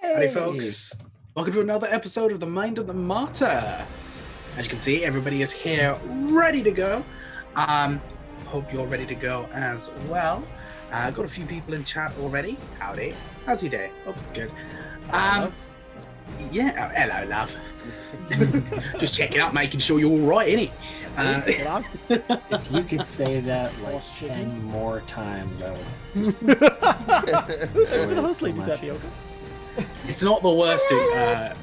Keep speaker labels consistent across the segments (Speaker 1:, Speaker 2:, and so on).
Speaker 1: Howdy, folks. Welcome to another episode of The Mind of the Martyr. As you can see, everybody is here ready to go. Hope you're ready to go as well. Got a few people in chat already. Howdy. How's your day? Hope it's good. Yeah, hello, love. Just checking out, making sure you're all right, innit?
Speaker 2: If you could say that like 10 more times, I would just...
Speaker 3: Sleepy tapioca.
Speaker 1: It's not the worst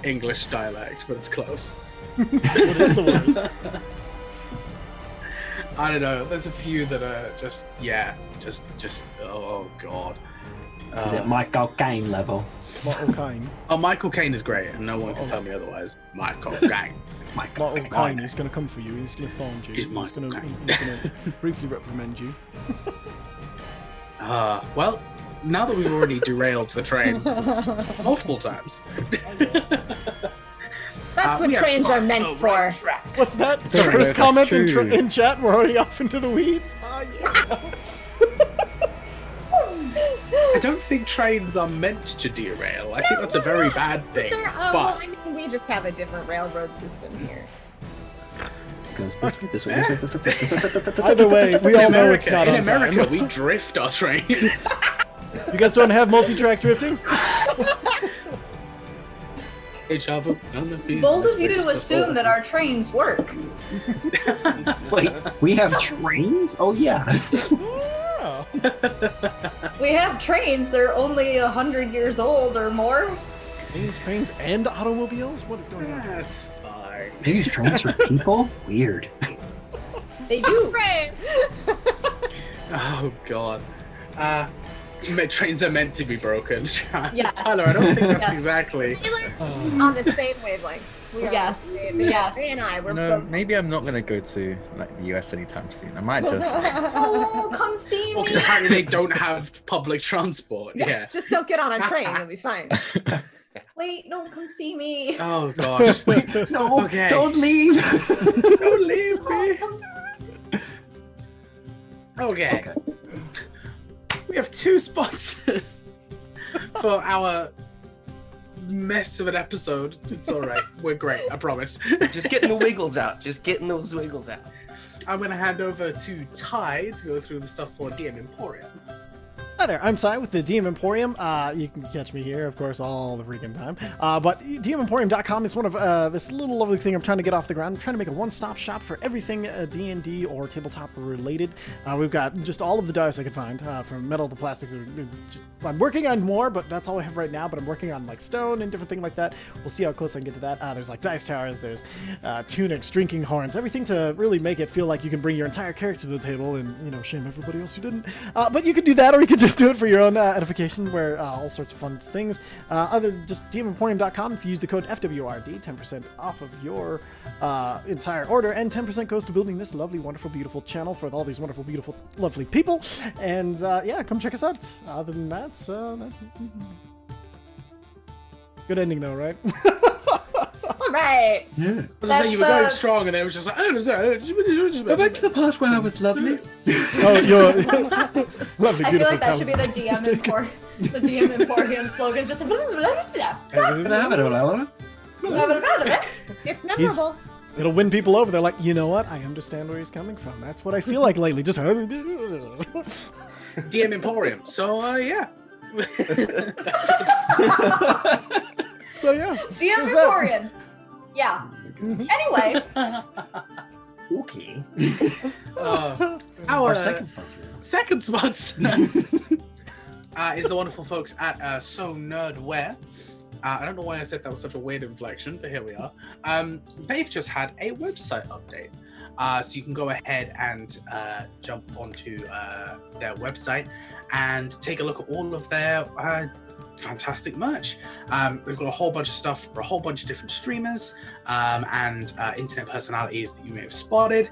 Speaker 1: English dialect, but it's close.
Speaker 3: What is the worst?
Speaker 1: I don't know. There's a few that are just oh god.
Speaker 2: Is it Michael Caine level?
Speaker 3: Michael Caine.
Speaker 1: Oh, Michael Caine is great, and no one can tell me otherwise. Michael Caine.
Speaker 3: Michael Caine is going to come for you. He's going to find you.
Speaker 1: He's
Speaker 3: going to briefly reprimand you.
Speaker 1: Well, now that we've already derailed the train multiple times.
Speaker 4: That's what trains are meant for.
Speaker 3: What's that? The first comment in chat, we're already off into the weeds. Oh, yeah.
Speaker 1: I don't think trains are meant to derail. I think that's a very bad thing.
Speaker 4: Well, I mean, we just have a different railroad system here.
Speaker 2: Goes this way, this way, this way.
Speaker 3: Either way, we all know it's not on
Speaker 1: in America,
Speaker 3: time.
Speaker 1: we drift our trains.
Speaker 3: You guys don't have multi-track drifting?
Speaker 5: Bold of you to assume that our trains work.
Speaker 2: Wait, we have trains? Oh yeah.
Speaker 3: Oh.
Speaker 5: We have trains. They're only 100 years old or more.
Speaker 3: Trains, and automobiles? What is going on?
Speaker 1: That's fine.
Speaker 2: They use trains for people? Weird.
Speaker 4: They do. Right.
Speaker 1: Oh god. Trains are meant to be broken.
Speaker 4: Yes.
Speaker 1: Tyler, I don't think that's
Speaker 5: Yes.
Speaker 1: exactly.
Speaker 4: On the same wavelength. We are.
Speaker 5: Yes.
Speaker 4: Ray
Speaker 5: Yes.
Speaker 4: and I, we're
Speaker 6: No,
Speaker 4: both.
Speaker 6: maybe I'm not gonna go to like the US anytime soon. I might just.
Speaker 5: Oh, come see
Speaker 1: Well,
Speaker 5: me.
Speaker 1: because apparently they don't have public transport. Yeah.
Speaker 4: Just don't get on a train. You'll be fine.
Speaker 5: Wait, no, come see me.
Speaker 1: Oh gosh.
Speaker 2: No,
Speaker 1: Okay.
Speaker 2: don't leave.
Speaker 1: Don't leave me. Okay. We have two sponsors for our mess of an episode. It's all right. We're great. I promise.
Speaker 7: Just getting the wiggles out. Just getting those wiggles out.
Speaker 1: I'm going to hand over to Ty to go through the stuff for DM Emporium.
Speaker 3: Hi there, I'm Ty with the DM Emporium. You can catch me here, of course, all the freaking time. But DMEmporium.com is one of this little lovely thing I'm trying to get off the ground. I'm trying to make a one-stop shop for everything D&D or tabletop related. We've got just all of the dice I could find, from metal to plastic. I'm working on more, but that's all I have right now. But I'm working on like stone and different things like that. We'll see how close I can get to that. There's like dice towers, there's tunics, drinking horns, everything to really make it feel like you can bring your entire character to the table and, you know, shame everybody else who didn't. But you could do that, or you could just do it for your own edification, where all sorts of fun things. Other than just DMEmporium.com, if you use the code FWRD, 10% off of your entire order, and 10% goes to building this lovely, wonderful, beautiful channel for all these wonderful, beautiful, lovely people. And yeah, come check us out. Other than that, good ending though, right?
Speaker 4: All right.
Speaker 2: Yeah.
Speaker 1: So you were going strong, and then it was just like,
Speaker 7: Go back to the part where I was lovely.
Speaker 3: Oh, you're lovely,
Speaker 5: I feel
Speaker 3: beautiful,
Speaker 5: like that should be the
Speaker 3: talented.
Speaker 5: DM Emporium slogan. It's just
Speaker 4: It's memorable.
Speaker 3: It'll win people over. They're like, you know what? I understand where he's coming from. That's what I feel like lately. Just
Speaker 1: DM Emporium. So, yeah.
Speaker 3: so yeah.
Speaker 5: DM
Speaker 3: Who's that?
Speaker 5: Emporium. Yeah. Anyway,
Speaker 2: Okay.
Speaker 1: Our
Speaker 2: second sponsor.
Speaker 1: second sponsor is the wonderful folks at So Nerdware. I don't know why I said that was such a weird inflection, but here we are. They've just had a website update. So you can go ahead and jump onto their website and take a look at all of their fantastic merch. We've got a whole bunch of stuff for a whole bunch of different streamers and internet personalities that you may have spotted.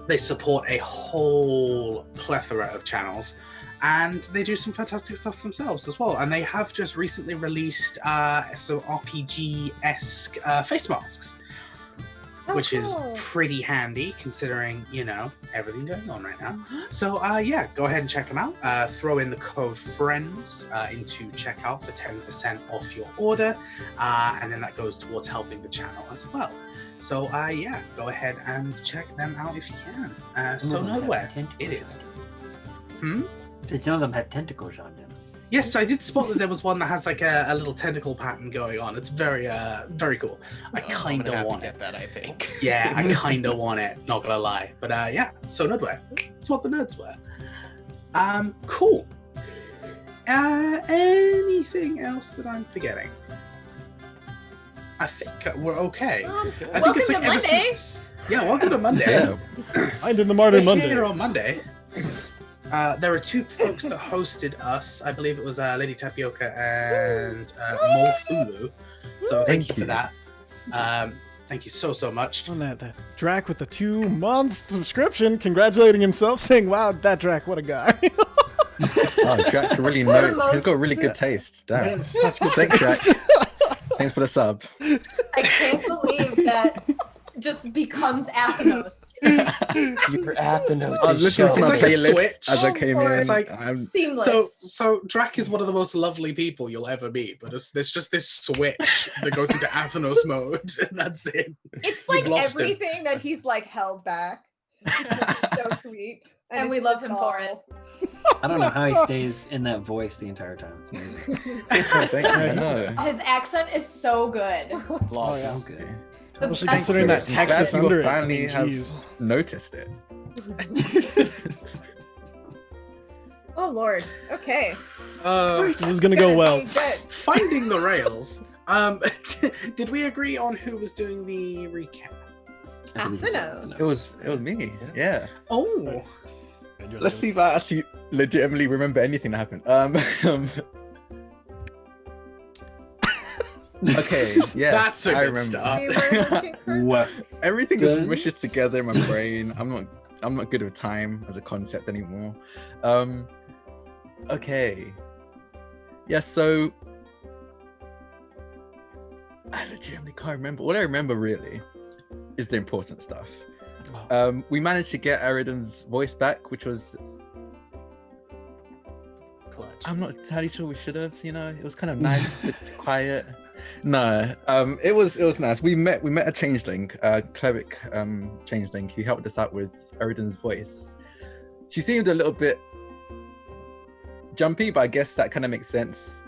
Speaker 1: They support a whole plethora of channels, and they do some fantastic stuff themselves as well. And they have just recently released some RPG-esque face masks. which is
Speaker 4: cool.
Speaker 1: pretty handy considering, everything going on right now. So, yeah, go ahead and check them out. Throw in the code FRIENDS into checkout for 10% off your order, and then that goes towards helping the channel as well. So, yeah, go ahead and check them out if you can. So, nowhere it is.
Speaker 2: Did some of them have tentacles on them?
Speaker 1: Yes, I did spot that there was one that has like a little tentacle pattern going on. It's very, very cool. I kind of want
Speaker 7: get
Speaker 1: it.
Speaker 7: that, I think.
Speaker 1: Yeah, I kind of want it. Not gonna lie, but yeah. So nerdwear. It's what the nerds wear. Cool. Anything else that I'm forgetting? I think we're okay. I think
Speaker 4: Welcome
Speaker 1: it's like
Speaker 4: to
Speaker 1: ever
Speaker 4: Monday.
Speaker 1: since. Yeah, welcome to Monday.
Speaker 6: Yeah.
Speaker 3: Find in the Martyr
Speaker 1: We're
Speaker 3: Monday.
Speaker 1: here on Monday. There were two folks that hosted us. I believe it was Lady Tapioca and Morthulu. So thank you for that. Thank you so much.
Speaker 3: On that Drac with the 2-month subscription, congratulating himself, saying, "Wow, that Drac, what a guy!"
Speaker 6: Oh, Jack really knows. He's got really good taste. Damn.
Speaker 3: Such good
Speaker 6: Thanks,
Speaker 3: taste.
Speaker 6: Jack. Thanks for the sub.
Speaker 5: I can't believe that just becomes Athenos.
Speaker 7: Your Athenos
Speaker 6: I was
Speaker 7: is
Speaker 6: listening to
Speaker 7: showing.
Speaker 6: my
Speaker 1: It's like a
Speaker 6: playlist
Speaker 1: switch.
Speaker 6: as I came in.
Speaker 1: It's like-
Speaker 5: Seamless.
Speaker 1: So Drac is one of the most lovely people you'll ever meet, but there's just this switch that goes into Athenos mode, and that's it.
Speaker 4: It's like
Speaker 1: lost him.
Speaker 4: everything that he's like held back. It's so sweet.
Speaker 5: And
Speaker 4: it's
Speaker 5: we love
Speaker 4: just
Speaker 5: him for it.
Speaker 2: I don't know how he stays in that voice the entire time. It's amazing.
Speaker 6: Thank you. I know.
Speaker 5: His accent is so good.
Speaker 3: Oh, yeah.
Speaker 2: So good.
Speaker 5: The
Speaker 3: Especially
Speaker 5: best
Speaker 3: considering that
Speaker 6: I'm
Speaker 3: Texas
Speaker 6: glad you
Speaker 3: under it. I
Speaker 6: finally
Speaker 3: mean,
Speaker 6: have-
Speaker 3: jeez.
Speaker 6: Noticed it.
Speaker 4: Oh Lord. Okay.
Speaker 3: This is gonna go well.
Speaker 4: Be good.
Speaker 1: Finding the rails. Did we agree on who was doing the recap?
Speaker 2: I believe it's
Speaker 4: Athenos.
Speaker 6: It was me. Yeah.
Speaker 1: Oh,
Speaker 6: Let's see if I actually legitimately remember anything that happened. Okay. Yes.
Speaker 1: that's a
Speaker 6: I
Speaker 1: good
Speaker 6: remember.
Speaker 1: start.
Speaker 4: We were looking for
Speaker 2: What?
Speaker 6: Everything just
Speaker 2: Good.
Speaker 6: mushes together in my brain. I'm not good with time as a concept anymore. Okay. Yeah, so I legitimately can't remember. All I remember really is the important stuff. We managed to get Eridan's voice back, which was
Speaker 7: Clutch.
Speaker 6: I'm not entirely sure we should have, it was kind of nice, a bit quiet. No, it was nice. We met a changeling, cleric changeling, who helped us out with Eridan's voice. She seemed a little bit jumpy, but I guess that kind of makes sense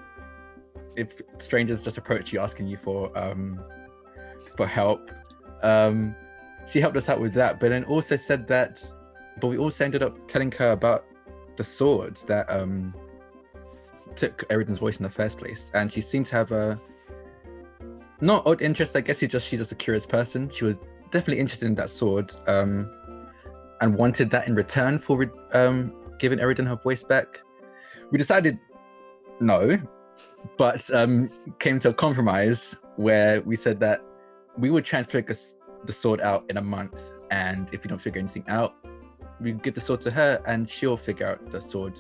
Speaker 6: if strangers just approach you asking you for help. She helped us out with that, but then also said that, but we also ended up telling her about the swords that took Eridan's voice in the first place, and she seemed to have a not odd interest. I guess she's just a curious person. She was definitely interested in that sword, and wanted that in return for giving Eridan her voice back. We decided no, but came to a compromise where we said that we would try and figure the sword out in a month, and if we don't figure anything out, we give the sword to her and she'll figure out the sword.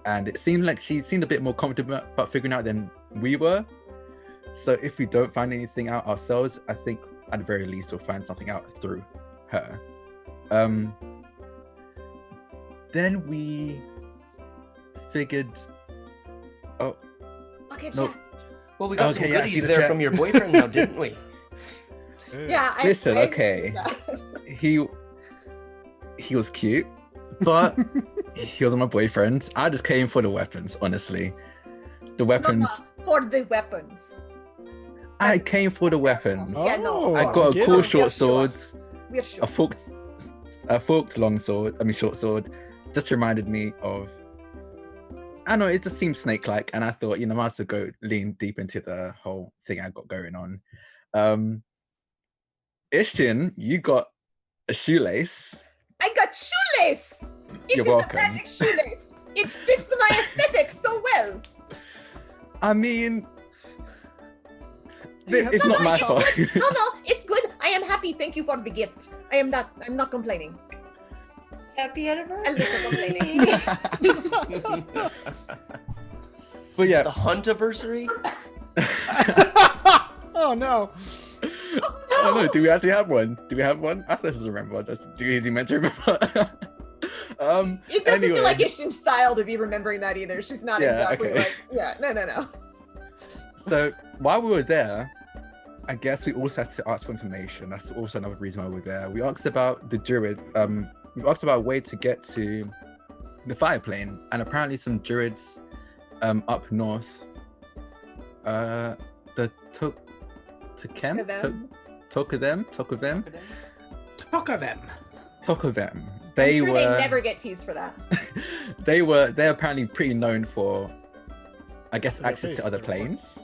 Speaker 6: And it seemed like she seemed a bit more confident about figuring out than we were. So if we don't find anything out ourselves, I think at the very least we'll find something out through her. Then we figured, oh
Speaker 4: Look at
Speaker 6: no,
Speaker 4: Jack.
Speaker 7: Well, we got some
Speaker 6: Okay, yeah, I see
Speaker 7: goodies
Speaker 6: the
Speaker 7: there
Speaker 6: chat.
Speaker 7: from your boyfriend now, didn't we?
Speaker 4: Yeah.
Speaker 6: Listen,
Speaker 4: I
Speaker 6: okay.
Speaker 4: see that.
Speaker 6: he was cute, but he wasn't my boyfriend. I just came for the weapons, honestly. The weapons.
Speaker 4: For the weapons.
Speaker 6: I came for the weapons.
Speaker 4: Yeah, no.
Speaker 3: Oh,
Speaker 6: I got
Speaker 3: get
Speaker 6: a cool
Speaker 3: it.
Speaker 6: short
Speaker 4: We're sure.
Speaker 6: sword,
Speaker 4: We're sure.
Speaker 6: a forked long sword. Short sword. Just reminded me of. I don't know, it just seemed snake-like, and I thought, I might as well go lean deep into the whole thing I got going on. Ishtin, you got a shoelace.
Speaker 4: I got shoelace. It
Speaker 6: You're
Speaker 4: is
Speaker 6: welcome.
Speaker 4: a magic shoelace. It fits my aesthetic so well.
Speaker 6: I mean,
Speaker 3: Yeah,
Speaker 6: it's
Speaker 4: No,
Speaker 6: not
Speaker 4: no,
Speaker 6: my
Speaker 4: it's
Speaker 6: fault.
Speaker 4: good. No, it's good. I am happy. Thank you for the gift. I'm not complaining.
Speaker 5: Happy
Speaker 4: A
Speaker 5: anniversary.
Speaker 4: little complaining.
Speaker 6: But
Speaker 7: Is
Speaker 6: yeah,
Speaker 7: it the hunt anniversary?
Speaker 3: Oh no.
Speaker 6: don't know. Do we actually have one? Do we have one? Atlas doesn't remember. Is he meant to remember?
Speaker 4: It doesn't
Speaker 6: anyway.
Speaker 4: feel like Ishtin's style to be remembering that either. She's not exactly
Speaker 6: okay.
Speaker 4: like, no.
Speaker 6: So while we were there, I guess we also had to ask for information. That's also another reason why we were there. We asked about the druid. We asked about a way to get to the fire plane, and apparently some druids up north. The Talk of them. They
Speaker 4: I'm sure
Speaker 6: were.
Speaker 4: they never get teased for that.
Speaker 6: They're apparently pretty known for, I guess,
Speaker 3: their
Speaker 6: access
Speaker 3: face,
Speaker 6: to other
Speaker 3: their
Speaker 6: planes.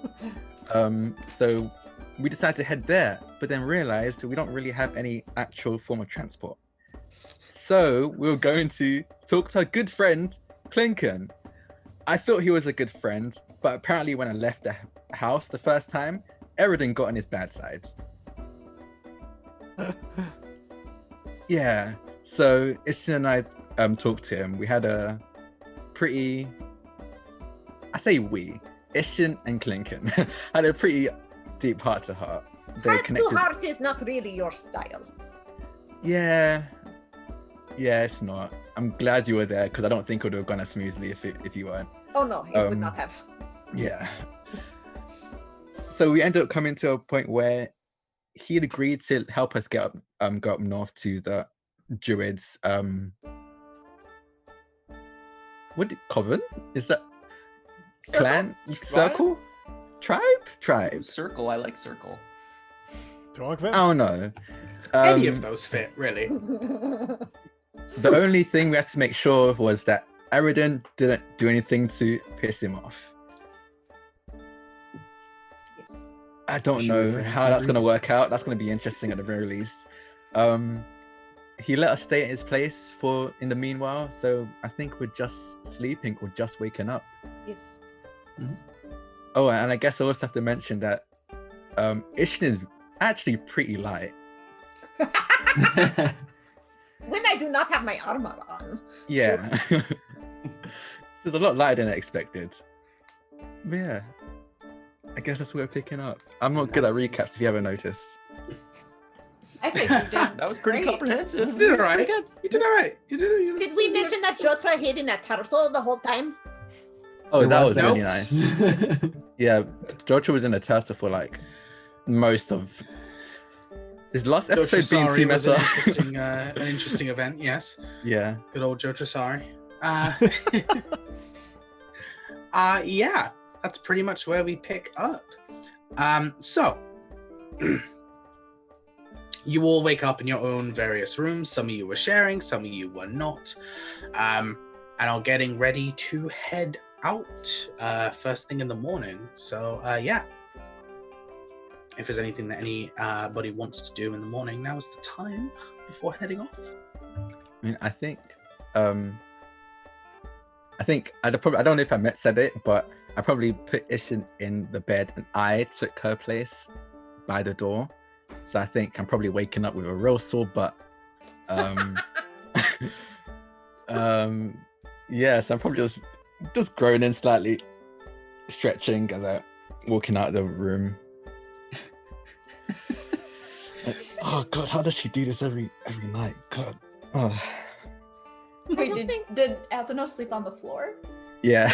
Speaker 6: So we decided to head there, but then realized we don't really have any actual form of transport. So we were going to talk to our good friend Clinken. I thought he was a good friend, but apparently when I left the house the first time, everything got on his bad side. Yeah. So Ishtin and I talked to him. We had a pretty, Ishtin and Clinken had a pretty deep heart to heart.
Speaker 4: Heart to heart is not really your style.
Speaker 6: Yeah, it's not. I'm glad you were there because I don't think it would have gone as smoothly if you weren't.
Speaker 4: Oh no, it would not have.
Speaker 6: Yeah. So we ended up coming to a point where he'd agreed to help us go up north to the druids. Coven? Is that clan? Circle? Tribe?
Speaker 7: Circle. I like circle.
Speaker 3: Talk
Speaker 6: I don't know.
Speaker 1: Any of those fit, really.
Speaker 6: The only thing we had to make sure was that Aridin didn't do anything to piss him off.
Speaker 4: Yes.
Speaker 6: I don't know how that's going to work out. That's going to be interesting at the very least. He let us stay at his place in the meanwhile, so I think we're just sleeping or just waking up.
Speaker 4: Yes.
Speaker 6: Mm-hmm. Oh, and I guess I also have to mention that Ishtin is actually pretty light.
Speaker 4: When I do not have my armor on.
Speaker 6: Yeah. She's a lot lighter than I expected. But yeah, I guess that's what we're picking up. I'm not good at recaps if you haven't noticed.
Speaker 5: I think you did.
Speaker 7: That was pretty
Speaker 5: great.
Speaker 7: comprehensive.
Speaker 1: You did all right. You did all right.
Speaker 4: Did we mention that Jotra hid in a turtle the whole time?
Speaker 6: Oh, that was
Speaker 1: that.
Speaker 6: really nice. Yeah, Jotra was in a turtle for like most of his last episode being
Speaker 1: Jotrasari
Speaker 6: Team
Speaker 1: was
Speaker 6: SR.
Speaker 1: an interesting event, yes.
Speaker 6: Yeah.
Speaker 1: Good old Jotrasari. Yeah, that's pretty much where we pick up. So you all wake up in your own various rooms. Some of you were sharing, some of you were not, and are getting ready to head out first thing in the morning. So yeah, if there's anything that anybody wants to do in the morning, now is the time before heading off.
Speaker 6: I mean, I think I don't know if I said it, but I probably put Ishin in the bed and I took her place by the door. So I think I'm probably waking up with a real sore butt. Yeah, so I'm probably just groaning slightly, stretching as I'm walking out of the room. Like, oh God, how does she do this every night? God. Oh.
Speaker 5: Wait, did Athenos sleep on the floor?
Speaker 6: Yeah.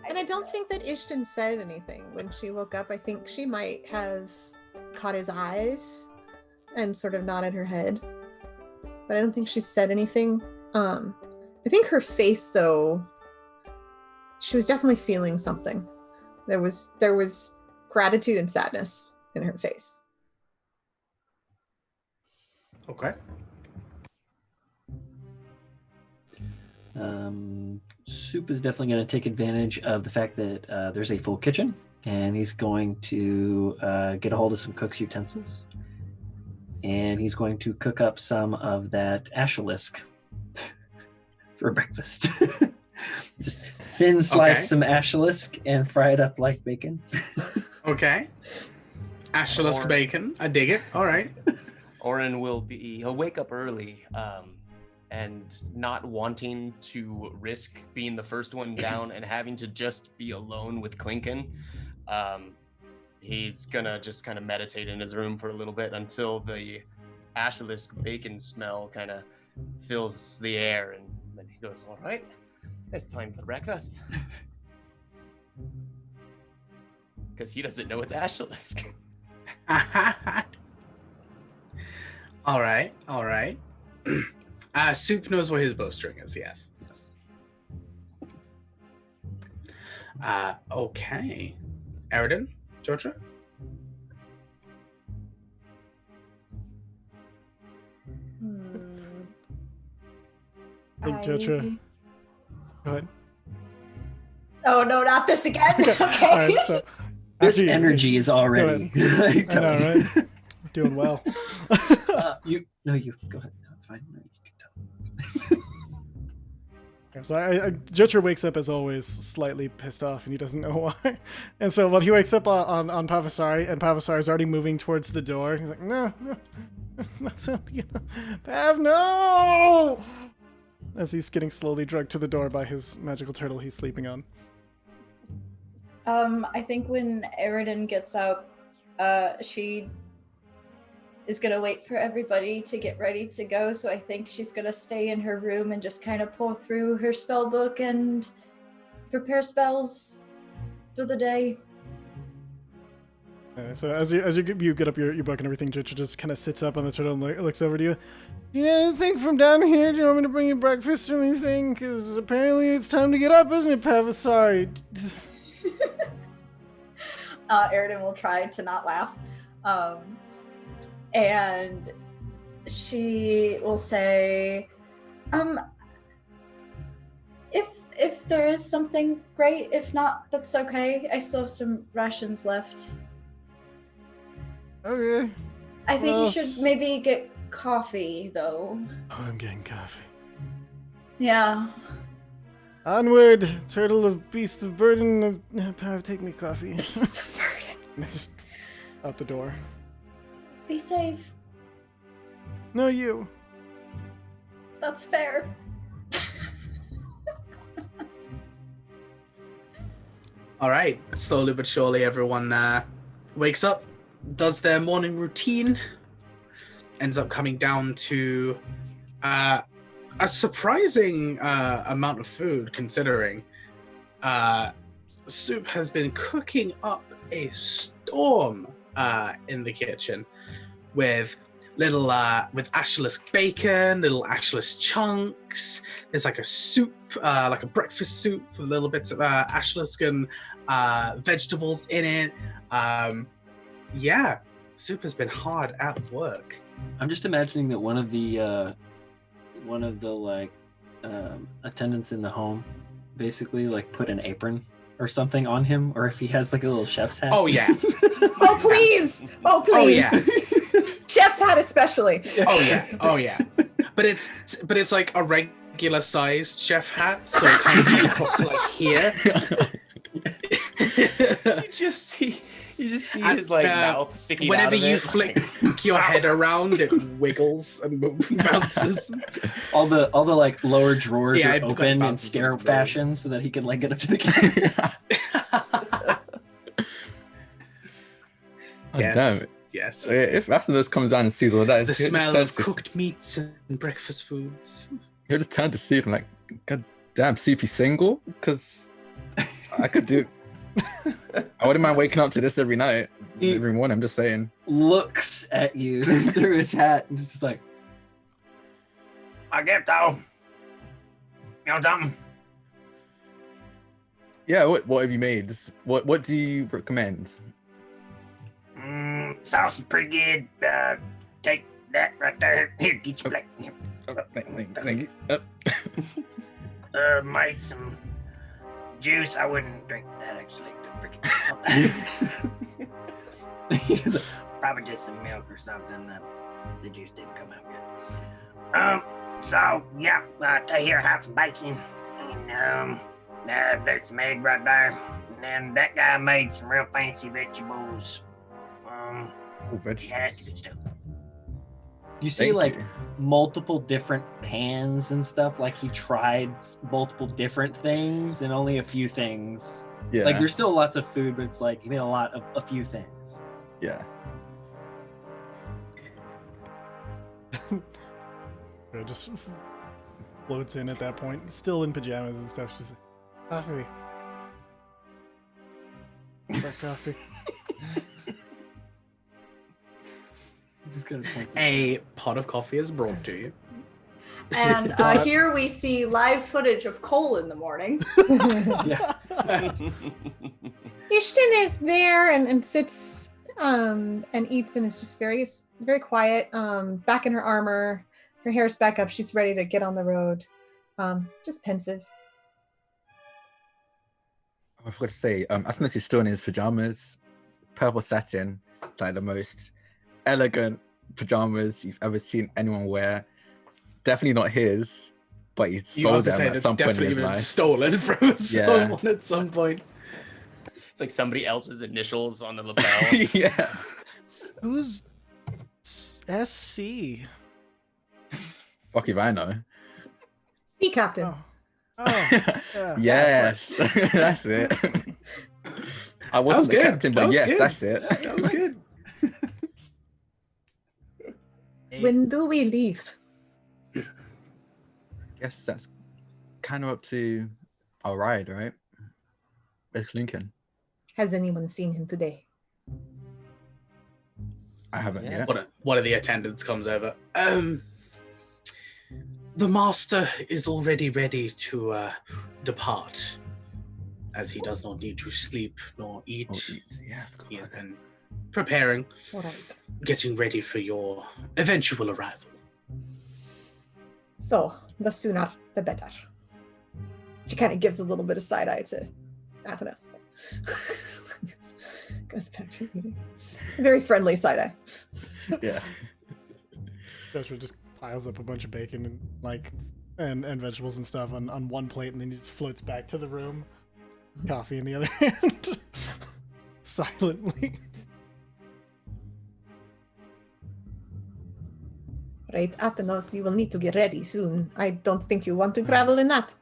Speaker 4: And I don't think that Ishtin said anything when she woke up. I think she might have caught his eyes and sort of nodded her head. But I don't think she said anything. I think her face, though, she was definitely feeling something. There was gratitude and sadness in her face.
Speaker 1: Okay.
Speaker 2: Soup is definitely going to take advantage of the fact that there's a full kitchen, and he's going to get a hold of some cook's utensils, and he's going to cook up some of that ashalisk for breakfast. Just thin slice some ashalisk and fry it up like bacon.
Speaker 1: Okay. Ashalisk bacon. I dig it. All right.
Speaker 7: Oren he'll wake up early, and not wanting to risk being the first one down and having to just be alone with Clinken, he's gonna just kind of meditate in his room for a little bit until the ashlisk bacon smell kind of fills the air, and then he goes, all right, it's time for breakfast. Because he doesn't know it's ashlisk.
Speaker 1: All right. Soup knows where his bowstring is, yes. Okay. Eridan, Georgia?
Speaker 3: I think Jotra. Go ahead.
Speaker 5: Oh no, not this again. Okay.
Speaker 3: All right, so
Speaker 2: This
Speaker 3: after you-
Speaker 2: energy is already.
Speaker 3: I know, right? Doing well.
Speaker 2: You go ahead. No, it's fine. No, you can tell.
Speaker 3: So Jotra wakes up as always, slightly pissed off, and he doesn't know why. And so, he wakes up on Pavasari, and Pavasari's already moving towards the door. He's like, no, it's not so. Pav, no! As he's getting slowly dragged to the door by his magical turtle he's sleeping on.
Speaker 5: I think when Eridan gets up, she is gonna wait for everybody to get ready to go. So I think she's gonna stay in her room and just kind of pull through her spell book and prepare spells for the day.
Speaker 3: So as you get up your book and everything, Jotra just kind of sits up on the turtle and looks over to you. Do you need anything from down here? Do you want me to bring you breakfast or anything? Because apparently it's time to get up, isn't it, Pavasari?
Speaker 5: Eridan will try to not laugh. And she will say, if there is something, great. If not, that's okay. I still have some rations left.
Speaker 3: Okay.
Speaker 5: I think
Speaker 3: Well,
Speaker 5: you should maybe get coffee, though.
Speaker 3: Oh, I'm getting coffee.
Speaker 5: Yeah.
Speaker 3: Onward, turtle of beast of burden of Pav, take me coffee.
Speaker 5: Beast of burden.
Speaker 3: And just out the door.
Speaker 5: Be safe.
Speaker 3: No, you.
Speaker 5: That's fair.
Speaker 1: All right. Slowly but surely, everyone wakes up, does their morning routine, ends up coming down to a surprising amount of food, considering Soup has been cooking up a storm in the kitchen with with ashlisk bacon, little ashlisk chunks. There's like a soup, like a breakfast soup with little bits of ashlisk and vegetables in it. Yeah, Soup has been hard at work.
Speaker 2: I'm just imagining that one of the attendants in the home basically like put an apron or something on him, or if he has like a little chef's hat.
Speaker 1: Oh yeah.
Speaker 4: Oh please! Oh please!
Speaker 1: Oh yeah.
Speaker 4: Chef's hat especially.
Speaker 1: Oh yeah. Oh yeah. But it's like a regular sized chef hat, so it kind of comes across to like here.
Speaker 7: You just see
Speaker 1: And,
Speaker 7: his like mouth sticking out
Speaker 1: Whenever
Speaker 7: of
Speaker 1: you
Speaker 7: it.
Speaker 1: flick your head around, it wiggles and bounces.
Speaker 2: all the like lower drawers
Speaker 1: Yeah,
Speaker 2: are
Speaker 1: it
Speaker 2: open in
Speaker 1: bounces in his
Speaker 2: scarab
Speaker 1: brain.
Speaker 2: fashion so that he can like get up to the camera.
Speaker 6: Oh,
Speaker 1: Yes.
Speaker 6: damn it.
Speaker 1: Yes.
Speaker 6: If after this comes down and sees all that,
Speaker 1: The
Speaker 6: he'll
Speaker 1: smell
Speaker 6: just
Speaker 1: of
Speaker 6: turn to-
Speaker 1: cooked meats and breakfast foods.
Speaker 6: He'll just turn to Soup and like, God damn, CP single? Because I could do. I wouldn't mind waking up to this every night, every morning. I'm just saying.
Speaker 2: Looks at you through his hat and just like, I get though. You know something?
Speaker 6: Yeah, what have you made? What do you recommend?
Speaker 2: Sauce is pretty good. Take that right there. Here, get your plate. Here.
Speaker 6: Oh, thank you.
Speaker 2: Might some juice. I wouldn't drink that actually. Freaking probably just some milk or something. The juice didn't come out yet. So yeah, Tahir had some bacon, and there's some egg right there, and then that guy made some real fancy vegetables.
Speaker 6: Oh,
Speaker 2: Yeah, that's the good stuff. You see
Speaker 6: Thank
Speaker 2: like
Speaker 6: you.
Speaker 2: multiple different pans and stuff. Like he tried multiple different things and only a few things.
Speaker 6: Yeah.
Speaker 2: Like there's still lots of food, but it's like he made a lot of a few things.
Speaker 6: Yeah.
Speaker 3: It just floats in at that point, still in pajamas and stuff. She's like, coffee. More coffee.
Speaker 2: Just kind of points at
Speaker 1: A pot of coffee is brought to you.
Speaker 5: And
Speaker 3: pot.
Speaker 5: here we see live footage of Cole in the morning.
Speaker 2: Yeah.
Speaker 4: Ishton is there and sits and eats and is just very, very quiet. Back in her armor, her hair's back up. She's ready to get on the road. Just pensive.
Speaker 6: I forgot to say, Athens is still in his pajamas, purple satin, like the most elegant pajamas you've ever seen anyone wear. Definitely not his, but he
Speaker 1: You
Speaker 6: stole
Speaker 1: also
Speaker 6: them
Speaker 1: say
Speaker 6: at
Speaker 1: that's
Speaker 6: some point in
Speaker 1: definitely
Speaker 6: his
Speaker 1: been
Speaker 6: life.
Speaker 1: stolen from someone at some point.
Speaker 7: It's like somebody else's initials on the lapel.
Speaker 6: Yeah.
Speaker 3: Who's SC?
Speaker 6: Fuck if I know.
Speaker 4: Sea captain.
Speaker 3: Oh, yeah.
Speaker 6: Yes, that's it. I
Speaker 1: was
Speaker 6: wasn't the
Speaker 1: good.
Speaker 6: captain,
Speaker 1: That
Speaker 6: but
Speaker 1: was
Speaker 6: yes,
Speaker 1: good.
Speaker 6: that's it.
Speaker 1: That was good.
Speaker 4: When do we leave?
Speaker 6: Guess that's kind of up to our ride, right? Where's Lincoln?
Speaker 4: Has anyone seen him today?
Speaker 6: I haven't
Speaker 7: Yeah.
Speaker 6: yet.
Speaker 1: One of the attendants comes over. The master is already ready to depart, as he does not need to sleep nor eat.
Speaker 6: Oh, yeah, I forgot
Speaker 1: He has
Speaker 6: about that.
Speaker 1: been preparing,
Speaker 4: All right.
Speaker 1: getting ready for your eventual arrival.
Speaker 4: So, the sooner, the better. She kind of gives a little bit of side eye to Athenas. Goes back to the meeting. Very friendly side eye.
Speaker 6: Yeah.
Speaker 3: Joshua just piles up a bunch of bacon and vegetables and stuff on one plate, and then he just floats back to the room. Coffee in the other hand. Silently.
Speaker 4: Right, Athenos, you will need to get ready soon. I don't think you want to travel in that.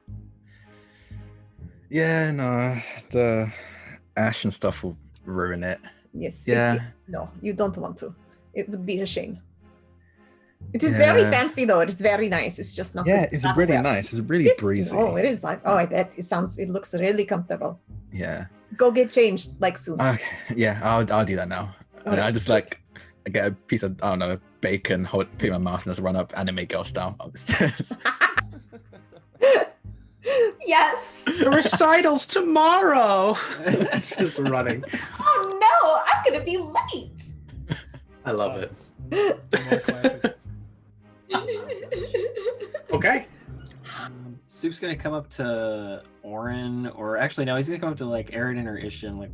Speaker 6: Yeah, no, the ash and stuff will ruin it.
Speaker 4: Yes.
Speaker 6: Yeah.
Speaker 4: No, you don't want to. It would be a shame. It is very
Speaker 6: Yeah.
Speaker 4: fancy, though. It is very nice. It's just not.
Speaker 6: Yeah,
Speaker 4: good to
Speaker 6: it's
Speaker 4: travel
Speaker 6: really
Speaker 4: well.
Speaker 6: nice. It's really
Speaker 4: Yes,
Speaker 6: breezy.
Speaker 4: oh, it is like. Oh, I bet it looks really comfortable.
Speaker 6: Yeah.
Speaker 4: Go get changed, like soon.
Speaker 6: Okay. Yeah, I'll do that now. And I just I get a piece of, I don't know, bacon, put it in my mouth, and just run up anime girl style up the stairs.
Speaker 5: Yes.
Speaker 1: The recital's tomorrow. Just running.
Speaker 5: Oh no, I'm gonna be late.
Speaker 1: I love it.
Speaker 3: More classic.
Speaker 1: Okay.
Speaker 2: Soup's gonna come up to Orin, or actually no, he's gonna come up to like Aridin or Ishton, like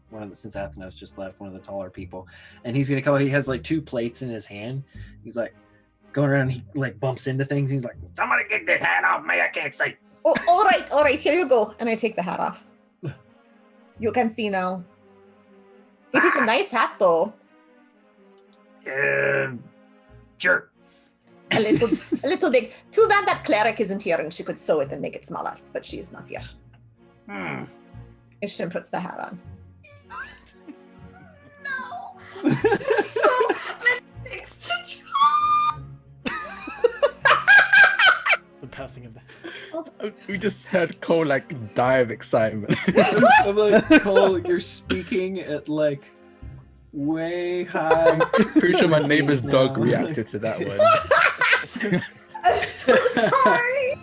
Speaker 2: one of the, since Athenos just left, one of the taller people, and he's gonna come up. He has like 2 plates in his hand. He's like going around. And he like bumps into things. He's like, "Somebody get this hat off me! I can't see."
Speaker 4: Oh, all right, here you go. And I take the hat off. You can see now. It is a nice hat, though.
Speaker 2: Sure.
Speaker 4: A little big. Too bad that cleric isn't here and she could sew it and make it smaller, but she is not here. Ishton puts the hat on.
Speaker 5: No. So many things to try.
Speaker 3: The passing of that.
Speaker 6: We just heard Cole like die of excitement.
Speaker 2: I'm like, Cole, you're speaking at like way high.
Speaker 6: Pretty sure my neighbor's
Speaker 2: now.
Speaker 6: dog reacted to that one.
Speaker 5: I'm so sorry.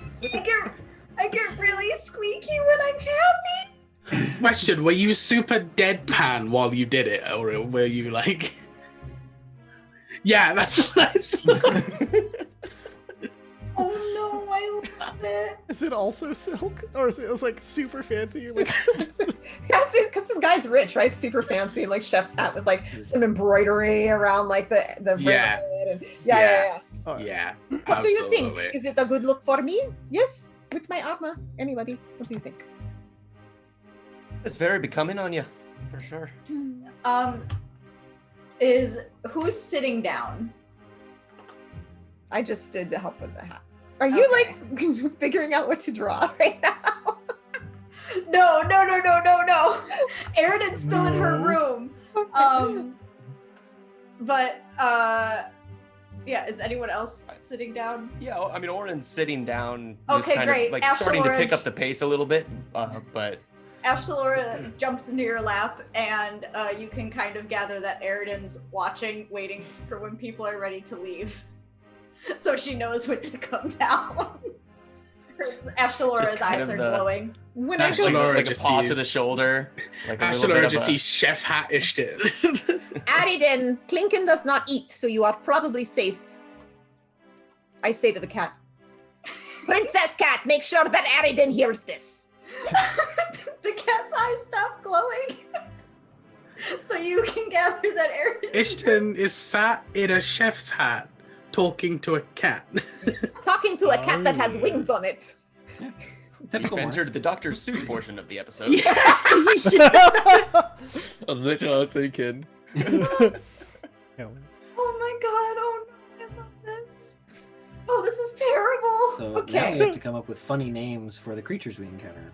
Speaker 5: I get really squeaky when I'm happy.
Speaker 1: Question: were you super deadpan while you did it, or were you like? Yeah, that's what I thought.
Speaker 5: Oh no, I love it.
Speaker 3: Is it also silk? Or is it like super fancy? Like
Speaker 4: Fancy, because this guy's rich, right? Super fancy, like chef's hat with like some embroidery around like the brim
Speaker 1: Yeah.
Speaker 4: of it. And
Speaker 1: Yeah.
Speaker 3: oh,
Speaker 1: Yeah.
Speaker 4: What do you think?
Speaker 1: absolutely.
Speaker 4: Is it a good look for me? Yes, with my armor. Anybody? What do you think?
Speaker 7: It's very becoming on you, for sure.
Speaker 5: Is who's sitting down?
Speaker 4: I just stood to help with the hat. Are you like figuring out what to draw right now?
Speaker 5: No. Eridan's still in her room. But yeah, is anyone else sitting down?
Speaker 7: Yeah, I mean, Oren's sitting down,
Speaker 5: Okay,
Speaker 7: just kind
Speaker 5: great.
Speaker 7: of like
Speaker 5: After
Speaker 7: starting to
Speaker 5: Oren-
Speaker 7: pick up the pace a little bit, but
Speaker 5: Ashtalora jumps into your lap, and you can kind of gather that Eridan's watching, waiting for when people are ready to leave. So she knows when to come down. Ashtalora's
Speaker 7: Just kind
Speaker 5: eyes
Speaker 7: of
Speaker 5: are
Speaker 7: the-
Speaker 5: glowing.
Speaker 4: When I
Speaker 7: like,
Speaker 4: go,
Speaker 1: Ashtalora
Speaker 7: like a
Speaker 1: just
Speaker 7: paw to
Speaker 1: sees-
Speaker 7: the shoulder. Like a little bit
Speaker 1: Ashtalora
Speaker 7: of
Speaker 1: just
Speaker 7: a-
Speaker 1: sees Chef Hat Ishtin.
Speaker 4: Ariden, Clinkin does not eat, so you are probably safe. I say to the cat, Princess Cat, make sure that Ariden hears this.
Speaker 5: The cat's eyes stop glowing. So you can gather that Eridan.
Speaker 1: Ishtin is sat in a chef's hat talking to a cat.
Speaker 4: Talking to a cat that has wings on it.
Speaker 2: Typical
Speaker 7: We've
Speaker 2: Mark.
Speaker 7: entered the Dr. Seuss portion of the episode.
Speaker 6: Literally what I was thinking.
Speaker 5: Oh my god, oh no, I love this. Oh, this is terrible.
Speaker 2: So now
Speaker 5: Okay.
Speaker 2: we have to come up with funny names for the creatures we encounter.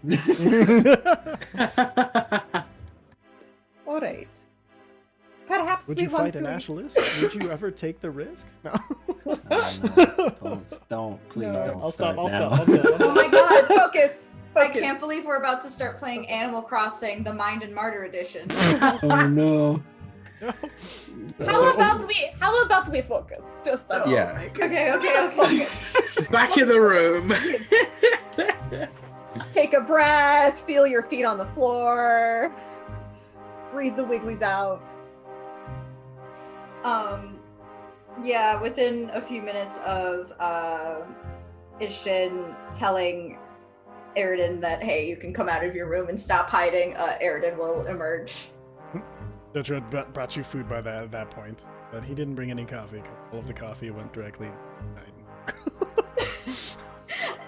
Speaker 4: All right. Perhaps
Speaker 3: Would
Speaker 4: we
Speaker 3: you
Speaker 4: want
Speaker 3: fight
Speaker 4: to.
Speaker 3: an Ashlis? Would you ever take the risk? No.
Speaker 2: Don't, please
Speaker 4: No,
Speaker 2: don't
Speaker 3: I'll
Speaker 2: start
Speaker 3: stop. I'll
Speaker 2: now.
Speaker 3: stop. Okay.
Speaker 5: Oh my god,
Speaker 4: Focus.
Speaker 5: I can't believe we're about to start playing Animal Crossing, the Mind and Martyr edition.
Speaker 2: Oh no.
Speaker 4: How about we focus? Just
Speaker 6: Yeah.
Speaker 5: Okay.
Speaker 4: Let's focus.
Speaker 1: Back in the room.
Speaker 4: Take a breath. Feel your feet on the floor. Breathe the wigglies out.
Speaker 5: Yeah, within a few minutes of Ishtin telling Eridan that, hey, you can come out of your room and stop hiding, Eridan will emerge.
Speaker 3: Jotra brought you food by that point, but he didn't bring any coffee because all of the coffee went directly.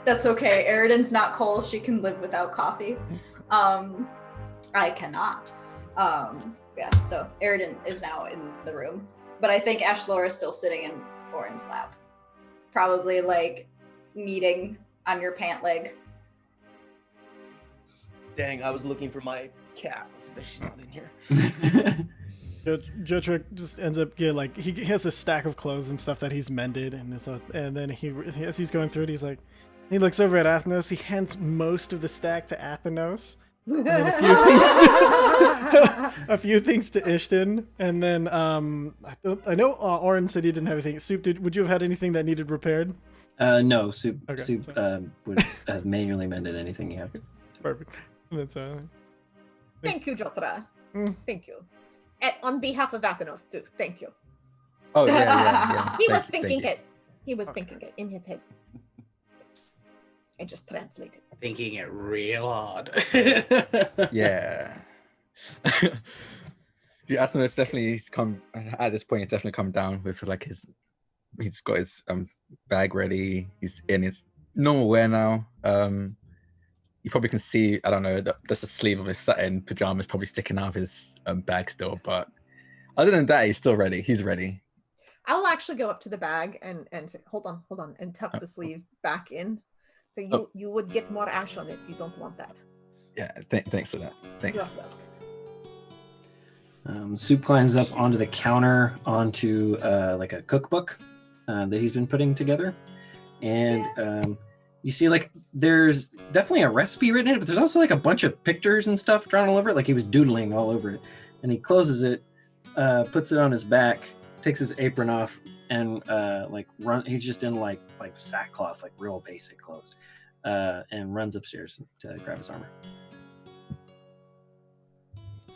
Speaker 5: That's okay. Eridan's not Cole. She can live without coffee. I cannot. Yeah, so Eridan is now in the room. But I think Ashtalora is still sitting in Oren's lap. Probably like kneading on your pant leg.
Speaker 7: Dang, I was looking for my cat. She's not in here.
Speaker 3: Jotra just ends up he has a stack of clothes and stuff that he's mended, and then as he's going through it, he looks over at Athenos. He hands most of the stack to Athenos. And then a few things to Ishtin, and then I know Oren said he didn't have anything. Soup, would you have had anything that needed repaired?
Speaker 2: No, Soup
Speaker 3: Okay,
Speaker 2: Soup
Speaker 3: so-
Speaker 2: would have manually mended anything you have.
Speaker 3: Perfect. That's
Speaker 4: Thank you, Jotra.
Speaker 3: Mm.
Speaker 4: Thank you. And on behalf of Athenos, too. Thank you.
Speaker 6: Oh yeah.
Speaker 4: He
Speaker 6: Thank
Speaker 4: was
Speaker 6: you, thank
Speaker 4: thinking
Speaker 6: you.
Speaker 4: it. He was
Speaker 3: Okay.
Speaker 4: thinking it in his head. I just translated.
Speaker 1: Thinking it real hard.
Speaker 6: Yeah. Yeah, I think it's definitely he's come at this point. He's definitely come down with he's got his bag ready. He's in his normal wear now. You probably can see, I don't know, just a sleeve of his satin pajamas probably sticking out of his bag still. But other than that, he's still ready. He's ready.
Speaker 4: I'll actually go up to the bag and say, hold on, and tuck the sleeve back in. So you would get more ash on it. You don't want that.
Speaker 6: Yeah. Thanks for that. Thanks.
Speaker 4: You're welcome.
Speaker 2: Soup climbs up onto the counter onto like a cookbook that he's been putting together, and you see there's definitely a recipe written in it, but there's also a bunch of pictures and stuff drawn all over it. He was doodling all over it, and he closes it, puts it on his back, takes his apron off, and he's just in like sackcloth, real basic clothes, and runs upstairs to grab his armor.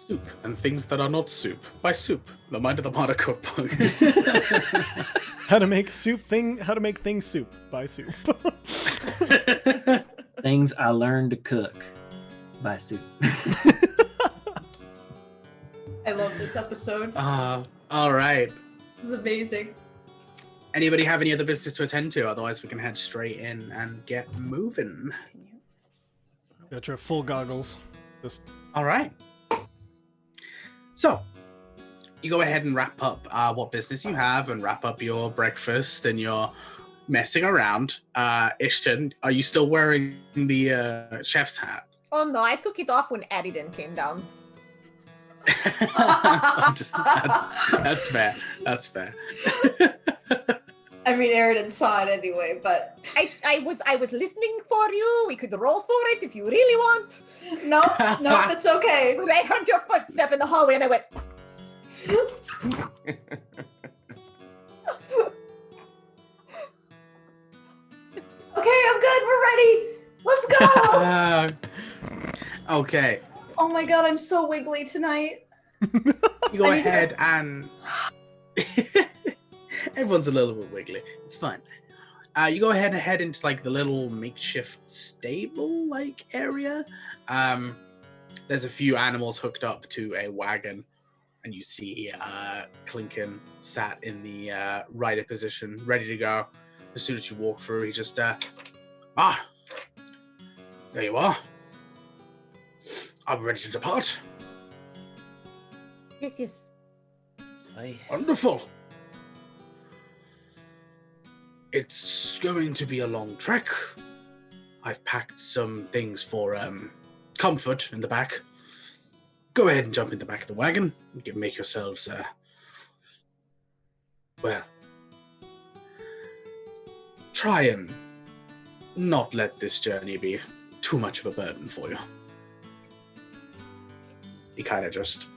Speaker 1: Soup and things that are not soup by Soup, the Mind of the Martyr cookbook.
Speaker 3: How to make things soup by Soup.
Speaker 2: Things I learned to cook by Soup.
Speaker 5: I love this episode.
Speaker 1: All right.
Speaker 5: This is amazing.
Speaker 1: Anybody have any other business to attend to? Otherwise, we can head straight in and get moving.
Speaker 3: Jotra, full goggles. Just
Speaker 1: All right. So, you go ahead and wrap up what business you have and wrap up your breakfast and your messing around. Ishton, are you still wearing the chef's hat?
Speaker 4: Oh no, I took it off when Addison came down.
Speaker 1: That's fair. That's fair.
Speaker 5: I mean, Aridin saw it anyway, but
Speaker 4: I was listening for you. We could roll for it if you really want.
Speaker 5: nope, it's okay.
Speaker 4: But I heard your footstep in the hallway and I went,
Speaker 5: Okay, I'm good. We're ready. Let's go.
Speaker 1: Okay.
Speaker 5: Oh my god, I'm so wiggly tonight.
Speaker 1: You go
Speaker 5: I need to
Speaker 1: ahead and everyone's a little bit wiggly. It's fine. You go ahead and head into like the little makeshift stable like area. There's a few animals hooked up to a wagon, and you see Clinken sat in the rider position, ready to go. As soon as you walk through, he just there you are. Are we ready to depart?
Speaker 4: yes.
Speaker 1: Wonderful. It's going to be a long trek. I've packed some things for comfort in the back. Go ahead and jump in the back of the wagon. You can make yourselves, try and not let this journey be too much of a burden for you. He kind of just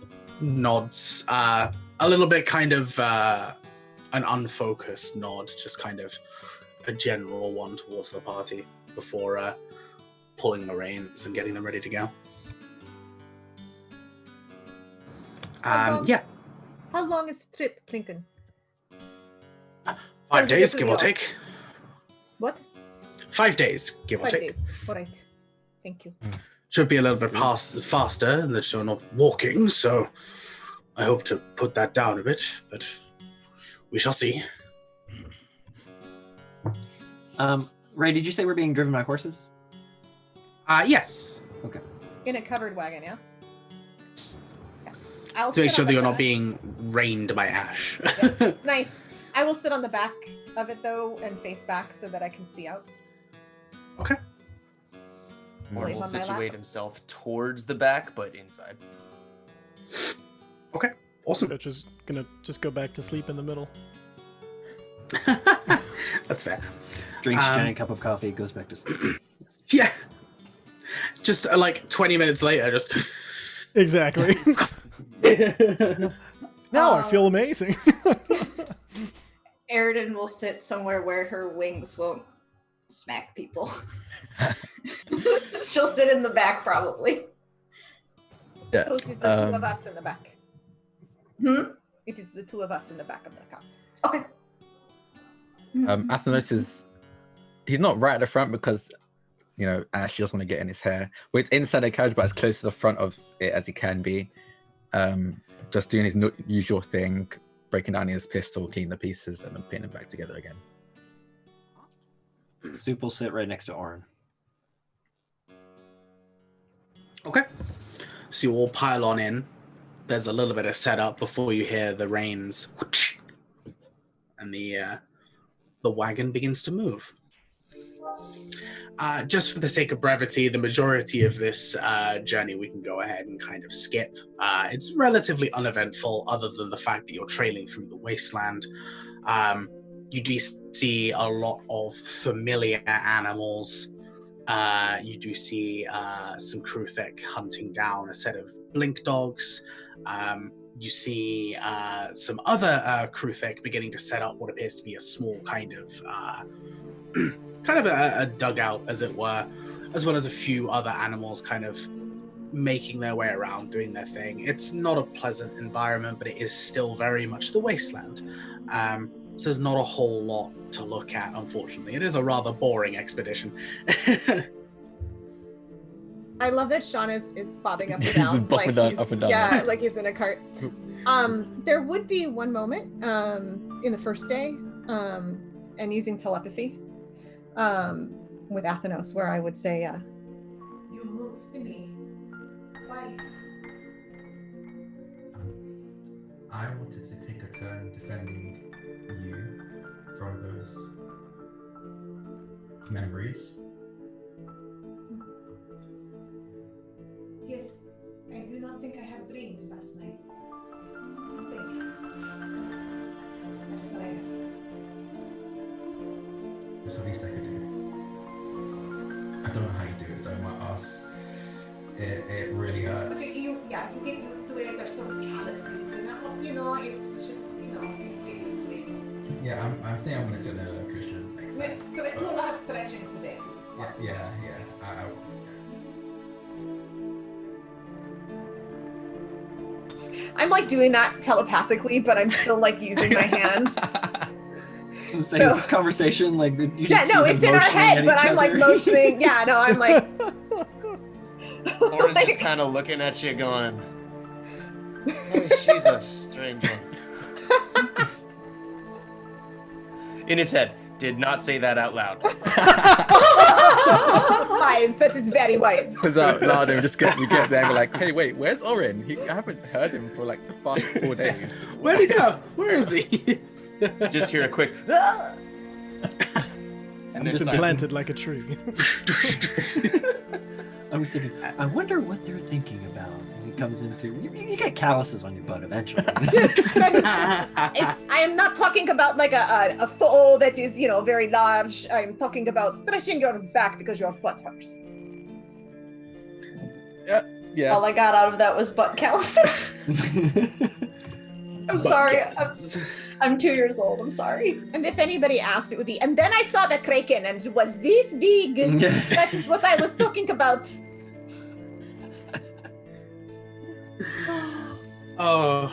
Speaker 1: nods, a little bit kind of an unfocused nod, just kind of a general one towards the party before pulling the reins and getting them ready to go. Yeah.
Speaker 4: How long is the trip, Clinken?
Speaker 1: 5 days, give or take.
Speaker 4: What?
Speaker 1: 5 days, give or
Speaker 4: 5
Speaker 1: take.
Speaker 4: days. All right. Thank you.
Speaker 1: Should be a little bit faster in that you're not walking, so I hope to put that down a bit, but we shall see.
Speaker 2: Ray, did you say we're being driven by horses?
Speaker 1: Yes.
Speaker 2: Okay.
Speaker 4: In a covered wagon, yeah? I'll
Speaker 1: To make
Speaker 4: sit
Speaker 1: sure
Speaker 4: on
Speaker 1: that
Speaker 4: the
Speaker 1: you're not
Speaker 4: back.
Speaker 1: being rained by Ash.
Speaker 4: Yes. Nice. I will sit on the back of it, though, and face back so that I can see out.
Speaker 1: Okay.
Speaker 7: Mark
Speaker 4: Wait,
Speaker 7: will
Speaker 4: on my lap?
Speaker 7: situate himself towards the back, but inside.
Speaker 1: Okay. Awesome.
Speaker 3: Bitch is gonna just go back to sleep in the middle.
Speaker 1: That's fair.
Speaker 2: Drinks a giant cup of coffee, goes back to sleep.
Speaker 1: Yeah. Just like 20 minutes later, just.
Speaker 3: Exactly. Now I feel amazing.
Speaker 5: Aridin will sit somewhere where her wings won't smack people. She'll sit in the back, probably.
Speaker 6: Yeah.
Speaker 4: So it is the two of us in the back. It is the two of us in the back of the car.
Speaker 5: Okay.
Speaker 6: Athenos he's not right at the front because, you know, Ash just want to get in his hair. Well, it's inside the carriage, but as close to the front of it as he can be. Just doing his usual thing, breaking down his pistol, cleaning the pieces, and then putting them back together again.
Speaker 2: Soup will sit right next to Orin.
Speaker 1: Okay. So you all pile on in. There's a little bit of setup before you hear the reins, and the wagon begins to move. Just for the sake of brevity, the majority of this journey we can go ahead and kind of skip. It's relatively uneventful, other than the fact that you're trailing through the wasteland. You do see a lot of familiar animals. You do see some Kruthek hunting down a set of blink dogs. You see some other Kruthek beginning to set up what appears to be a small kind of a dugout, as it were, as well as a few other animals kind of making their way around, doing their thing. It's not a pleasant environment, but it is still very much the wasteland. So there's not a whole lot to look at, unfortunately. It is a rather boring expedition.
Speaker 4: I love that Sean is bobbing up and
Speaker 6: He's
Speaker 4: down.
Speaker 6: bopping down, up and down.
Speaker 4: Yeah, like he's in a cart. There would be one moment in the first day, and using telepathy with Athenos, where I would say, "You moved me. Why?"
Speaker 6: I wanted to take a turn defending you from those
Speaker 8: memories.
Speaker 9: Yes, I do not think I had dreams last night. So think. That is what I have.
Speaker 8: It's the least I could do. I don't know how you do it though. My ass, it really hurts.
Speaker 9: Okay, you get used to it. There's sort of calluses, and it's just you get used to it.
Speaker 8: Yeah, I think I'm gonna sit on a cushion next time.
Speaker 9: Let's do a lot of stretching today. Too.
Speaker 8: Yeah.
Speaker 4: I'm like doing that telepathically, but I'm still like using my hands.
Speaker 2: Is this conversation like you just see them
Speaker 4: it's in our
Speaker 2: motioning
Speaker 4: head,
Speaker 2: at
Speaker 4: but
Speaker 2: each
Speaker 4: I'm like
Speaker 2: other?
Speaker 4: motioning. Yeah, no, I'm like.
Speaker 7: Orin just kind of looking at you, going, "Hey, she's a strange one." In his head, did not say that out loud.
Speaker 4: Wise, that is very wise.
Speaker 6: Because out loud, and we get there and we're like, hey, wait, where's Orin? I haven't heard him for like the past 4 days.
Speaker 1: Where'd he go? Where is he?
Speaker 7: Just hear a quick, "Ah!"
Speaker 3: It's been
Speaker 7: silent.
Speaker 3: planted like a tree.
Speaker 2: I was thinking, I wonder what they're thinking about. And he comes into you get calluses on your butt eventually.
Speaker 4: I am not talking about like a foal that is, very large. I'm talking about stretching your back because your butt hurts.
Speaker 6: Yeah.
Speaker 5: All I got out of that was butt calluses. I'm sorry. I'm 2 years old. I'm sorry.
Speaker 4: And if anybody asked, it would be, and then I saw the kraken and it was this big. That is what I was talking about.
Speaker 1: Oh.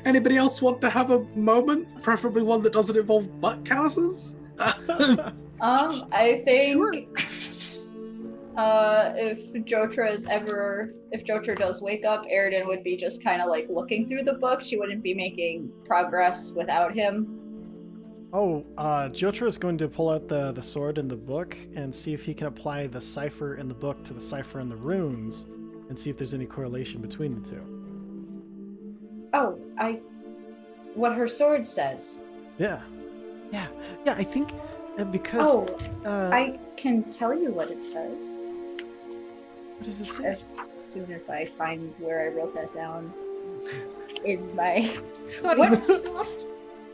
Speaker 1: Anybody else want to have a moment? Preferably one that doesn't involve butt calluses?
Speaker 5: I think if Jotra does wake up, Aridin would be just kind of like looking through the book. She wouldn't be making progress without him.
Speaker 3: Oh, Jotra is going to pull out the sword in the book and see if he can apply the cipher in the book to the cipher in the runes and see if there's any correlation between the two.
Speaker 5: Oh, what her sword says.
Speaker 3: Yeah, I think because...
Speaker 5: I can tell you what it says.
Speaker 3: What does it say?
Speaker 5: As soon as I find where I wrote that down in my...
Speaker 4: Sorry,
Speaker 5: What?
Speaker 4: which sword?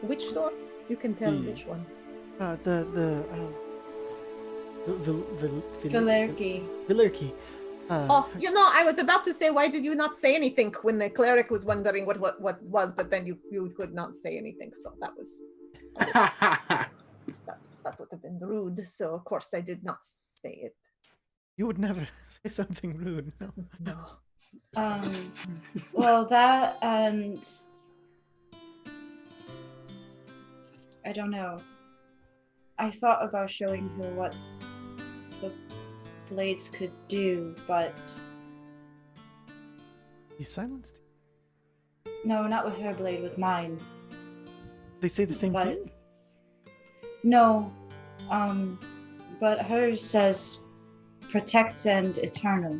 Speaker 4: Which sword? You can tell which one.
Speaker 5: Valerki.
Speaker 3: Valerki.
Speaker 4: I was about to say, why did you not say anything when the cleric was wondering what was, but then you could not say anything, so that was... that would have been rude, so of course I did not say it.
Speaker 3: You would never say something rude, no.
Speaker 4: No.
Speaker 5: Well, that and... I don't know. I thought about showing her what the blades could do, but...
Speaker 3: He silenced you.
Speaker 5: No, not with her blade, with mine.
Speaker 3: They say the same
Speaker 5: But-
Speaker 3: thing?
Speaker 5: No, but hers says protect and eternal.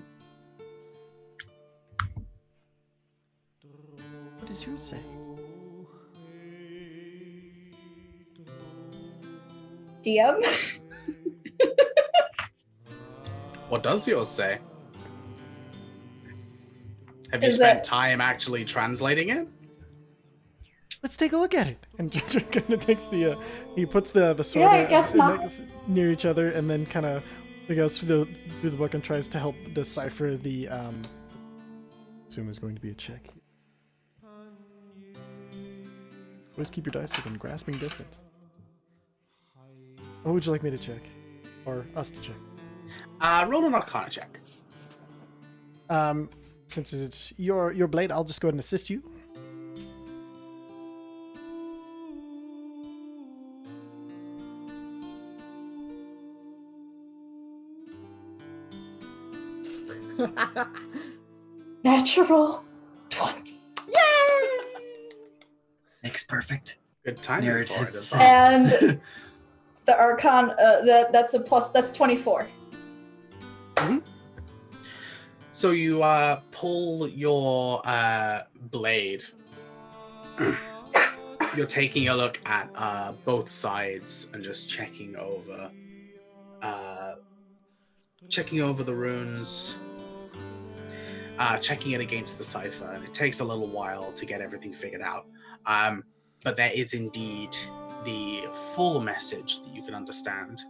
Speaker 3: What does yours say?
Speaker 5: DM?
Speaker 1: What does yours say? Have you
Speaker 5: Is
Speaker 1: spent
Speaker 5: that-
Speaker 1: time actually translating it?
Speaker 3: Let's take a look at it. And Jotra kind of takes he puts the sword
Speaker 5: Yeah, I guess not.
Speaker 3: near each other, and then kind of goes through the book and tries to help decipher the. Assume there's going to be a check. Always keep your dice within grasping distance. What would you like me to check, or us to check?
Speaker 1: Roll an Arcana check.
Speaker 3: Since it's your blade, I'll just go ahead and assist you.
Speaker 5: Natural 20.
Speaker 4: Yay!
Speaker 2: Makes perfect.
Speaker 1: Good timing
Speaker 2: Narrative
Speaker 1: for it as
Speaker 2: sense.
Speaker 1: well.
Speaker 5: And the Arcana, that's a plus, that's 24.
Speaker 1: So you pull your blade. you're taking a look at both sides and just checking over the runes, checking it against the cipher, and it takes a little while to get everything figured out. But there is indeed the full message that you can understand,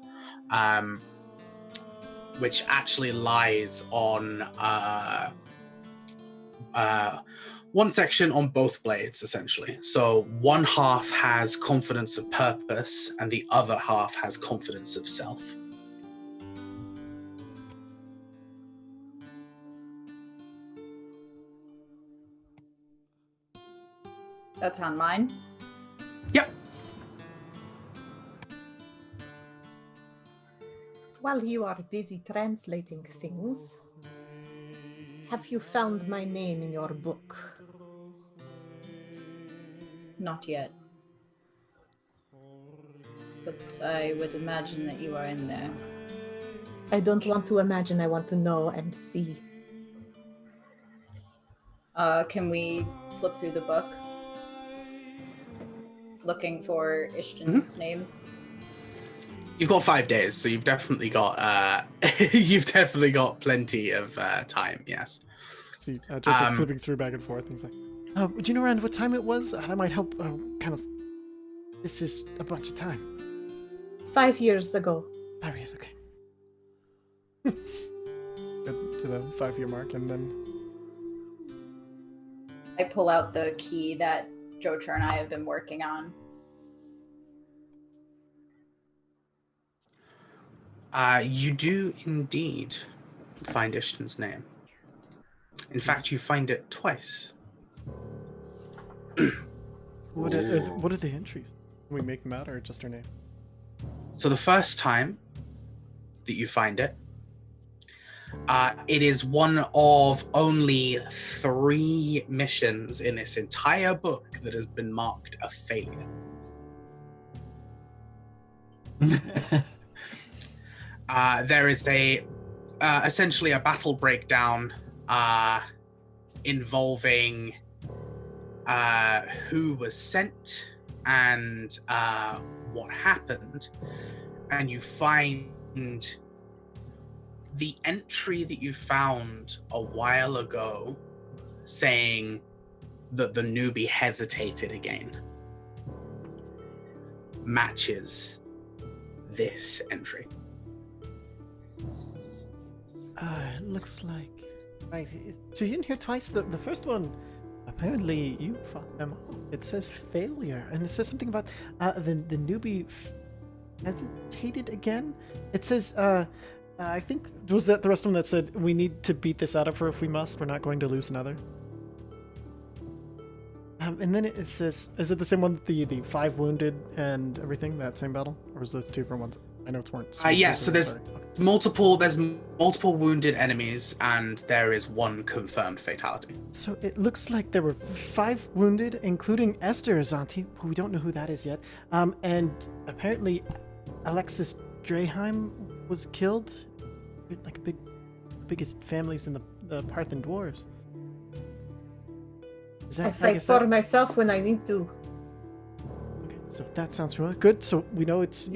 Speaker 1: which actually lies on one section on both blades, essentially. So one half has confidence of purpose, and the other half has confidence of self.
Speaker 5: That's on mine.
Speaker 1: Yep.
Speaker 4: While you are busy translating things, have you found my name in your book?
Speaker 5: Not yet. But I would imagine that you are in there.
Speaker 4: I don't want to imagine, I want to know and see.
Speaker 5: Can we flip through the book? Looking for Ishtan's name?
Speaker 1: You've got 5 days, so you've definitely got plenty of time. Yes.
Speaker 3: See, Jacob flipping through back and forth. And he's like, "Do you know around what time it was? That might help. Kind of. This is a bunch of time.
Speaker 4: 5 years ago.
Speaker 3: 5 years, okay. Good to the 5-year mark, and then
Speaker 5: I pull out the key that Jotra and I have been working on.
Speaker 1: You do indeed find Ishtan's name. In fact, you find it twice.
Speaker 3: what are the entries? Can we make them out, or just her name?
Speaker 1: So the first time that you find it, it is one of only 3 missions in this entire book that has been marked a failure. There is essentially a battle breakdown involving who was sent and what happened, and you find the entry that you found a while ago saying that the newbie hesitated again matches this entry.
Speaker 3: It looks like... Right, so you didn't hear twice? The first one, apparently you fought them off. It says failure, and it says something about the newbie hesitated again. It says, I think, was that the rest of them that said, we need to beat this out of her if we must, we're not going to lose another? And then it says, is it the same one with the 5 wounded and everything, that same battle? Or is it 2 different ones? I know it's weren't.
Speaker 1: Yes, so there's multiple wounded enemies, and there is 1 confirmed fatality.
Speaker 3: So it looks like there were 5 wounded, including Esther Azanti, who we don't know who that is yet. And apparently Alexis Draheim was killed. Like biggest families in the Parthen dwarves.
Speaker 4: I fight for myself when I need to.
Speaker 3: Okay, so that sounds familiar. Good. So we know it's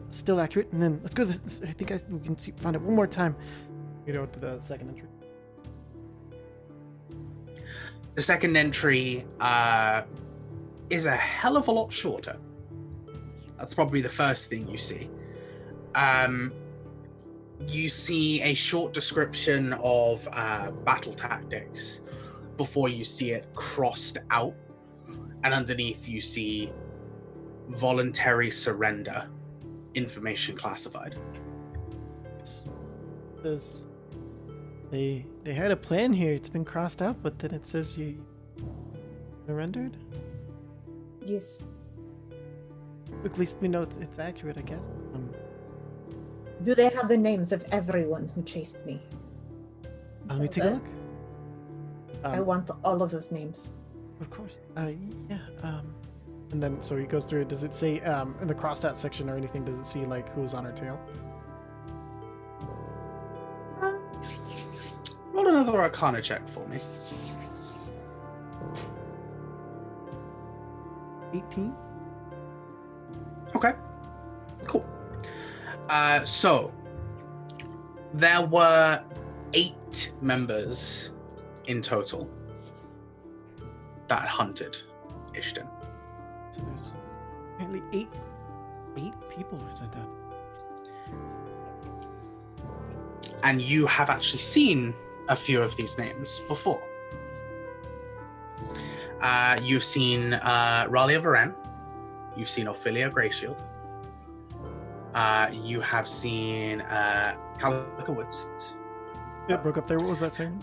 Speaker 3: still accurate. And then let's go. I think we can find it one more time. You know, to the second entry.
Speaker 1: The second entry is a hell of a lot shorter. That's probably the first thing you see. You see a short description of battle tactics before you see it crossed out, and underneath you see voluntary surrender, information classified.
Speaker 3: Says they had a plan here. It's been crossed out, but then it says you surrendered.
Speaker 4: Yes.
Speaker 3: At least we know it's accurate, I guess.
Speaker 4: Do they have the names of everyone who chased me?
Speaker 3: Let me take a look.
Speaker 4: I want all of those names.
Speaker 3: Of course. Yeah. And then so he goes through it. Does it say in the crossed out section or anything? Does it see like who's on her tail?
Speaker 1: Roll another Arcana check for me.
Speaker 3: 18.
Speaker 1: Okay. Cool. So there were 8 members in total that hunted Ishton.
Speaker 3: So there's apparently eight people who said that.
Speaker 1: And you have actually seen a few of these names before. You've seen Ralia Varen. You've seen Ophelia Greyshield. You have seen Calica Woods.
Speaker 3: Yeah, broke up there. What was that saying?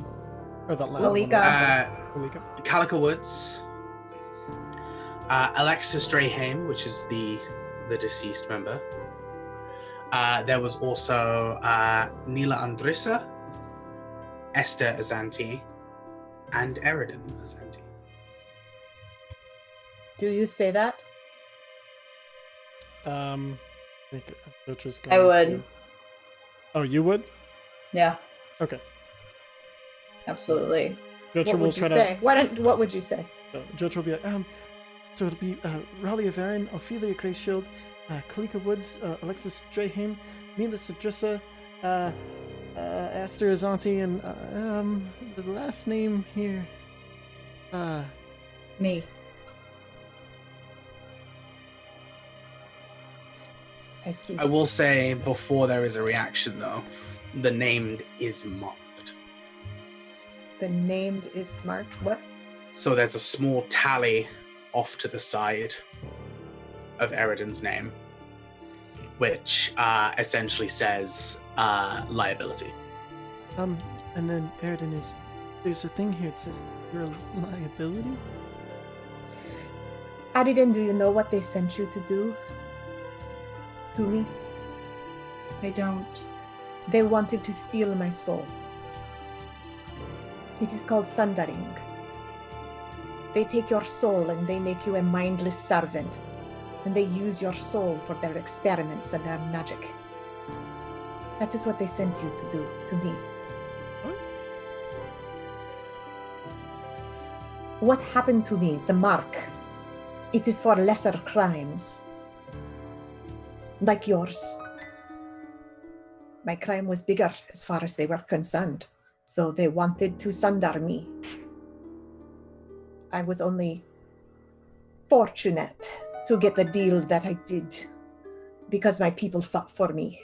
Speaker 3: Or that last
Speaker 5: Kalika.
Speaker 3: one? Kalika.
Speaker 1: Calica Woods. Alexis Drahame, which is the deceased member. There was also Nila Andrissa, Esther Azanti, and Eridan Azanti.
Speaker 4: Do you say that?
Speaker 3: I think Jotra's
Speaker 5: I
Speaker 3: going
Speaker 5: would.
Speaker 3: to- Oh, you would?
Speaker 5: Yeah,
Speaker 3: Okay.
Speaker 5: absolutely.
Speaker 3: Jotra
Speaker 4: What
Speaker 3: will
Speaker 4: would you
Speaker 3: try
Speaker 4: say? What would you say?
Speaker 3: to. Jotra will be like, so it'll be Ralia Varen, Ophelia Greyshield, Kalika Woods, Alexis Drahame, Nila Sidrissa, Esther Azanti, and the last name here.
Speaker 5: Me.
Speaker 4: I see.
Speaker 1: I will say, before there is a reaction, though, the named is marked.
Speaker 4: The named is marked. What?
Speaker 1: So there's a small tally off to the side of Eridan's name, which essentially says liability.
Speaker 3: And then Eridan is. There's a thing here. It says you're a liability.
Speaker 4: Adidan, do you know what they sent you to do? To me?
Speaker 5: I don't.
Speaker 4: They wanted to steal my soul. It is called sundering. They take your soul and they make you a mindless servant, and they use your soul for their experiments and their magic. That is what they sent you to do to me. What happened to me, the mark, it is for lesser crimes. Like yours. My crime was bigger as far as they were concerned, so they wanted to sunder me. I was only fortunate to get the deal that I did because my people fought for me.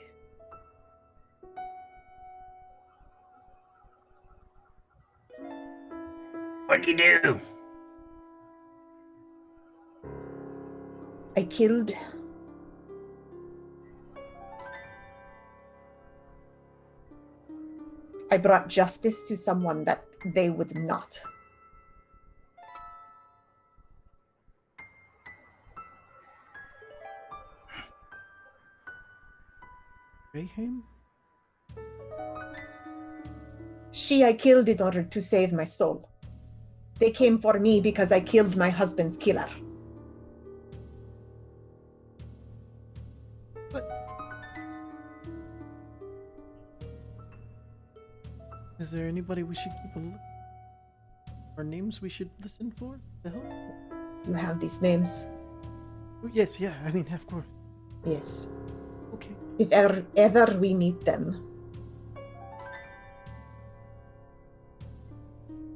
Speaker 2: What'd you do?
Speaker 4: I killed. I brought justice to someone that they would not.
Speaker 3: Graham?
Speaker 4: She I killed in order to save my soul. They came for me because I killed my husband's killer.
Speaker 3: Is there anybody we should keep a look? Or names we should listen for to help?
Speaker 4: You have these names?
Speaker 3: Oh, yes, yeah. I mean, of course.
Speaker 4: Yes.
Speaker 3: Okay.
Speaker 4: If ever we meet them,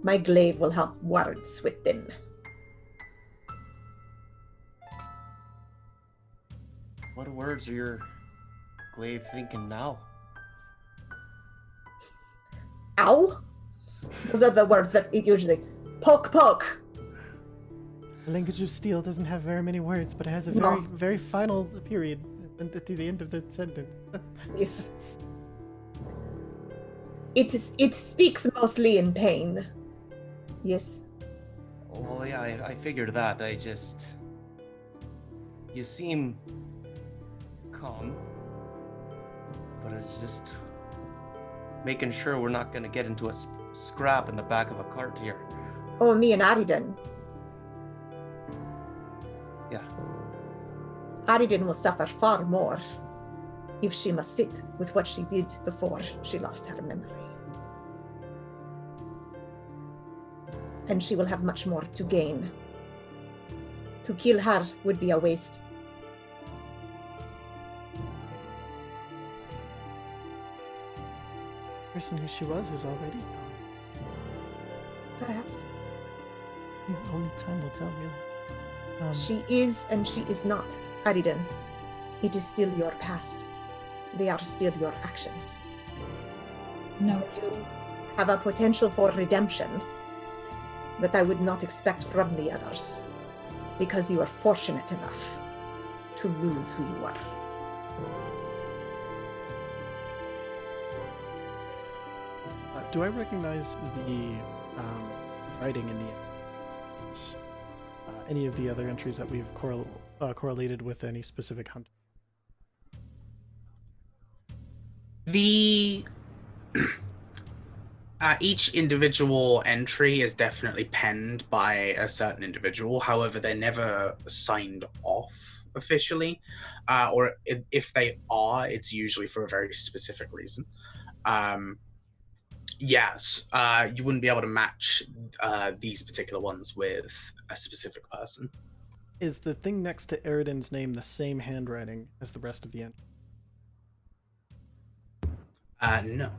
Speaker 4: my glaive will have words with them.
Speaker 7: What words are your glaive thinking now?
Speaker 4: Ow! Those are the words that it usually poke poke.
Speaker 3: The language of steel doesn't have very many words, but it has a
Speaker 4: No.
Speaker 3: very final period at the end of the sentence.
Speaker 4: Yes. It speaks mostly in pain. Yes.
Speaker 7: Well, yeah, I figured that. You seem calm, but it's just making sure we're not gonna get into a scrap in the back of a cart here.
Speaker 4: Oh, me and Aridan.
Speaker 7: Yeah.
Speaker 4: Aridan will suffer far more if she must sit with what she did before she lost her memory. And she will have much more to gain. To kill her would be a waste.
Speaker 3: The person who she was is already gone.
Speaker 4: Perhaps.
Speaker 3: Only time will tell, really.
Speaker 4: She is and she is not, Aridan. It is still your past. They are still your actions.
Speaker 5: No.
Speaker 4: You have a potential for redemption that I would not expect from the others, because you are fortunate enough to lose who you are.
Speaker 3: Do I recognize the writing in the any of the other entries that we've correlated with any specific hunt?
Speaker 1: The each individual entry is definitely penned by a certain individual. However, they're never signed off officially, or if they are, it's usually for a very specific reason. Yes, you wouldn't be able to match these particular ones with a specific person.
Speaker 3: Is the thing next to Eridan's name the same handwriting as the rest of the entry?
Speaker 1: No.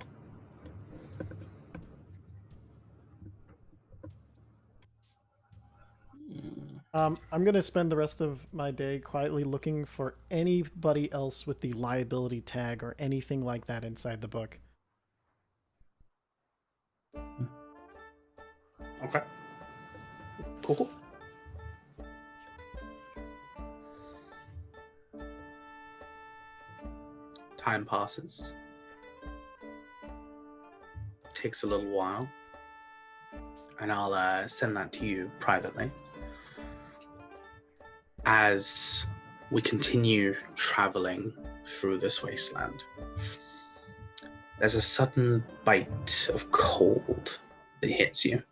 Speaker 3: I'm going to spend the rest of my day quietly looking for anybody else with the liability tag or anything like that inside the book.
Speaker 1: Okay. Cool. Time passes. Takes a little while. And I'll send that to you privately. As we continue traveling through this wasteland, there's a sudden bite of cold that hits you.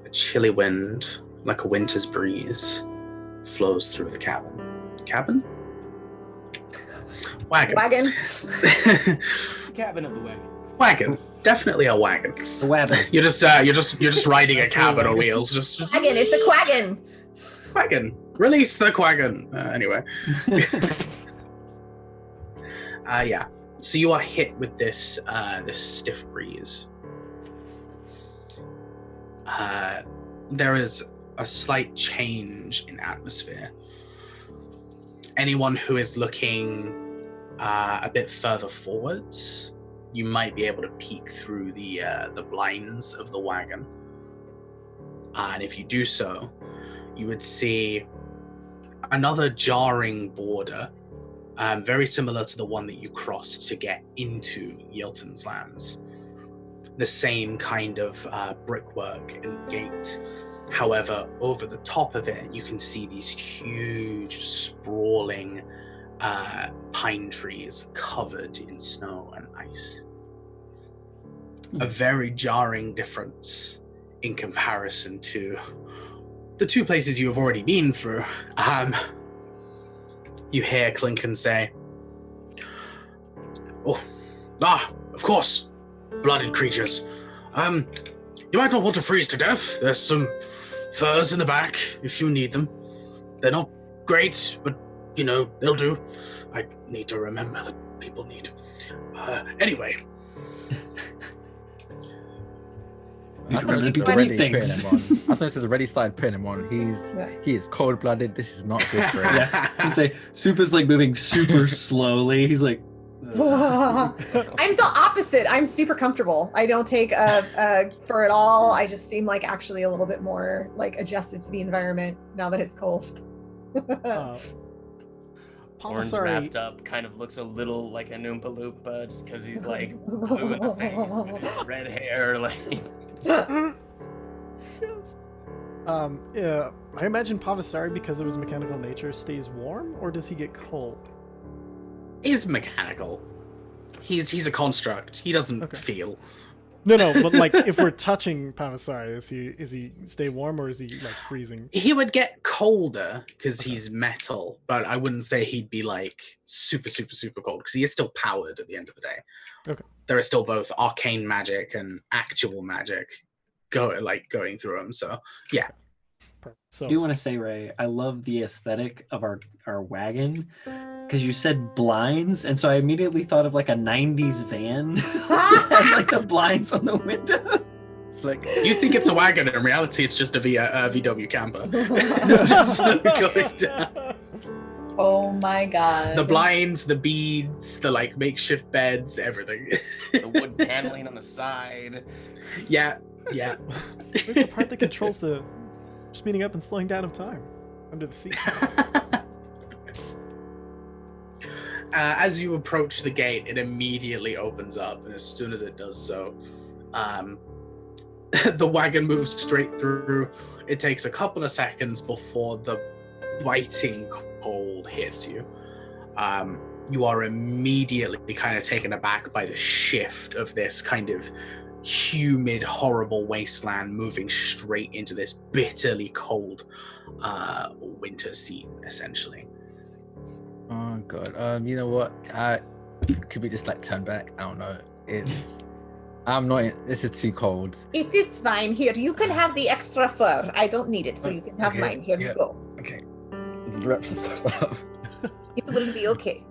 Speaker 1: A chilly wind, like a winter's breeze, flows through the cabin. Cabin? Wagon.
Speaker 4: Wagon.
Speaker 7: Cabin of the wagon.
Speaker 1: Wagon. Definitely a wagon.
Speaker 2: The wagon.
Speaker 1: You're just riding a cabin on wheels. Just
Speaker 4: Wagon, it's a quaggin.
Speaker 1: wagon. Release the quagon. Anyway. Yeah. So you are hit with this stiff breeze. There is a slight change in atmosphere. Anyone who is looking a bit further forwards, you might be able to peek through the blinds of the wagon. And if you do so, you would see another jarring border, very similar to the one that you crossed to get into Yelton's lands. The same kind of brickwork and gate. However, over the top of it, you can see these huge, sprawling pine trees covered in snow and ice. A very jarring difference in comparison to the two places you have already been through. You hear Clinken say, of course, blooded creatures. You might not want to freeze to death. There's some furs in the back if you need them. They're not great, but, they'll do. I need to remember that people need. Anyway.
Speaker 6: I thought this is already putting him on. I thought this is already started putting him on. He is cold-blooded. This is not good for him.
Speaker 2: Yeah. You say Soup is like moving super slowly. He's like,
Speaker 4: I'm the opposite. I'm super comfortable. I don't take fur at all. I just seem like actually a little bit more like adjusted to the environment now that it's cold.
Speaker 7: Orange wrapped up, kind of looks a little like an Oompa Loompa just because he's like blue in the face and his red hair. Like,
Speaker 3: Yes. Yeah, I imagine Pavasari, because of his mechanical nature, stays warm, or does he get cold?
Speaker 1: He's mechanical. He's a construct. He doesn't feel.
Speaker 3: No, but like if we're touching Pavasari, is he stay warm or is he like freezing?
Speaker 1: He would get colder because he's metal, but I wouldn't say he'd be like super, super, super cold because he is still powered at the end of the day.
Speaker 3: Okay.
Speaker 1: There is still both arcane magic and actual magic going through him. So yeah.
Speaker 3: perfect.
Speaker 2: I
Speaker 3: So
Speaker 2: do want to say, Ray, I love the aesthetic of our wagon because you said blinds, and so I immediately thought of like a 90s van that had like the blinds on the window.
Speaker 6: Like,
Speaker 1: You think it's a wagon, in reality, it's just a VW camper. Just going down.
Speaker 5: Oh my god.
Speaker 1: The blinds, the beads, the like makeshift beds, everything.
Speaker 7: The wood paneling on the side.
Speaker 1: Yeah.
Speaker 3: where's the part that controls the speeding up and slowing down of time? Under the seat.
Speaker 1: As you approach the gate, it immediately opens up, and as soon as it does so, the wagon moves straight through. It takes a couple of seconds before the biting cold hits you. You are immediately kind of taken aback by the shift of this kind of humid, horrible wasteland moving straight into this bitterly cold winter scene, essentially.
Speaker 6: oh god. You know what? Could we just like turn back? I don't know. I'm not. This is too cold.
Speaker 9: It is fine. Here, you can have the extra fur. I don't need it, so you can have
Speaker 6: Okay,
Speaker 9: mine. Here
Speaker 6: yeah.
Speaker 9: you go.
Speaker 6: Okay. Let's wrap this stuff up.
Speaker 9: It will be okay.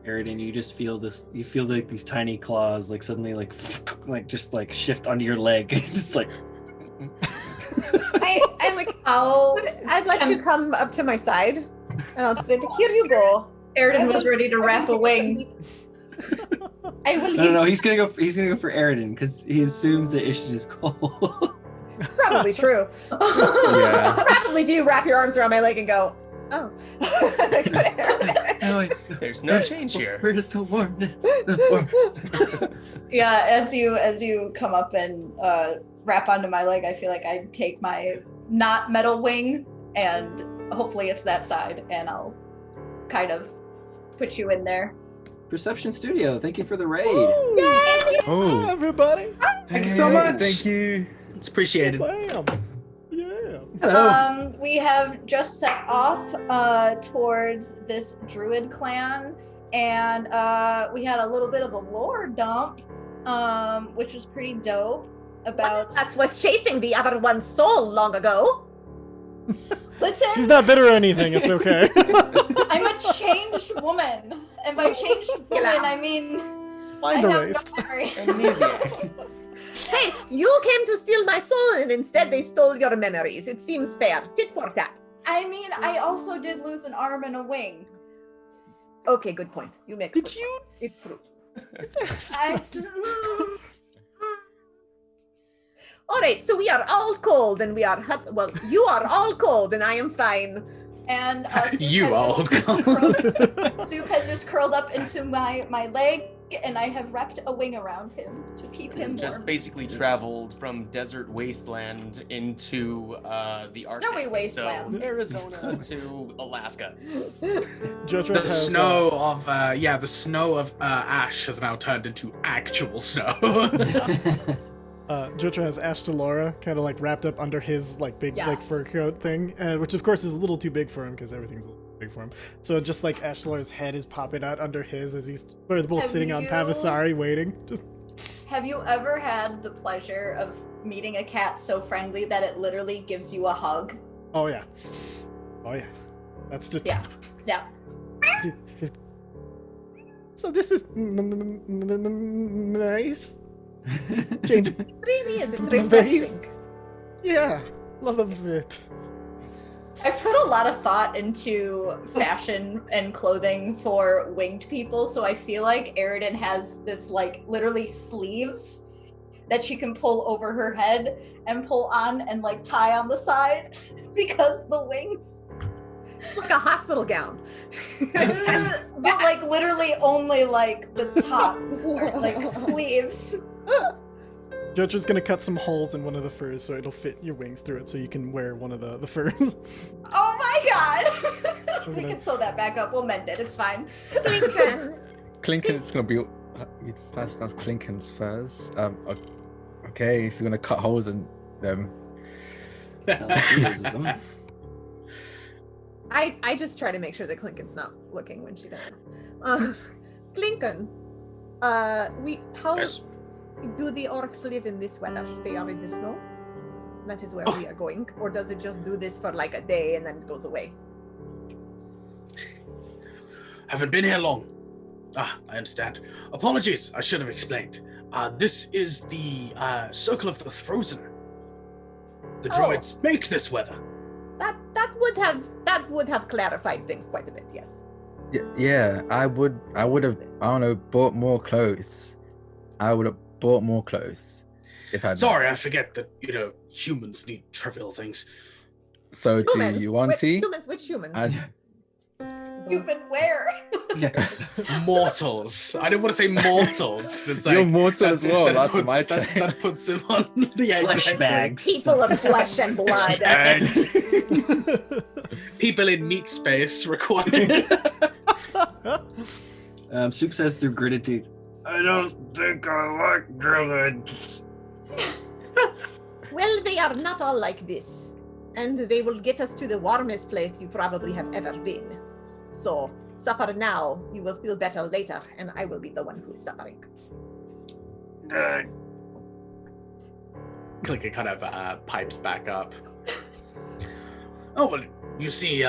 Speaker 2: Eridan, you just feel this. You feel like these tiny claws, like suddenly, like just like shift onto your leg. Just like.
Speaker 9: I like.
Speaker 5: How
Speaker 9: I'd let you come up to my side, and I'll just be like, here you go.
Speaker 5: Eridan was ready to wrap a wing.
Speaker 9: I will
Speaker 2: No. He's gonna go. He's gonna go for Eridan because he assumes that Ishton is cold.
Speaker 9: Probably true.
Speaker 6: Yeah.
Speaker 9: Probably do wrap your arms around my leg and go, oh.
Speaker 2: No,
Speaker 7: There's no change here.
Speaker 2: Where's the warmness? The warmth.
Speaker 5: Yeah, as you come up and wrap onto my leg, I feel like I take my not metal wing, and hopefully it's that side, and I'll kind of put you in there.
Speaker 2: Perception Studio, thank you for the raid.
Speaker 6: Oh,
Speaker 3: Everybody.
Speaker 1: Thank you so much.
Speaker 6: Thank you.
Speaker 1: It's appreciated.
Speaker 3: Bam. Yeah.
Speaker 2: Hello.
Speaker 5: We have just set off towards this druid clan, and we had a little bit of a lore dump, which was pretty dope. About
Speaker 9: Us was chasing the other one so long ago.
Speaker 5: listen,
Speaker 3: She's not bitter or anything. It's okay.
Speaker 5: I'm a changed woman, and by changed woman I mean
Speaker 3: Mind
Speaker 5: I have
Speaker 3: erased.
Speaker 5: no memory.
Speaker 7: Amnesiac.
Speaker 9: Hey, you came to steal my soul, and instead they stole your memories. It seems fair. Tit for tat.
Speaker 5: I mean, I also did lose an arm and a wing.
Speaker 9: Okay, good point. You make.
Speaker 3: Did
Speaker 9: good
Speaker 3: you?
Speaker 9: points. It's true. All right, so we are all cold, and we are well. You are all cold, and I am fine.
Speaker 5: And Soup
Speaker 1: You
Speaker 5: has
Speaker 1: all
Speaker 5: just
Speaker 1: cold.
Speaker 5: curled- Soup has just curled up into my leg, and I have wrapped a wing around him to keep him
Speaker 7: Just
Speaker 5: warm.
Speaker 7: basically traveled from desert wasteland into the Arctic.
Speaker 5: Snowy wasteland.
Speaker 7: So Arizona to Alaska.
Speaker 3: Jojo
Speaker 1: The
Speaker 3: has,
Speaker 1: snow of the snow of ash has now turned into actual snow.
Speaker 3: Jojo has Ashtalora kind of like wrapped up under his like big like
Speaker 5: Yes.
Speaker 3: fur coat thing, which of course is a little too big for him because everything's a little too big for him. So just like Ashtalora's head is popping out under his as he's they're both
Speaker 5: Have
Speaker 3: sitting on
Speaker 5: you-
Speaker 3: Pavasari waiting. Just
Speaker 5: Have you ever had the pleasure of meeting a cat so friendly that it literally gives you a hug?
Speaker 3: oh yeah, that's just
Speaker 5: Yeah. Yeah.
Speaker 3: So this is nice. Change
Speaker 9: Dreamy is it
Speaker 3: face.
Speaker 9: refreshing?
Speaker 3: Yeah, love it.
Speaker 5: I put a lot of thought into fashion and clothing for winged people, so I feel like Eridan has this like literally sleeves that she can pull over her head and pull on and like tie on the side because the wings.
Speaker 9: Like a hospital gown.
Speaker 5: But like literally only like the top part, like sleeves.
Speaker 3: Jojo's gonna cut some holes in one of the furs so it'll fit your wings through it so you can wear one of the furs.
Speaker 5: Oh my god! We
Speaker 3: gonna-
Speaker 5: can sew that back up. We'll mend it. It's fine.
Speaker 9: Lincoln.
Speaker 6: Clinton's gonna be. You just that's Clinton's furs. Okay, if you're gonna cut holes in them.
Speaker 9: I just try to make sure that Clinton's not looking when she does that. Clinton, how
Speaker 1: Yes.
Speaker 9: do the orcs live in this weather? They are in the snow?
Speaker 4: That is where we are going. Or does it just do this for like a day and then it goes away?
Speaker 1: Haven't been here long. I understand. Apologies, I should have explained. This is the Circle of the Frozen. The druids make this weather.
Speaker 4: That would have clarified things quite a bit, yes.
Speaker 6: Yeah, I would have, I don't know, bought more clothes. I would have bought more clothes if I.
Speaker 1: Sorry, I forget that humans need trivial things.
Speaker 6: So
Speaker 4: Humans?
Speaker 6: do you want tea?
Speaker 4: Which humans?
Speaker 5: Human where?
Speaker 1: Mortals. I didn't want to say mortals because it's like
Speaker 6: You're mortal as well. That's my
Speaker 1: that,
Speaker 6: check.
Speaker 1: that puts him on the
Speaker 2: Flesh bags.
Speaker 4: People of flesh and blood.
Speaker 1: People in meat space required.
Speaker 2: Soup says through gritted teeth, I don't think I like druids.
Speaker 4: Well, they are not all like this. And they will get us to the warmest place you probably have ever been. So, suffer now, you will feel better later, and I will be the one who is suffering.
Speaker 1: Clicker kind of pipes back up. Oh, well, you see,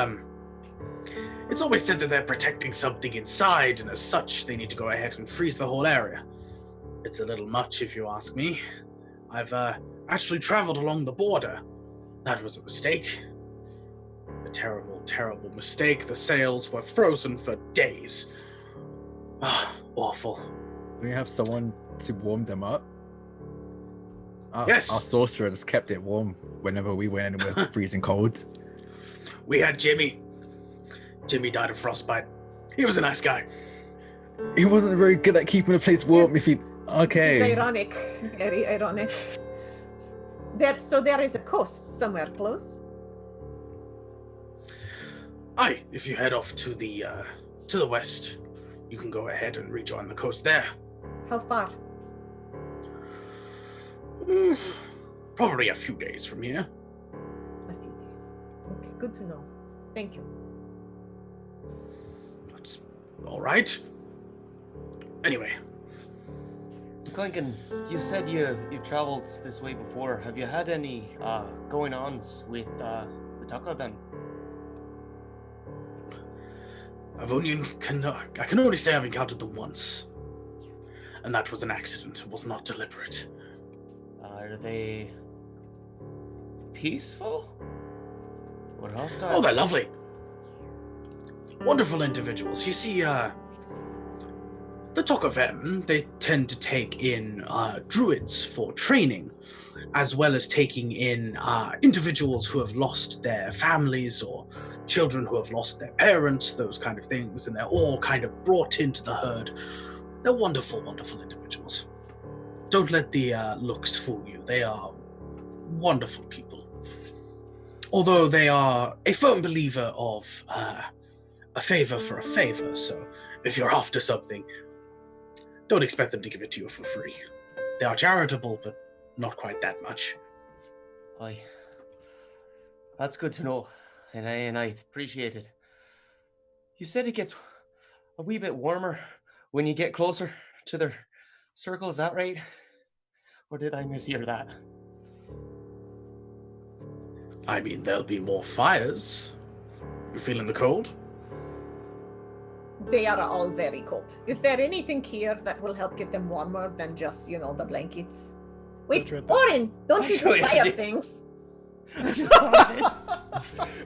Speaker 1: it's always said that they're protecting something inside, and as such, they need to go ahead and freeze the whole area. It's a little much, if you ask me. I've actually traveled along the border. That was a mistake. A terrible, terrible mistake. The sails were frozen for days. Awful.
Speaker 6: We have someone to warm them up.
Speaker 1: Yes.
Speaker 6: Our sorcerer just kept it warm whenever we went and we're freezing cold.
Speaker 1: We had Jimmy. Jimmy died of frostbite. He was a nice guy.
Speaker 6: He wasn't very good at keeping the place warm. If he okay.
Speaker 4: It's ironic. Very ironic. So there is a coast somewhere close.
Speaker 1: Aye, if you head off to the west, you can go ahead and rejoin the coast there.
Speaker 4: How far?
Speaker 1: Probably a few days from here.
Speaker 4: A few days. Okay, good to know. Thank you.
Speaker 1: That's all right. Anyway.
Speaker 7: Clinkin, you said you've traveled this way before. Have you had any going-ons with the Tucker then?
Speaker 1: I can only say I've encountered them once. And that was an accident. It was not deliberate.
Speaker 7: Are they peaceful? Or hostile?
Speaker 1: Oh, they're lovely. Wonderful individuals. You see, the talk of them, they tend to take in druids for training, as well as taking in individuals who have lost their families or children who have lost their parents, those kind of things, and they're all kind of brought into the herd. They're wonderful, wonderful individuals. Don't let the looks fool you. They are wonderful people. Although they are a firm believer of a favor for a favor, so if you're after something, don't expect them to give it to you for free. They are charitable, but not quite that much.
Speaker 7: Aye. That's good to know, and I appreciate it. You said it gets a wee bit warmer when you get closer to their circle, is that right? Or did I mishear that?
Speaker 1: I mean, there'll be more fires. You feeling the cold?
Speaker 4: They are all very cold. Is there anything here that will help get them warmer than just, the blankets? Wait, Orin, don't you do fire things?
Speaker 7: I just thought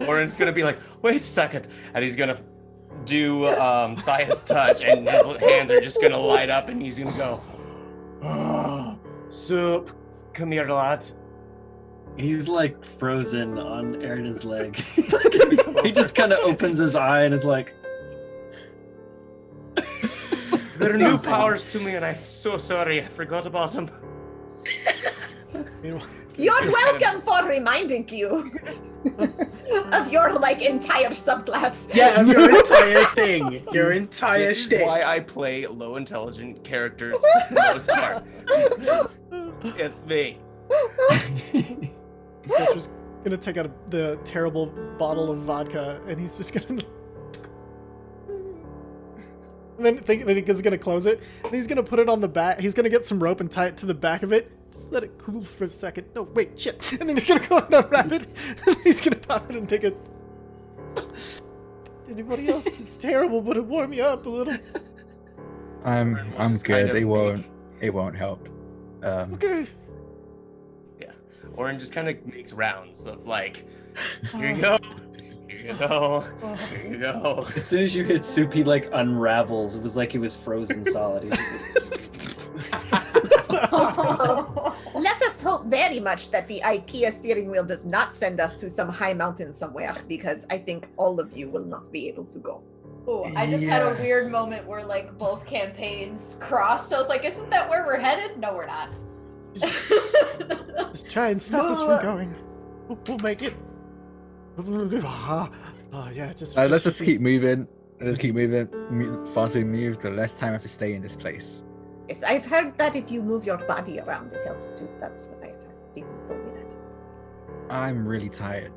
Speaker 7: it. Orin's gonna be like, wait a second, and he's gonna do Sia's touch, and his hands are just gonna light up, and he's gonna go, oh, Soup, come here, lad.
Speaker 2: He's like frozen on Eridan's leg. He just kind of opens his eye and is like,
Speaker 7: there are new powers to me, and I'm so sorry. I forgot about them.
Speaker 4: You're welcome for reminding you of your entire subclass.
Speaker 1: Yeah, of your entire thing. Your entire
Speaker 7: This
Speaker 1: shtick.
Speaker 7: is why I play low intelligent characters for the most part. It's me.
Speaker 3: He's just gonna take out the terrible bottle of vodka, and he's just gonna. And then think that he's gonna close it. And he's gonna put it on the back. He's gonna get some rope and tie it to the back of it, just let it cool for a second. No, wait, shit. And then he's gonna go on that rapid. And he's gonna pop it and take a. Anybody else? It's terrible, but it warmed me up a little.
Speaker 6: I'm
Speaker 7: just
Speaker 6: good.
Speaker 7: kind of
Speaker 6: It won't help.
Speaker 3: Okay.
Speaker 7: Yeah. Orin just kind of makes rounds of like, here you go. Here you go. Here you go.
Speaker 2: As soon as you hit soup, he like unravels. It was like he was frozen solid. He was
Speaker 9: Let us hope very much that the IKEA steering wheel does not send us to some high mountain somewhere, because I think all of you will not be able to go.
Speaker 5: Oh, I just had a
Speaker 1: Yeah.
Speaker 5: weird moment where like both campaigns crossed. I was like, isn't that where we're headed? No, we're not.
Speaker 3: Just try and stop us from going. We'll make it. Yeah,
Speaker 6: Let's just keep moving. Let's keep moving. Faster we move, the less time I have to stay in this place.
Speaker 9: Yes, I've heard that if you move your body around, it helps too. That's what I've heard. People told me that.
Speaker 6: I'm really tired.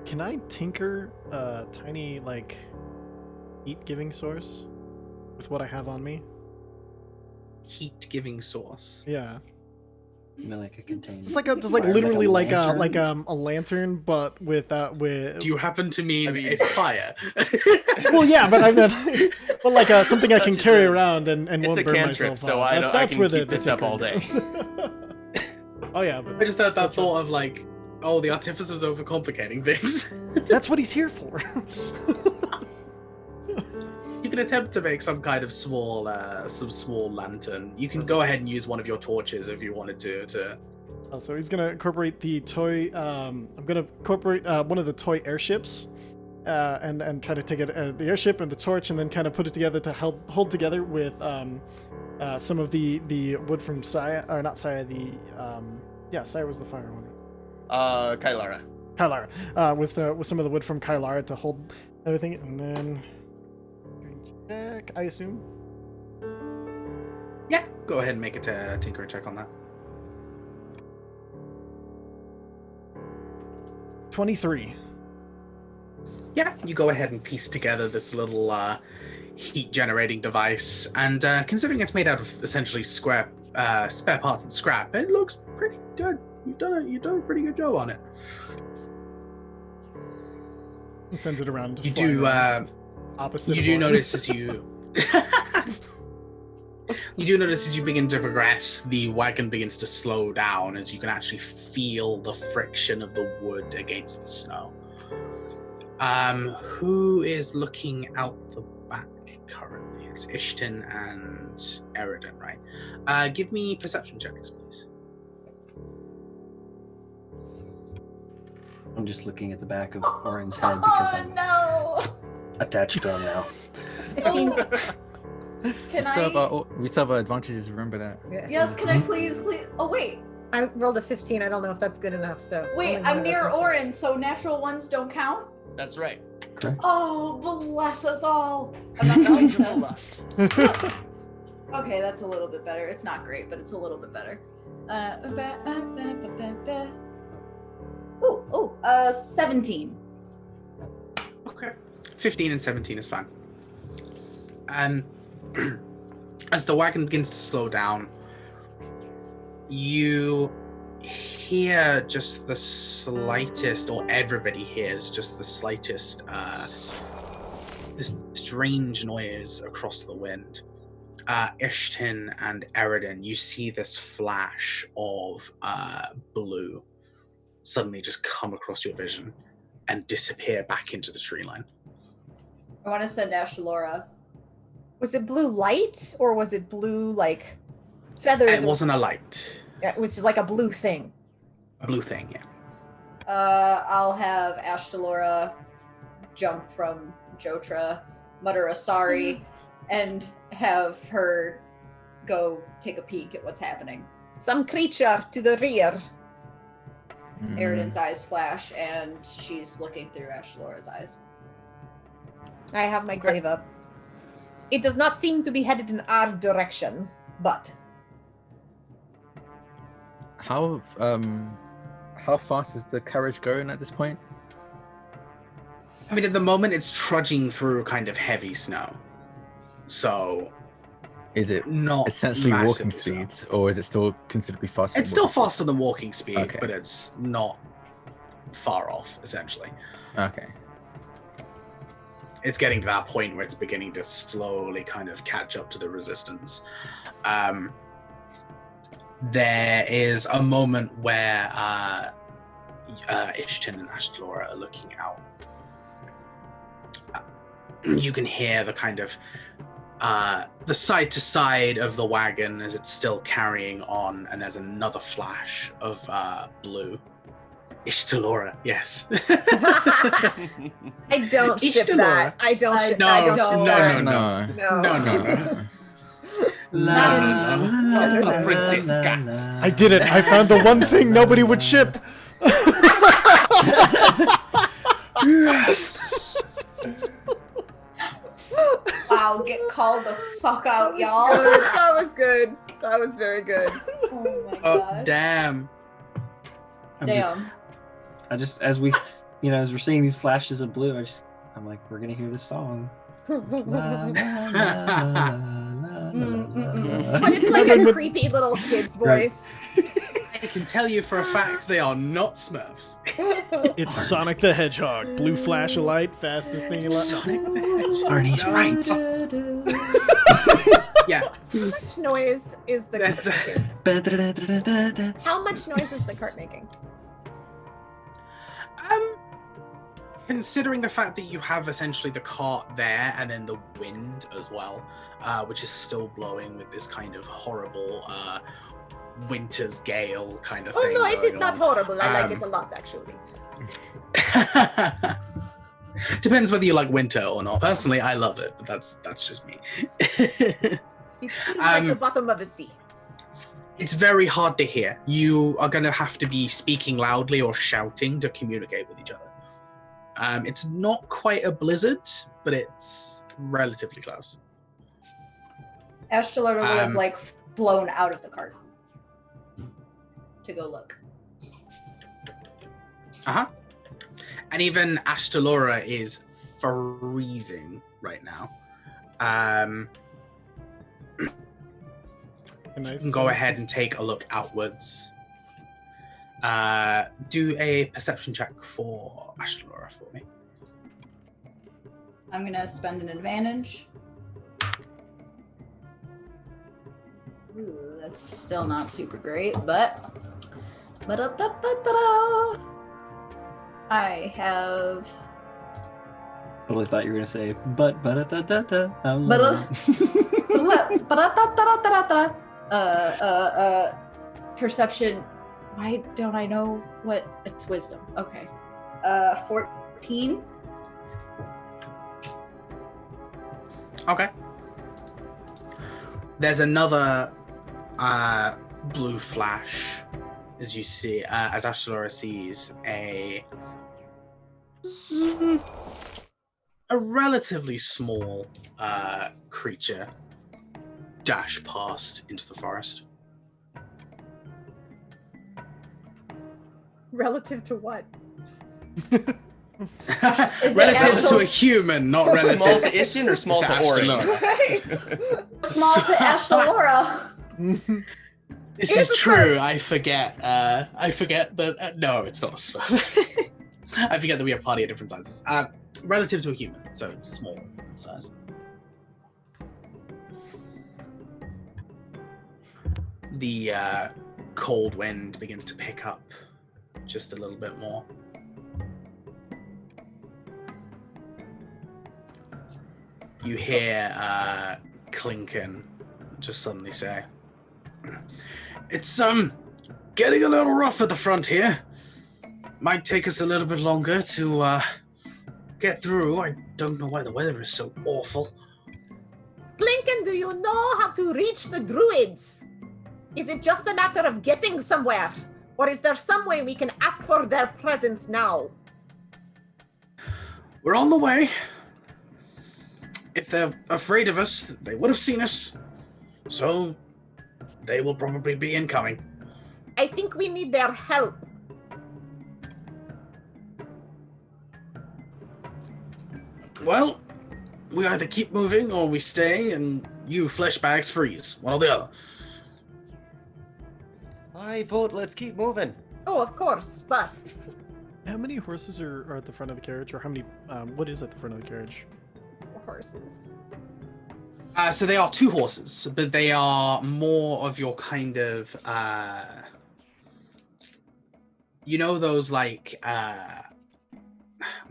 Speaker 3: Can I tinker a tiny, like, heat-giving source with what I have on me?
Speaker 1: Heat-giving source.
Speaker 3: Yeah.
Speaker 2: you know, like a container.
Speaker 3: Just like
Speaker 2: Fire,
Speaker 3: literally like a
Speaker 2: lantern?
Speaker 3: a lantern, but with
Speaker 1: Do you happen to mean,
Speaker 7: I mean-
Speaker 1: a fire?
Speaker 3: Well, yeah, but I meant, but like something I can
Speaker 7: Just
Speaker 3: carry
Speaker 7: a-
Speaker 3: around and
Speaker 7: it's
Speaker 3: won't
Speaker 7: a
Speaker 3: burn
Speaker 7: cantrip,
Speaker 3: myself.
Speaker 7: so
Speaker 3: out.
Speaker 7: I
Speaker 3: That's
Speaker 7: can
Speaker 3: where
Speaker 7: keep
Speaker 3: the
Speaker 7: this up all
Speaker 3: tinker goes. Oh yeah, but
Speaker 1: I just had that thought of like, oh, the artificer's overcomplicating things.
Speaker 3: that's what he's here for.
Speaker 1: You can attempt to make some kind of small lantern. You can go ahead and use one of your torches if you wanted to.
Speaker 3: So he's gonna incorporate the toy. I'm gonna incorporate one of the toy airships, and try to take it the airship and the torch, and then kind of put it together to hold together with some of the wood from Saya, or not Saya. Saya was the fire one.
Speaker 7: Kylara.
Speaker 3: Kylara, with some of the wood from Kylara to hold everything, and then check, I assume.
Speaker 1: Yeah, go ahead and make a tinker check on that.
Speaker 3: 23.
Speaker 1: Yeah, you go ahead and piece together this little heat-generating device, and considering it's made out of essentially spare parts and scrap, it looks pretty good. You've done a pretty good job on it.
Speaker 3: He sends it around. Just
Speaker 1: You
Speaker 3: flying
Speaker 1: do
Speaker 3: around opposite.
Speaker 1: you
Speaker 3: of
Speaker 1: do
Speaker 3: Orin.
Speaker 1: notice as you you do notice as you begin to progress, the wagon begins to slow down as you can actually feel the friction of the wood against the snow. Who is looking out the back currently? It's Ishton and Eridan, right? Give me perception checks, please.
Speaker 2: I'm just looking at the back of Orin's head because I'm
Speaker 5: no!
Speaker 2: attached to him now.
Speaker 9: 15.
Speaker 5: Can
Speaker 6: We still have our advantages, remember that.
Speaker 5: Yes, can I please? Oh, wait.
Speaker 9: I rolled a 15. I don't know if that's good enough. So
Speaker 5: Wait,
Speaker 9: only one
Speaker 5: I'm
Speaker 9: of
Speaker 5: near
Speaker 9: us is-
Speaker 5: Orin, so natural ones don't count?
Speaker 7: That's right.
Speaker 5: Oh, bless us all. I'm not going to. Okay, that's a little bit better. It's not great, but it's a little bit better. 17.
Speaker 1: Okay. 15 and 17 is fine. As the wagon begins to slow down, you hear just the slightest, or everybody hears just the slightest, this strange noise across the wind. Ishton and Eridan, you see this flash of blue suddenly just come across your vision and disappear back into the tree line.
Speaker 5: I want to send Ash to Laura.
Speaker 9: Was it blue light or was it blue like feathers?
Speaker 1: It wasn't a light.
Speaker 9: It was just like a blue thing.
Speaker 1: A blue thing, yeah.
Speaker 5: I'll have Ash to Laura jump from Jotra, mutter a sorry, and have her go take a peek at what's happening.
Speaker 9: Some creature to the rear.
Speaker 5: Eridan's eyes flash, and she's looking through Ash to Laura's eyes.
Speaker 9: I have my glaive up. It does not seem to be headed in our direction, but
Speaker 6: How fast is the carriage going at this point?
Speaker 1: I mean, at the moment, it's trudging through kind of heavy snow. So,
Speaker 6: Is it
Speaker 1: not
Speaker 6: essentially walking
Speaker 1: massively so.
Speaker 6: speed, or is it still considerably faster?
Speaker 1: It's still faster than walking speed,
Speaker 6: Okay.
Speaker 1: but it's not far off, essentially.
Speaker 6: Okay.
Speaker 1: It's getting to that point where it's beginning to slowly kind of catch up to the resistance. There is a moment where Ishtin and Ashtalora are looking out. You can hear the kind of the side to side of the wagon as it's still carrying on, and there's another flash of blue. Ishtalora, yes.
Speaker 9: I don't ship
Speaker 1: Ishtalora.
Speaker 9: that. I don't ship
Speaker 1: No,
Speaker 9: I don't ship that.
Speaker 1: no.
Speaker 9: No.
Speaker 1: Princess Cat.
Speaker 3: I did it. I found the one thing nobody would ship.
Speaker 5: Wow, get called the fuck out, y'all.
Speaker 9: That was good. That was very good.
Speaker 5: Oh my
Speaker 1: Oh,
Speaker 5: gosh.
Speaker 1: damn.
Speaker 5: Damn.
Speaker 2: I just, as we, as we're seeing these flashes of blue, I'm like, we're gonna hear this song. Just la, la, la, la, la, la.
Speaker 9: But it's like a creepy little kid's voice.
Speaker 1: I can tell you for a fact they are not Smurfs.
Speaker 3: It's Sonic the Hedgehog. Blue flash of light, fastest thing alive.
Speaker 1: Sonic the Hedgehog.
Speaker 2: Arnie's right.
Speaker 1: Yeah.
Speaker 9: How much noise is the
Speaker 1: That's-
Speaker 9: cart making? How much noise is the cart making?
Speaker 1: Considering the fact that you have essentially the cart there and then the wind as well, which is still blowing with this kind of horrible winter's gale kind of
Speaker 9: Oh
Speaker 1: thing.
Speaker 9: no, it is
Speaker 1: going
Speaker 9: not
Speaker 1: on.
Speaker 9: horrible. I like it a lot, actually.
Speaker 1: Depends whether you like winter or not. Personally, I love it, but that's just me.
Speaker 9: It feels like the bottom of the sea.
Speaker 1: It's very hard to hear. You are going to have to be speaking loudly or shouting to communicate with each other. It's not quite a blizzard, but it's relatively close.
Speaker 5: Ashtalora would have like flown out of the cart to go look.
Speaker 1: And even Ashtalora is freezing right now. You can go ahead and take a look outwards. Do a perception check for Ashtalora for me.
Speaker 5: I'm gonna spend an advantage. Ooh, that's still not super great, but I have
Speaker 2: Totally thought you were gonna say, but da da da da.
Speaker 5: Perception. Why don't I know what it's wisdom? Okay. 14.
Speaker 1: Okay. There's another blue flash as you see, as Ashtalora sees a relatively small creature dash past into the forest.
Speaker 9: Relative to what?
Speaker 5: Is it
Speaker 1: Relative to
Speaker 5: actual-
Speaker 1: a human, not relative
Speaker 7: Small to Ishtin or small to Ori?
Speaker 1: Ashtalora.
Speaker 5: Small to Ashtalora.
Speaker 1: This
Speaker 9: It's
Speaker 1: is
Speaker 9: a
Speaker 1: true. I forget that. No, it's not a Smurf. I forget that we have party at different sizes. Relative to a human, so small in size. The cold wind begins to pick up just a little bit more. You hear Clinken just suddenly say, "It's getting a little rough at the front here. Might take us a little bit longer to get through. I don't know why the weather is so awful."
Speaker 9: Blinken, do you know how to reach the druids? Is it just a matter of getting somewhere? Or is there some way we can ask for their presence now?
Speaker 1: We're on the way. If they're afraid of us, they would have seen us. So they will probably be incoming.
Speaker 9: I think we need their help.
Speaker 1: Well, we either keep moving or we stay and you flesh bags freeze. One or the other.
Speaker 7: I vote let's keep moving.
Speaker 9: Oh, of course, but
Speaker 3: How many horses are at the front of the carriage, or how many? What is at the front of the carriage?
Speaker 4: Horses.
Speaker 1: So they are 2 horses, but they are more of your kind of, you know, those like, I'm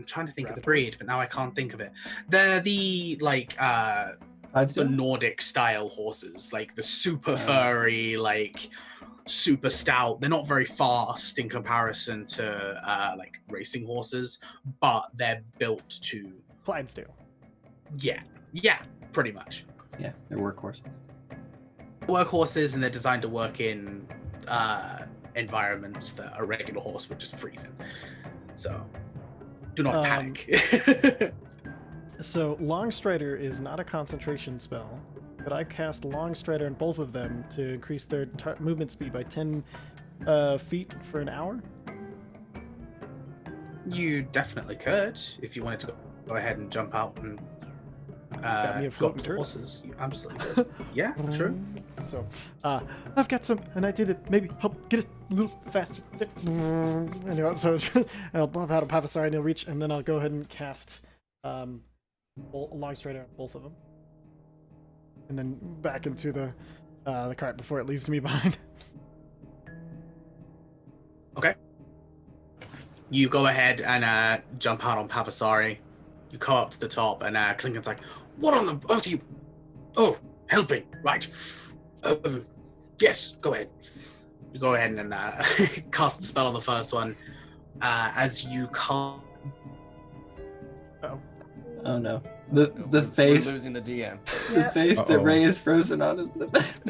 Speaker 1: trying to think of the breed, but now I can't think of it. They're the like, the Nordic style horses, like the super furry, like super stout. They're not very fast in comparison to like racing horses, but they're built to
Speaker 3: Clydesdale.
Speaker 1: Yeah, pretty much.
Speaker 2: Yeah, they're workhorses.
Speaker 1: Workhorses, and they're designed to work in environments that a regular horse would just freeze in. So, do not panic.
Speaker 3: So Longstrider is not a concentration spell, but I cast Longstrider on both of them to increase their movement speed by 10 feet for an hour.
Speaker 1: You definitely could if you wanted to go ahead and jump out and
Speaker 3: Got me a
Speaker 1: go up
Speaker 3: floating
Speaker 1: to
Speaker 3: turtle.
Speaker 1: horses. You absolutely could. Yeah, true.
Speaker 3: So, I've got some, and I did it. Maybe help get us a little faster. Anyway, so I'll have Pavisari and he'll reach, and then I'll go ahead and cast Longstrider on both of them, and then back into the cart before it leaves me behind.
Speaker 1: Okay. You go ahead and jump out on Pavisari. You come up to the top, and Klingon's like, "What on the earth are you? Oh, helping, right? Yes, go ahead. You go ahead and cast the spell on the first one. As you come,
Speaker 2: Oh no. The face.
Speaker 7: We're losing the DM.
Speaker 2: The face that
Speaker 6: Uh-oh.
Speaker 2: Ray is frozen on is the best.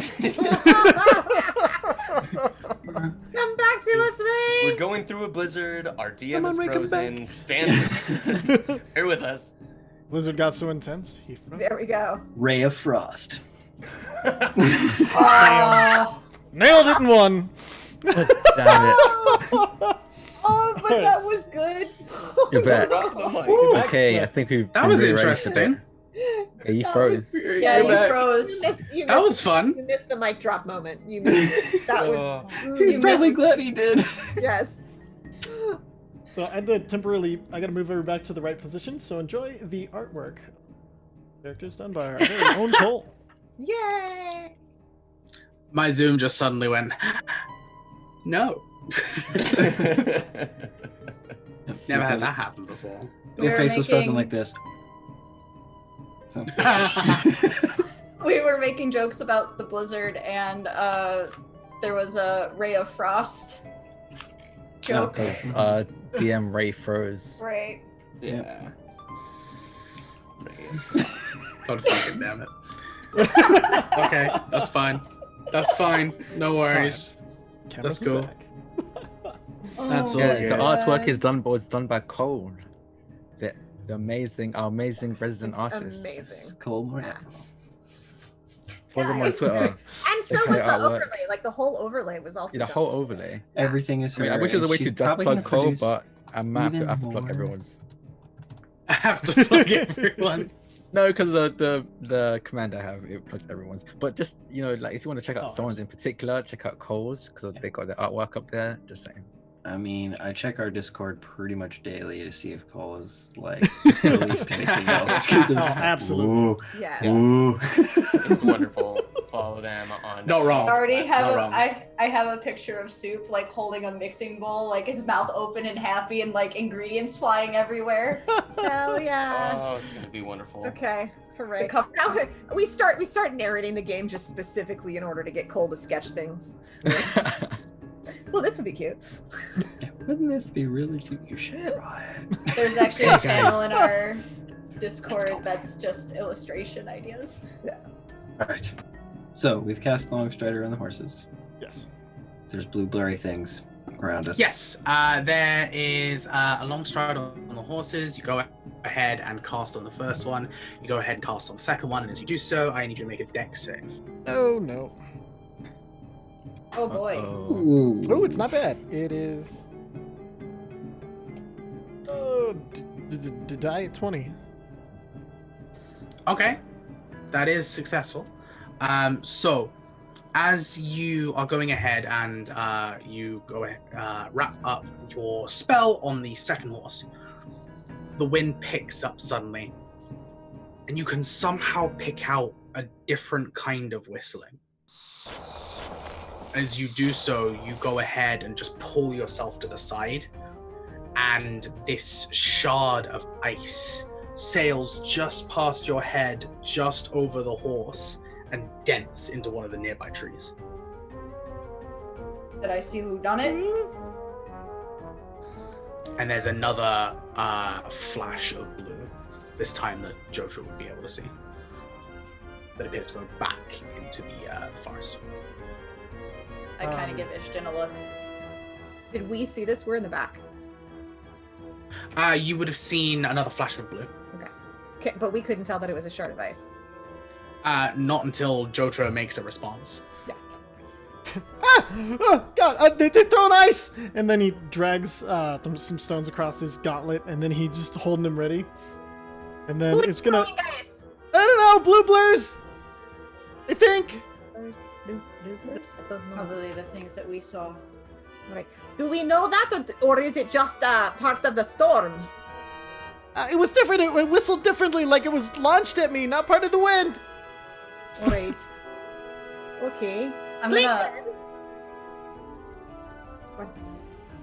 Speaker 9: come back to us,
Speaker 7: We're
Speaker 9: Ray.
Speaker 7: going through a blizzard. Our DM
Speaker 3: Come on,
Speaker 7: is
Speaker 3: Ray, come
Speaker 7: frozen.
Speaker 3: back.
Speaker 7: Stand. Bear with us.
Speaker 3: Blizzard got so intense, he froze.
Speaker 9: There we go.
Speaker 2: Ray of Frost.
Speaker 3: Nailed it in one.
Speaker 6: Damn it.
Speaker 9: Oh, but that was good.
Speaker 6: You're back.
Speaker 7: Drop the mic.
Speaker 6: Okay, I think we've.
Speaker 1: that was
Speaker 6: been rearranged a
Speaker 1: interesting.
Speaker 6: bit. Yeah, you
Speaker 9: That
Speaker 6: froze.
Speaker 9: was-
Speaker 5: Yeah,
Speaker 2: You're
Speaker 5: you
Speaker 2: back.
Speaker 5: froze.
Speaker 1: That was fun.
Speaker 9: You missed the mic drop moment. You missed, that
Speaker 7: Oh.
Speaker 9: was.
Speaker 2: He's
Speaker 9: you
Speaker 2: probably
Speaker 9: missed-
Speaker 2: glad he did.
Speaker 9: Yes.
Speaker 3: So I did temporarily. I gotta move her back to the right position. So enjoy the artwork. Characters done by our very own Cole.
Speaker 9: Yay.
Speaker 1: My Zoom just suddenly went, no. Never had that happen before.
Speaker 2: Your
Speaker 5: We were
Speaker 2: face was frozen
Speaker 5: making-
Speaker 2: like this. So.
Speaker 5: We were making jokes about the blizzard, and there was a Ray of Frost joke.
Speaker 2: Okay.
Speaker 6: DM Ray froze.
Speaker 5: Right.
Speaker 7: Yeah.
Speaker 1: God fucking damn it. Okay, that's fine. That's fine. No worries.
Speaker 3: Cameras
Speaker 1: Let's go.
Speaker 3: back.
Speaker 1: That's all
Speaker 6: Yeah,
Speaker 1: good.
Speaker 6: the artwork is done by Cole. The amazing, our amazing resident
Speaker 9: It's
Speaker 6: artist.
Speaker 9: amazing.
Speaker 2: Cole Moore.
Speaker 9: Yeah.
Speaker 6: Follow him on
Speaker 9: Nice.
Speaker 6: Twitter.
Speaker 9: And so
Speaker 6: Okay,
Speaker 9: was the
Speaker 6: artwork.
Speaker 9: overlay. Like the whole overlay was also
Speaker 6: Yeah, the
Speaker 9: done.
Speaker 6: whole overlay.
Speaker 2: Everything is
Speaker 6: I mean,
Speaker 2: her,
Speaker 6: I wish there was a
Speaker 2: and
Speaker 6: way to
Speaker 2: she's
Speaker 6: just
Speaker 2: probably
Speaker 6: plug
Speaker 2: gonna
Speaker 6: Cole,
Speaker 2: produce
Speaker 6: but I might have
Speaker 2: even
Speaker 6: to plug
Speaker 2: more.
Speaker 6: everyone's.
Speaker 1: I have to plug everyone.
Speaker 6: No, because the command I have, it plugs everyone's. But just, like if you want to check out
Speaker 3: Oh,
Speaker 6: someone's in particular, check out Cole's, because they got their artwork up there. Just saying.
Speaker 2: I mean, I check our Discord pretty much daily to see if Cole is like released anything else. 'Cause I'm
Speaker 3: Oh,
Speaker 2: just like,
Speaker 3: absolutely.
Speaker 9: Yes.
Speaker 2: Ooh.
Speaker 7: It's wonderful. Follow them on.
Speaker 1: Not wrong.
Speaker 5: I already have
Speaker 1: Not
Speaker 5: a
Speaker 1: wrong.
Speaker 5: I have a picture of Soup like holding a mixing bowl, like his mouth open and happy, and like ingredients flying everywhere.
Speaker 9: Hell yes.
Speaker 7: Oh, it's gonna be wonderful.
Speaker 9: Okay. Hooray.
Speaker 5: The cover-
Speaker 9: Now we start narrating the game just specifically in order to get Cole to sketch things. Well, this would be cute.
Speaker 2: Wouldn't this be really cute? You should try it.
Speaker 5: There's actually
Speaker 1: Hey,
Speaker 5: a channel
Speaker 1: guys.
Speaker 5: in our Discord that's just illustration ideas.
Speaker 2: All right. So we've cast Longstrider on the horses.
Speaker 3: Yes.
Speaker 2: There's blue blurry things around us.
Speaker 1: Yes, there is a long stride on the horses. You go ahead and cast on the first one. You go ahead and cast on the second one, and as you do so, I need you to make a dex save.
Speaker 3: Oh no.
Speaker 5: Oh boy.
Speaker 6: Uh-oh.
Speaker 3: Oh, it's not bad. It is. Oh, die at 20.
Speaker 1: Okay, that is successful. So, as you are going ahead and you go wrap up your spell on the second horse, the wind picks up suddenly, and you can somehow pick out a different kind of whistling. As you do so, you go ahead and just pull yourself to the side, and this shard of ice sails just past your head, just over the horse, and dents into one of the nearby trees.
Speaker 5: Did I see who done it?
Speaker 1: And there's another flash of blue, this time that Jotra would be able to see, that appears to go back into the forest.
Speaker 5: I kind of give Ishton a look.
Speaker 4: Did we see this? We're in the back.
Speaker 1: You would have seen another flash of blue.
Speaker 4: Okay, but we couldn't tell that it was a shard of ice.
Speaker 1: Not until Jotra makes a response.
Speaker 3: Oh, God, they're throwing ice! And then he drags some stones across his gauntlet, and then he just holding them ready. And then it's gonna...
Speaker 4: Ice?
Speaker 3: I don't know, blue blurs! I think!
Speaker 4: Blue blurs? I don't know.
Speaker 5: Probably the things that we saw.
Speaker 4: Right. Do we know that, or is it just part of the storm?
Speaker 3: It was different, it whistled differently, like it was launched at me, not part of the wind!
Speaker 4: Alright. Okay.
Speaker 5: I'm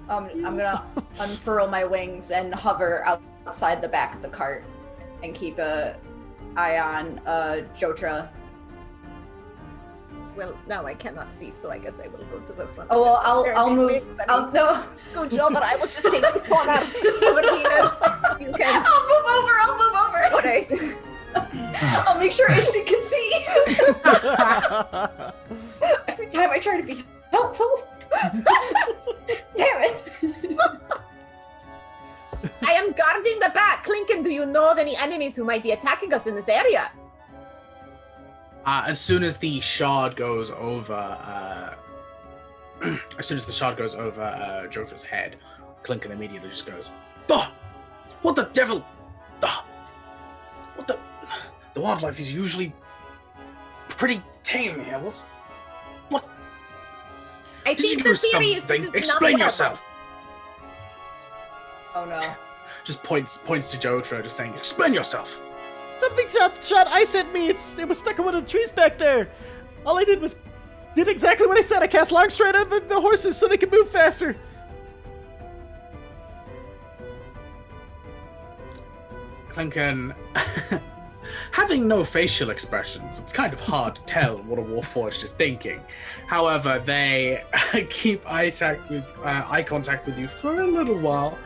Speaker 5: gonna unfurl my wings and hover outside the back of the cart and keep a eye on Jotra.
Speaker 4: Well, now I cannot see, so I guess I will go to the front.
Speaker 5: Oh well, I'll move. No,
Speaker 4: scooch over. I will just take this corner over here. You can.
Speaker 5: I'll move over.
Speaker 4: All right.
Speaker 5: I'll make sure Ishton can see. Every time I try to be helpful. Damn it.
Speaker 9: I am guarding the back. Clinken, do you know of any enemies who might be attacking us in this area?
Speaker 1: As soon as the shard goes over, Jotra's head, Clinken immediately just goes, "Oh, what the devil? What the? The wildlife is usually pretty tame here. What?
Speaker 9: I
Speaker 1: Did you
Speaker 9: think
Speaker 1: do
Speaker 9: the theory is
Speaker 1: something?
Speaker 9: this is
Speaker 1: Explain
Speaker 9: not
Speaker 1: yourself."
Speaker 5: Oh no.
Speaker 1: Just points to Jotra, just saying, "Explain yourself."
Speaker 3: Something shot ice at me. It was stuck in one of the trees back there. All I did was did exactly what I said. I cast Long Stride on the horses so they could move faster.
Speaker 1: Clinken, having no facial expressions, it's kind of hard to tell what a Warforged is thinking. However, they keep eye contact with you for a little while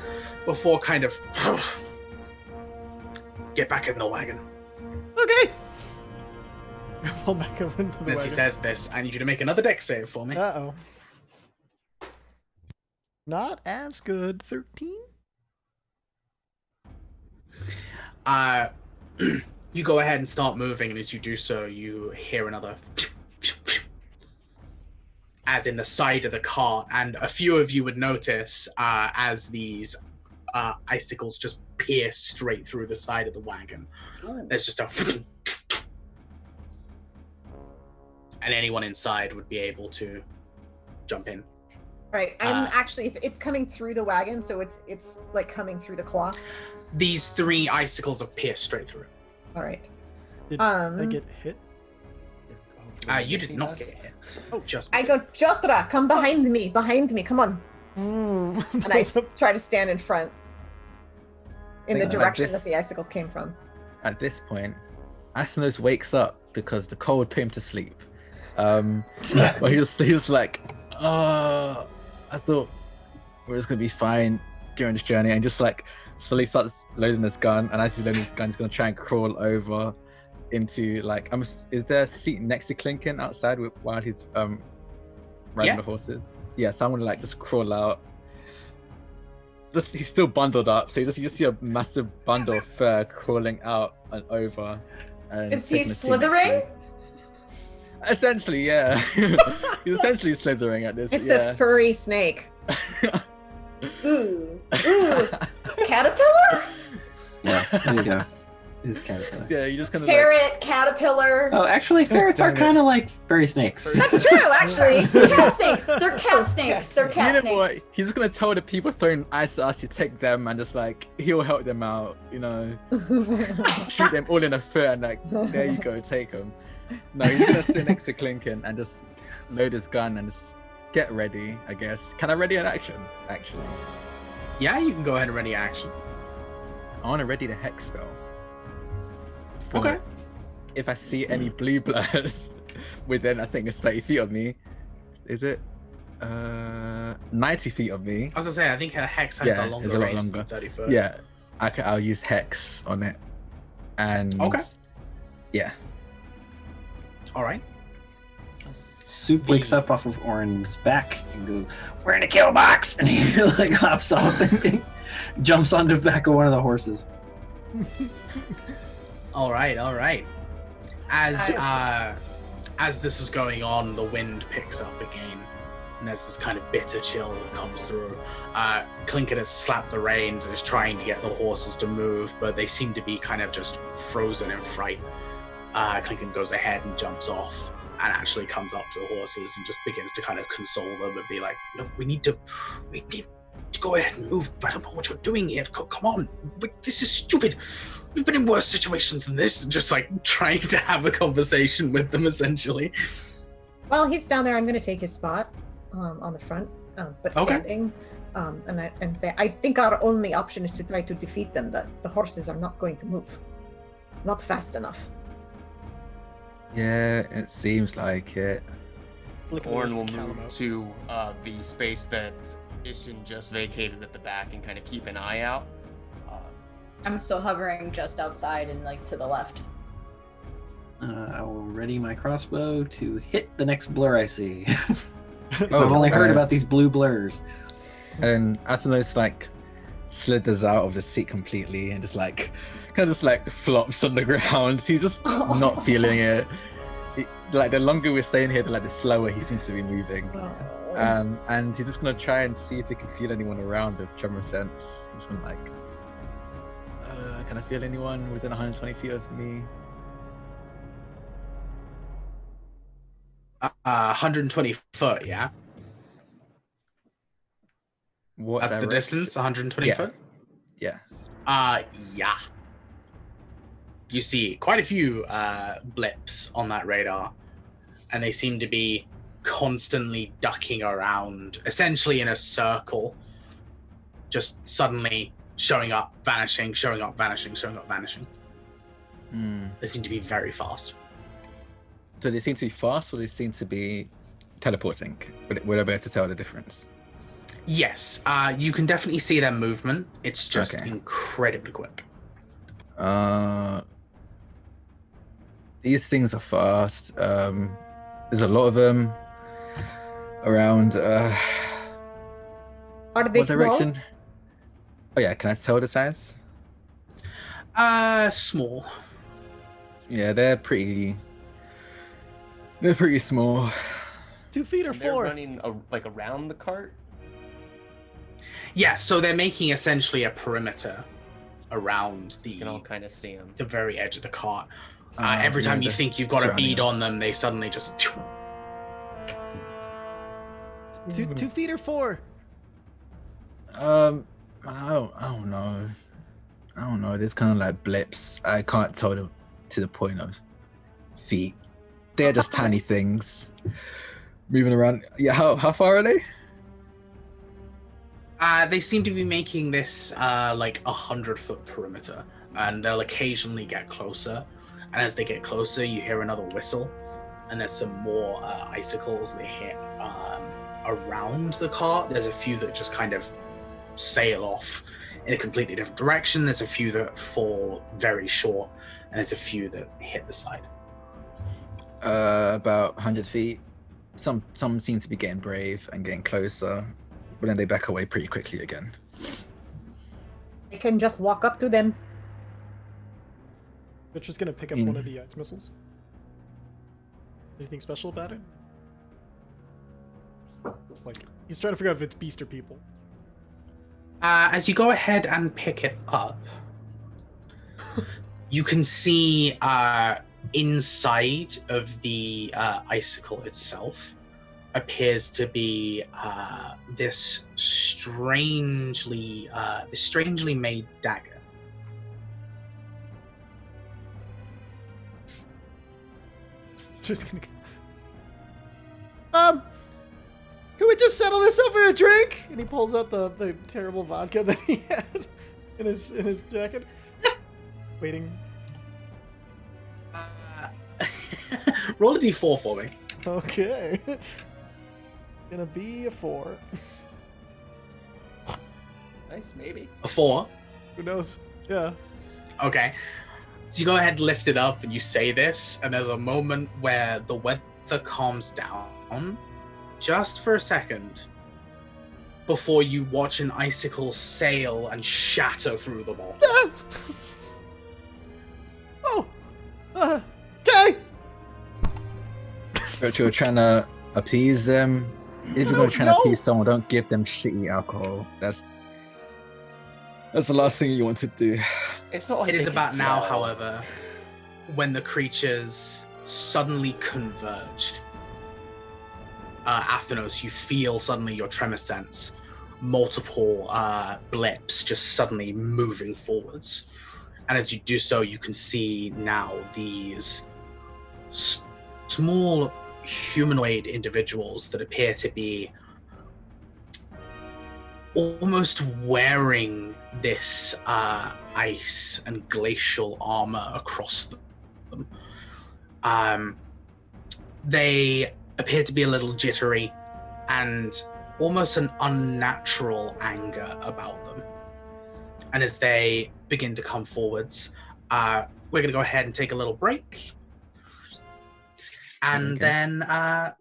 Speaker 1: before kind of get back in the wagon.
Speaker 3: Okay. Pull back over into the
Speaker 1: As
Speaker 3: wagon.
Speaker 1: he says this, I need you to make another dex save for me.
Speaker 3: Uh-oh. Not as good. 13?
Speaker 1: You go ahead and start moving, and as you do so, you hear another as in the side of the cart, and a few of you would notice as these icicles just pierce straight through the side of the wagon. There's just a and anyone inside would be able to jump in.
Speaker 4: Right. I'm actually, if it's coming through the wagon, so it's like coming through the cloth.
Speaker 1: These 3 icicles have pierced straight through.
Speaker 4: All right.
Speaker 3: Did I get hit?
Speaker 1: You did not get hit. Oh, just
Speaker 4: I go, Jotra, come behind me, come on.
Speaker 3: Mm.
Speaker 4: And I try to stand in front, in the
Speaker 6: Like
Speaker 4: direction
Speaker 6: this.
Speaker 4: that the icicles came from.
Speaker 6: At this point, Athenos wakes up because the cold put him to sleep. But he was like, I thought we was gonna be fine during this journey, and just like slowly starts loading this gun, and as he's loading this gun, he's gonna try and crawl over into like, is there a seat next to Clinken outside while he's riding the horses? Yeah, so I'm gonna like just crawl out. He's still bundled up, so you just see a massive bundle of fur crawling out and over. And
Speaker 5: Is he
Speaker 6: taking a seat next to
Speaker 5: slithering?
Speaker 6: me. Essentially, yeah. He's essentially slithering at this.
Speaker 4: It's
Speaker 6: yeah.
Speaker 4: a furry snake.
Speaker 5: Ooh. Caterpillar?
Speaker 2: Yeah, there you go. Is caterpillar.
Speaker 6: Yeah, you just kind of
Speaker 5: Ferret, caterpillar.
Speaker 2: Oh, actually, ferrets are kind of like fairy snakes.
Speaker 5: That's true, actually. Cat snakes. They're cat snakes. They're cat
Speaker 6: you know what?
Speaker 5: snakes.
Speaker 6: He's just gonna tell the people throwing ice at us, you take them and just like he'll help them out, you know. Shoot them all in the foot and like there you go, take them. No, he's gonna sit next to Clinkin and just load his gun and just get ready, I guess. Can I ready an action? Actually,
Speaker 1: Yeah, you can go ahead and ready action.
Speaker 6: I want to ready the hex spell. For
Speaker 1: Okay.
Speaker 6: If I see any blue blurs within, I think it's 30 feet of me. Is it? 90 feet of me.
Speaker 1: I was gonna say, I think her hex has
Speaker 6: Yeah,
Speaker 1: a
Speaker 6: it's
Speaker 1: longer
Speaker 6: a lot
Speaker 1: range
Speaker 6: longer.
Speaker 1: than 30 foot.
Speaker 6: Yeah, I'll use hex on it. And
Speaker 1: Okay.
Speaker 6: Yeah.
Speaker 1: All right.
Speaker 2: Soup wakes up off of Orin's back and goes, "We're in a kill box," and he like hops off and jumps onto the back of one of the horses.
Speaker 1: All right. As this is going on, the wind picks up again, and there's this kind of bitter chill that comes through. Clinkin has slapped the reins and is trying to get the horses to move, but they seem to be kind of just frozen in fright. Clinkin goes ahead and jumps off and actually comes up to the horses and just begins to kind of console them and be like, "No, we need to go ahead and move. I don't know what you're doing here. Come on, this is stupid. We've been in worse situations than this." And just like trying to have a conversation with them, essentially.
Speaker 4: While he's down there, I'm going to take his spot on the front, but
Speaker 1: Okay.
Speaker 4: standing, and say, I think our only option is to try to defeat them. The horses are not going to move, not fast enough.
Speaker 6: Yeah, it seems like it.
Speaker 3: Look at the
Speaker 7: Orin
Speaker 3: rest
Speaker 7: will
Speaker 3: of
Speaker 7: move
Speaker 3: Calamo.
Speaker 7: to the space that Ishton just vacated at the back and kind of keep an eye out.
Speaker 5: I'm still hovering just outside and like to the left.
Speaker 2: I will ready my crossbow to hit the next blur I see. 'Cause
Speaker 6: Oh,
Speaker 2: I've only heard
Speaker 6: okay.
Speaker 2: about these blue blurs.
Speaker 6: And Athenos like slithers out of the seat completely and just like kind of just like flops on the ground. He's just not feeling it. Like the longer we're staying here, the slower he seems to be moving. And he's just gonna try and see if he can feel anyone around with tremor sense. He's gonna like, can I feel anyone within 120 feet of me?
Speaker 1: 120 foot, yeah?
Speaker 6: What
Speaker 1: That's the
Speaker 6: direction?
Speaker 1: distance, 120
Speaker 6: Yeah.
Speaker 1: foot?
Speaker 6: Yeah.
Speaker 1: Yeah. You see quite a few blips on that radar, and they seem to be constantly ducking around, essentially in a circle, just suddenly showing up, vanishing, showing up, vanishing, showing up, vanishing. They seem to be very fast.
Speaker 6: So they seem to be fast, or they seem to be teleporting. Would I be able to tell the difference?
Speaker 1: Yes, you can definitely see their movement. It's just
Speaker 6: Okay.
Speaker 1: incredibly quick.
Speaker 6: These things are fast. There's a lot of them around.
Speaker 4: Are they
Speaker 6: What
Speaker 4: small?
Speaker 6: direction? Oh yeah, can I tell the size?
Speaker 1: Small.
Speaker 6: Yeah, they're pretty small.
Speaker 3: 2 feet or
Speaker 7: And they're
Speaker 3: 4?
Speaker 7: running like around the cart.
Speaker 1: Yeah, so they're making essentially a perimeter around
Speaker 7: You can all kind of see them.
Speaker 1: the very edge of the cart. Every
Speaker 6: Yeah,
Speaker 1: time you
Speaker 6: they're
Speaker 1: think you've got a
Speaker 6: surrounding
Speaker 1: bead
Speaker 6: us.
Speaker 1: on them, they suddenly just...
Speaker 3: 2 feet or 4?
Speaker 6: I don't know. I don't know. There's kind of like blips. I can't tell them to the point of feet. They're just tiny things moving around. Yeah, how far are they?
Speaker 1: They seem to be making this like 100-foot perimeter, and they'll occasionally get closer. And as they get closer, you hear another whistle, and there's some more icicles they hit around the cart. There's a few that just kind of sail off in a completely different direction. There's a few that fall very short, and there's a few that hit the side.
Speaker 6: About 100 feet. Some seem to be getting brave and getting closer, but then they back away pretty quickly again.
Speaker 4: I can just walk up to them.
Speaker 3: Which is going to pick up one of the ice missiles. Anything special about it? It's like he's trying to figure out if it's beast or people.
Speaker 1: As you go ahead and pick it up, You can see inside of the icicle itself appears to be this strangely made dagger.
Speaker 3: Just gonna. Can we just settle this over a drink? And he pulls out the terrible vodka that he had in his jacket. Waiting.
Speaker 1: Roll a d4 for me.
Speaker 3: Okay. Gonna be a 4.
Speaker 7: Nice, maybe.
Speaker 1: A 4.
Speaker 3: Who knows? Yeah.
Speaker 1: Okay. So you go ahead and lift it up and you say this, and there's a moment where the weather calms down just for a second before you watch an icicle sail and shatter through the wall.
Speaker 3: Oh. Okay.
Speaker 6: But you're trying to appease them. If you're going to try to appease someone, don't give them shitty alcohol. That's the last thing you want to do.
Speaker 7: It's not like
Speaker 1: It is
Speaker 7: they
Speaker 1: about
Speaker 7: can
Speaker 1: now,
Speaker 7: tell.
Speaker 1: however, when the creatures suddenly converged. Athenos, you feel suddenly your tremor sense, multiple blips just suddenly moving forwards. And as you do so, you can see now these small humanoid individuals that appear to be almost wearing this ice and glacial armor across them. They appear to be a little jittery and almost an unnatural anger about them. And as they begin to come forwards, we're going to go ahead and take a little break. And then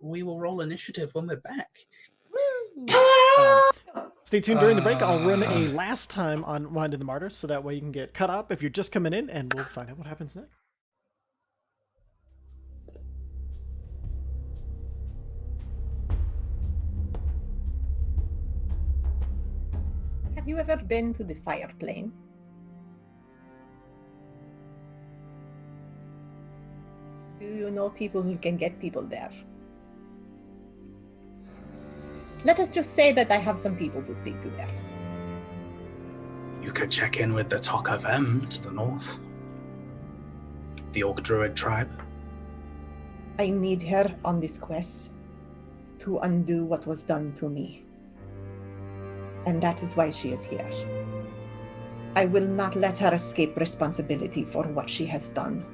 Speaker 1: we will roll initiative when we're back.
Speaker 3: Stay tuned during the break. I'll run a last time on Wind of the Martyrs, so that way you can get cut up if you're just coming in, and we'll find out what happens next.
Speaker 9: Have you ever been to the fire plane? Do you know people who can get people there? Let us just say that I have some people to speak to there.
Speaker 1: You could check in with the Tokavem to the north. The Orc Druid tribe.
Speaker 9: I need her on this quest to undo what was done to me. And that is why she is here. I will not let her escape responsibility for what she has done.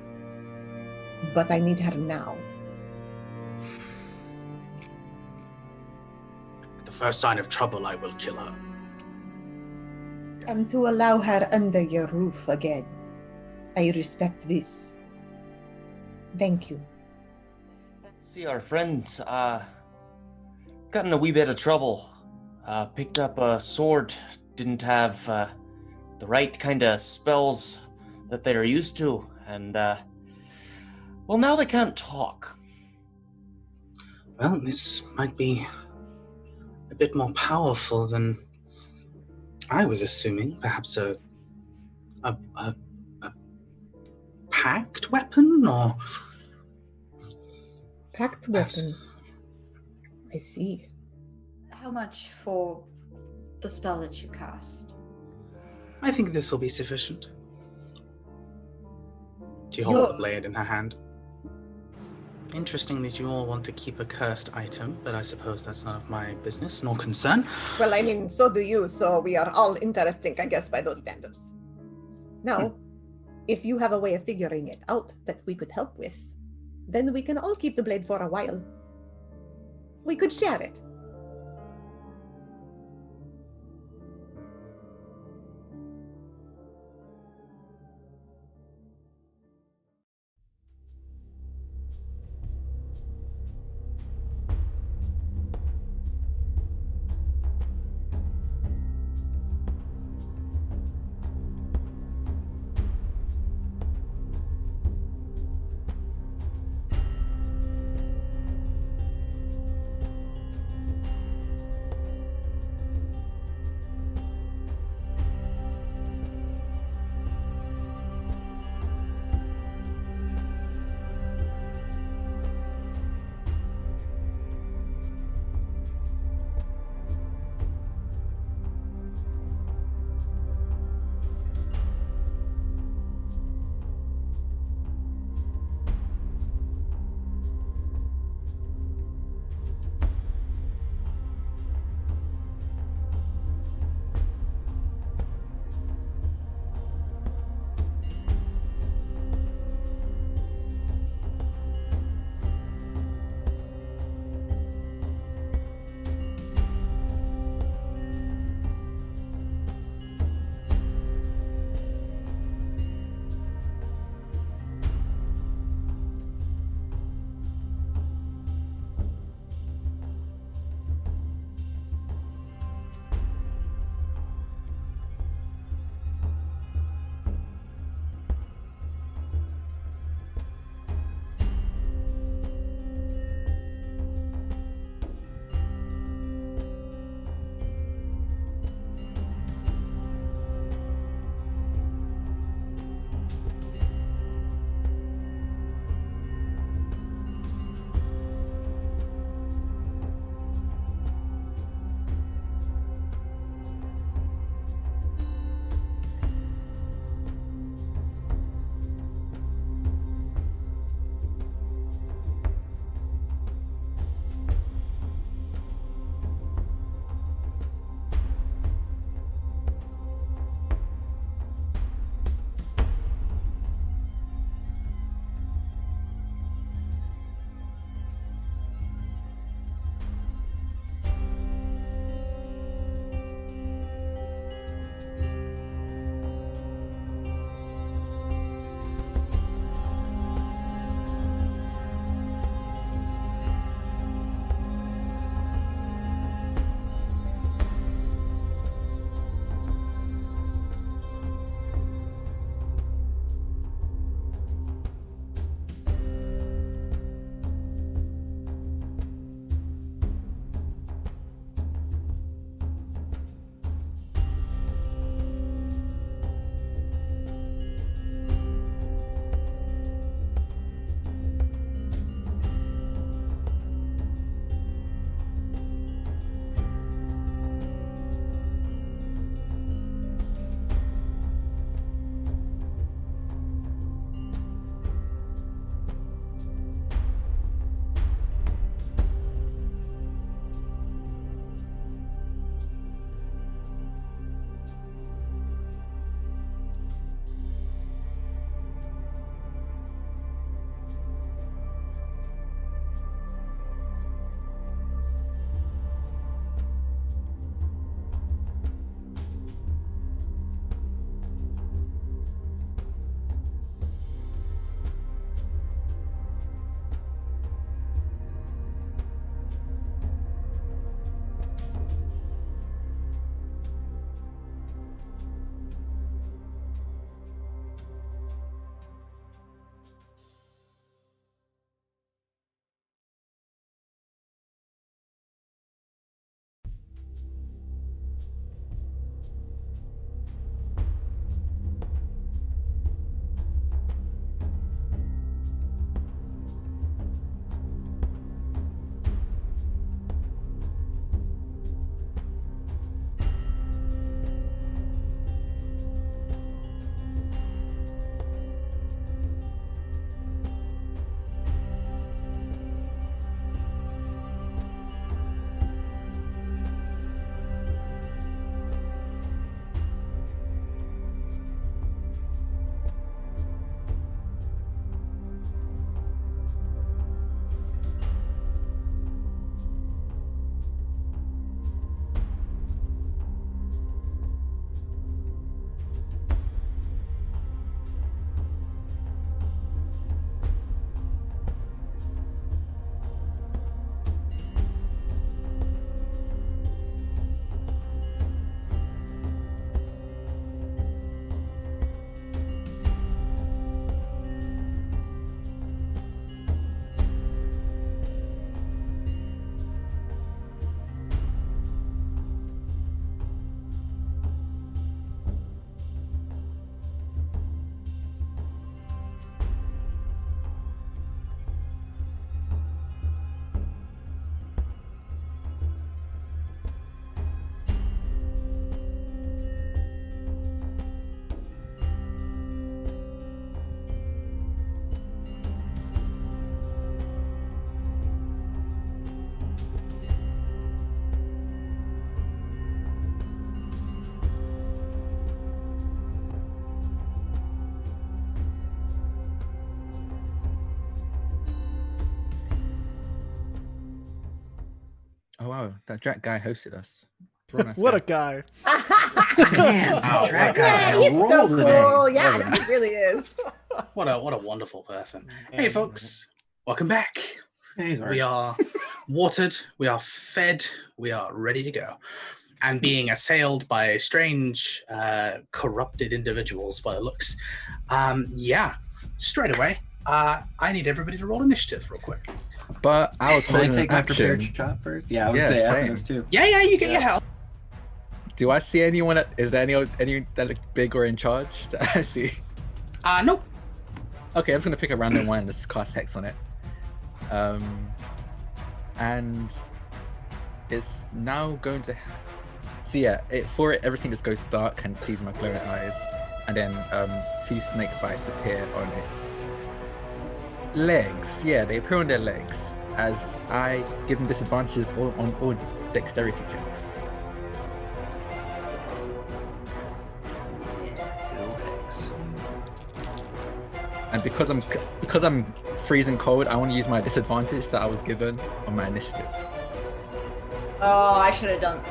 Speaker 9: But I need her now.
Speaker 1: The first sign of trouble, I will kill her.
Speaker 9: And to allow her under your roof again. I respect this. Thank you.
Speaker 7: See, our friend got in a wee bit of trouble. Picked up a sword, didn't have the right kind of spells that they're used to, and well, now they can't talk.
Speaker 1: Well, this might be a bit more powerful than I was assuming. Perhaps a packed weapon, or
Speaker 9: Packed weapon. I see.
Speaker 5: How much for the spell that you cast?
Speaker 1: I think this will be sufficient. She
Speaker 5: So-
Speaker 1: holds the blade in her hand. Interesting that you all want to keep a cursed item, but I suppose that's none of my business nor concern.
Speaker 9: Well, I mean, so do you, so we are all interesting, I guess, by those standards. Now, if you have a way of figuring it out that we could help with, then we can all keep the blade for a while. We could share it.
Speaker 6: wow, that Jack guy hosted us. Real nice
Speaker 3: What
Speaker 6: guy.
Speaker 3: a guy.
Speaker 2: Man,
Speaker 1: Wow,
Speaker 2: Jack
Speaker 1: what a
Speaker 2: guy's
Speaker 1: guy.
Speaker 2: on a
Speaker 4: He's so
Speaker 2: roll today.
Speaker 4: cool. Yeah,
Speaker 6: Love
Speaker 4: no,
Speaker 6: him.
Speaker 4: he really is.
Speaker 1: What a wonderful person. Hey folks, welcome back.
Speaker 2: Yeah, he's all
Speaker 1: We
Speaker 2: right.
Speaker 1: are watered, we are fed, we are ready to go. And being assailed by strange, corrupted individuals, by the looks. Straight away, I need everybody to roll initiative real quick.
Speaker 6: But I was
Speaker 2: Can I
Speaker 6: holding
Speaker 2: take
Speaker 6: an
Speaker 2: my prepared
Speaker 6: action.
Speaker 2: shot first? Yeah, I was
Speaker 6: Yeah,
Speaker 2: saying
Speaker 6: same.
Speaker 2: those too.
Speaker 1: Yeah, you get your help.
Speaker 6: Do I see anyone? Is there any that look big or in charge that I see?
Speaker 1: Nope.
Speaker 6: Okay, I'm just gonna pick a random one and just cast Hex on it. And it's now going to. So yeah, everything just goes dark and sees my glowing eyes, and then 2 snake bites appear on its legs. Yeah, they appear on their legs as I give them disadvantages on all dexterity checks. And because I'm freezing cold, I want to use my disadvantage that I was given on my initiative.
Speaker 5: Oh, I should have done.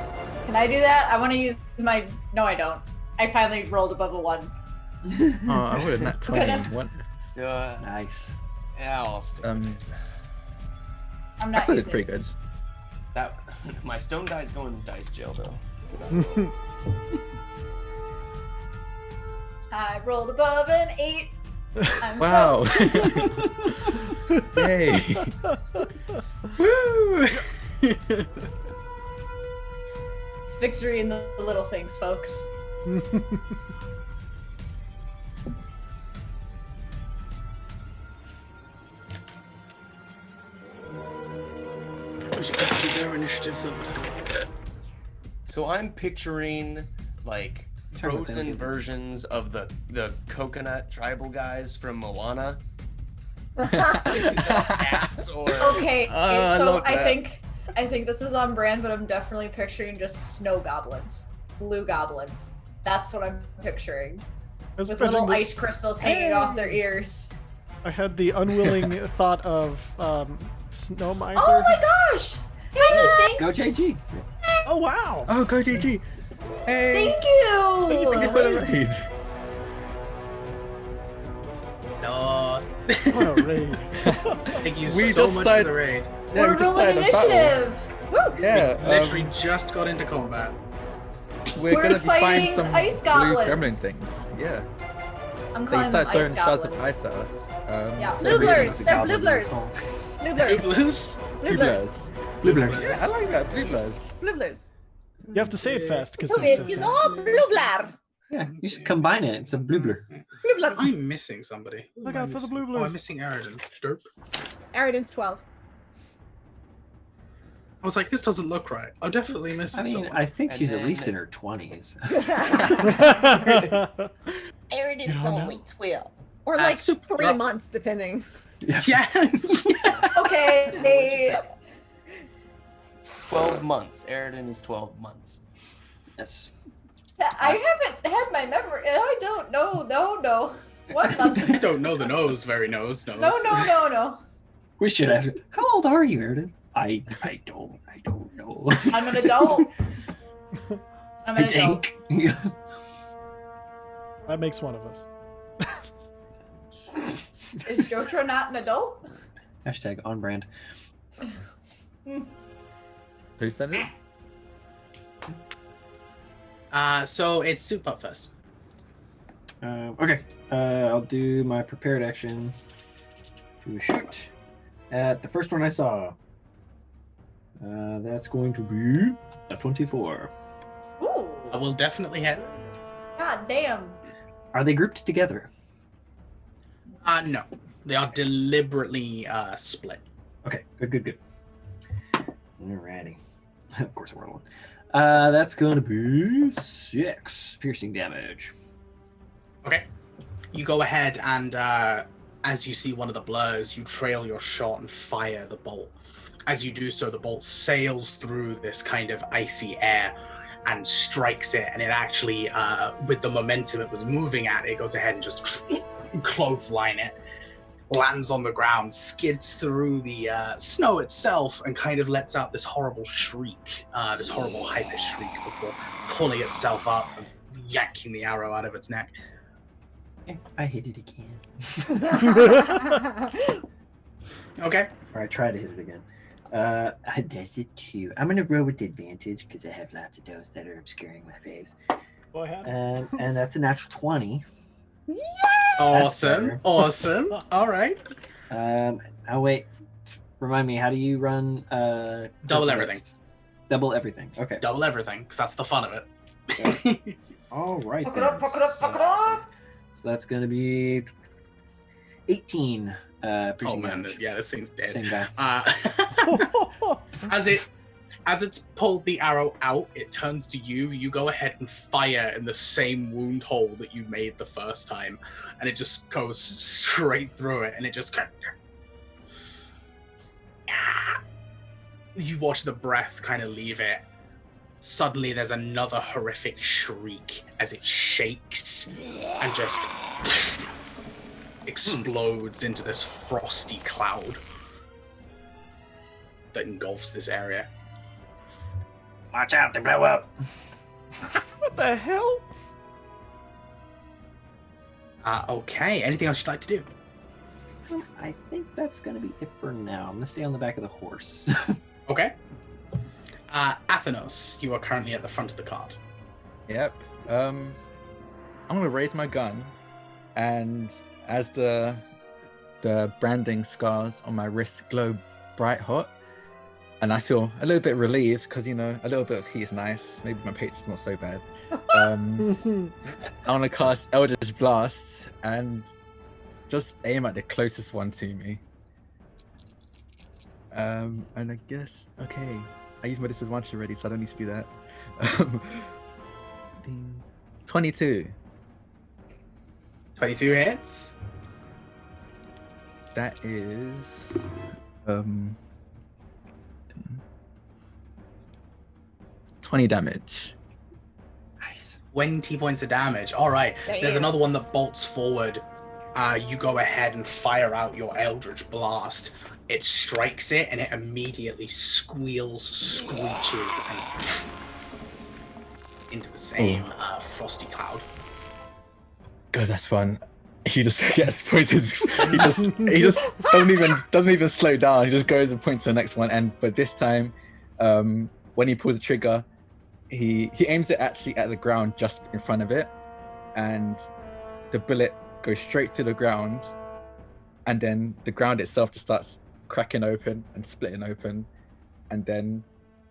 Speaker 5: Can I do that? I want to use my. No, I don't. I finally rolled above a 1.
Speaker 6: Oh, I would have not 20. One.
Speaker 2: Nice.
Speaker 7: Yeah, I'll stick.
Speaker 5: I'm
Speaker 6: I
Speaker 5: not
Speaker 6: thought it's
Speaker 5: using.
Speaker 6: pretty good.
Speaker 7: That my stone die's going to dice jail though.
Speaker 5: I rolled above an 8. I'm
Speaker 6: Wow.
Speaker 5: So...
Speaker 6: Yay.
Speaker 1: Woo!
Speaker 5: It's victory in the little things, folks.
Speaker 1: Which part is their initiative though?
Speaker 7: So I'm picturing like
Speaker 2: Sorry about that,
Speaker 7: frozen
Speaker 2: dude.
Speaker 7: versions of the coconut tribal guys from Moana. Or
Speaker 5: Okay,
Speaker 7: I
Speaker 5: so
Speaker 7: love
Speaker 5: I
Speaker 7: that.
Speaker 5: think this is on brand, but I'm definitely picturing just snow goblins, blue goblins. That's what I'm picturing,
Speaker 3: I was
Speaker 5: with
Speaker 3: picturing
Speaker 5: little
Speaker 3: the-
Speaker 5: ice crystals hanging off their ears.
Speaker 3: I had the unwilling thought of Snow Miser.
Speaker 5: Oh my gosh! Hey,
Speaker 2: Go
Speaker 5: thanks.
Speaker 2: JG.
Speaker 3: Oh, wow.
Speaker 6: Oh, go GG. Hey.
Speaker 5: Thank you.
Speaker 6: Thank you for the raid.
Speaker 1: No.
Speaker 3: What a raid.
Speaker 1: Thank you
Speaker 6: We
Speaker 1: so
Speaker 6: just
Speaker 1: much for
Speaker 6: started-
Speaker 1: the raid.
Speaker 6: Yeah,
Speaker 5: We're
Speaker 6: we just
Speaker 5: rolling
Speaker 6: started a battle.
Speaker 5: initiative. Woo!
Speaker 6: Yeah.
Speaker 1: We literally just got into combat.
Speaker 6: We're
Speaker 5: We're
Speaker 6: gonna be fighting
Speaker 5: fighting
Speaker 6: some
Speaker 5: ice
Speaker 6: blue
Speaker 5: goblins.
Speaker 6: gremlin things. Yeah.
Speaker 5: I'm
Speaker 6: They
Speaker 5: calling them
Speaker 6: start
Speaker 5: ice
Speaker 6: throwing shards of
Speaker 5: goblins.
Speaker 6: ice at us.
Speaker 5: Yeah,
Speaker 6: so
Speaker 5: blueblers.
Speaker 2: the
Speaker 5: They're
Speaker 2: goblin
Speaker 5: blueblers. Blueblers.
Speaker 1: Blueblers?
Speaker 5: Blueblers.
Speaker 2: Blueblers.
Speaker 6: Yeah, I like that. Blueblers.
Speaker 4: Blueblers.
Speaker 3: You have to say it fast because
Speaker 4: Okay, you know, blublar.
Speaker 2: Yeah, you should combine it. It's a blubler.
Speaker 4: Blublar.
Speaker 1: I'm missing somebody. Who
Speaker 3: Look
Speaker 1: am I
Speaker 3: out for the
Speaker 1: missing?
Speaker 3: Blueblers.
Speaker 1: Oh, I'm missing Aridin. Derp.
Speaker 4: Aridin's 12.
Speaker 1: I was like, this doesn't look right. I'm definitely missing
Speaker 2: I mean,
Speaker 1: someone.
Speaker 2: I think
Speaker 7: And
Speaker 2: she's at
Speaker 7: then-
Speaker 2: least in her 20s.
Speaker 4: Aridin's
Speaker 3: You don't
Speaker 4: only 12. Or
Speaker 1: Ah,
Speaker 4: like
Speaker 1: super
Speaker 4: 3
Speaker 1: rough.
Speaker 4: months, depending.
Speaker 1: Yeah.
Speaker 5: Okay.
Speaker 7: 12 months. Aridin is 12 months.
Speaker 2: Yes.
Speaker 5: I haven't had my memory. I don't know. No. What month?
Speaker 1: I don't know the nose very nose.
Speaker 5: No.
Speaker 2: We should ask her, how old are you, Aridin? I don't know.
Speaker 5: I'm an adult. I'm an
Speaker 2: I
Speaker 5: adult.
Speaker 2: think.
Speaker 3: That makes one of us.
Speaker 5: Is Jotra not an adult?
Speaker 2: Hashtag on brand.
Speaker 6: Who said it?
Speaker 1: So it's Soup Up first.
Speaker 2: Okay. I'll do my prepared action to shoot at the first one I saw. That's going to be a 24.
Speaker 5: Ooh.
Speaker 1: I will definitely hit.
Speaker 5: God damn.
Speaker 2: Are they grouped together?
Speaker 1: No. They are deliberately split.
Speaker 2: Okay, good. Alrighty. Of course I rolled one. That's going to be 6 piercing damage.
Speaker 1: Okay. You go ahead and as you see one of the blurs, you trail your shot and fire the bolt. As you do so, the bolt sails through this kind of icy air and strikes it, and it actually, with the momentum it was moving at, it goes ahead and just clothesline it, lands on the ground, skids through the snow itself, and kind of lets out this horrible shriek, this horrible high-pitched shriek before pulling itself up and yanking the arrow out of its neck.
Speaker 2: I hit it again.
Speaker 1: Okay.
Speaker 2: All right, try to hit it again. That's it too. I'm gonna roll with advantage because I have lots of those that are obscuring my face.
Speaker 3: Go ahead.
Speaker 2: And that's a natural 20.
Speaker 1: Awesome. Awesome. All right.
Speaker 2: I'll wait. Remind me, how do you run?
Speaker 1: Double everything.
Speaker 2: Double everything. Okay.
Speaker 1: Double everything, because that's the fun of it.
Speaker 2: All right.
Speaker 7: Fuck it up, fuck it up, fuck it up.
Speaker 2: So that's gonna be 18.
Speaker 1: Oh man, yeah, this thing's dead.
Speaker 2: Same guy.
Speaker 1: As it's pulled the arrow out, it turns to you. You go ahead and fire in the same wound hole that you made the first time, and it just goes straight through it. And it just you watch the breath kind of leave it. Suddenly, there's another horrific shriek as it shakes and just explodes into this frosty cloud that engulfs this area.
Speaker 2: Watch out, they blow up.
Speaker 3: What the hell?
Speaker 1: Okay, anything else you'd like to do?
Speaker 2: I think that's gonna be it for now. I'm gonna stay on the back of the horse.
Speaker 1: Okay. Athenos, you are currently at the front of the cart.
Speaker 6: Yep. I'm gonna raise my gun, and as the branding scars on my wrist glow bright hot, and I feel a little bit relieved because, you know, a little bit of heat is nice. Maybe my patron's not so bad. I want to cast Eldritch Blast and just aim at the closest one to me. And I guess, okay, I used my disadvantage already, so I don't need to do that. 22.
Speaker 1: 22 hits.
Speaker 6: That is 20 damage.
Speaker 1: Nice. 20 points of damage. All right. There's another one that bolts forward. You go ahead and fire out your Eldritch Blast. It strikes it, and it immediately squeals, screeches, and into the same frosty cloud.
Speaker 6: God, that's fun. He just gets pointed. He just doesn't even slow down. He just goes and points to the next one. But this time, when he pulls the trigger, he aims it actually at the ground just in front of it, and the bullet goes straight through the ground, and then the ground itself just starts cracking open and splitting open, and then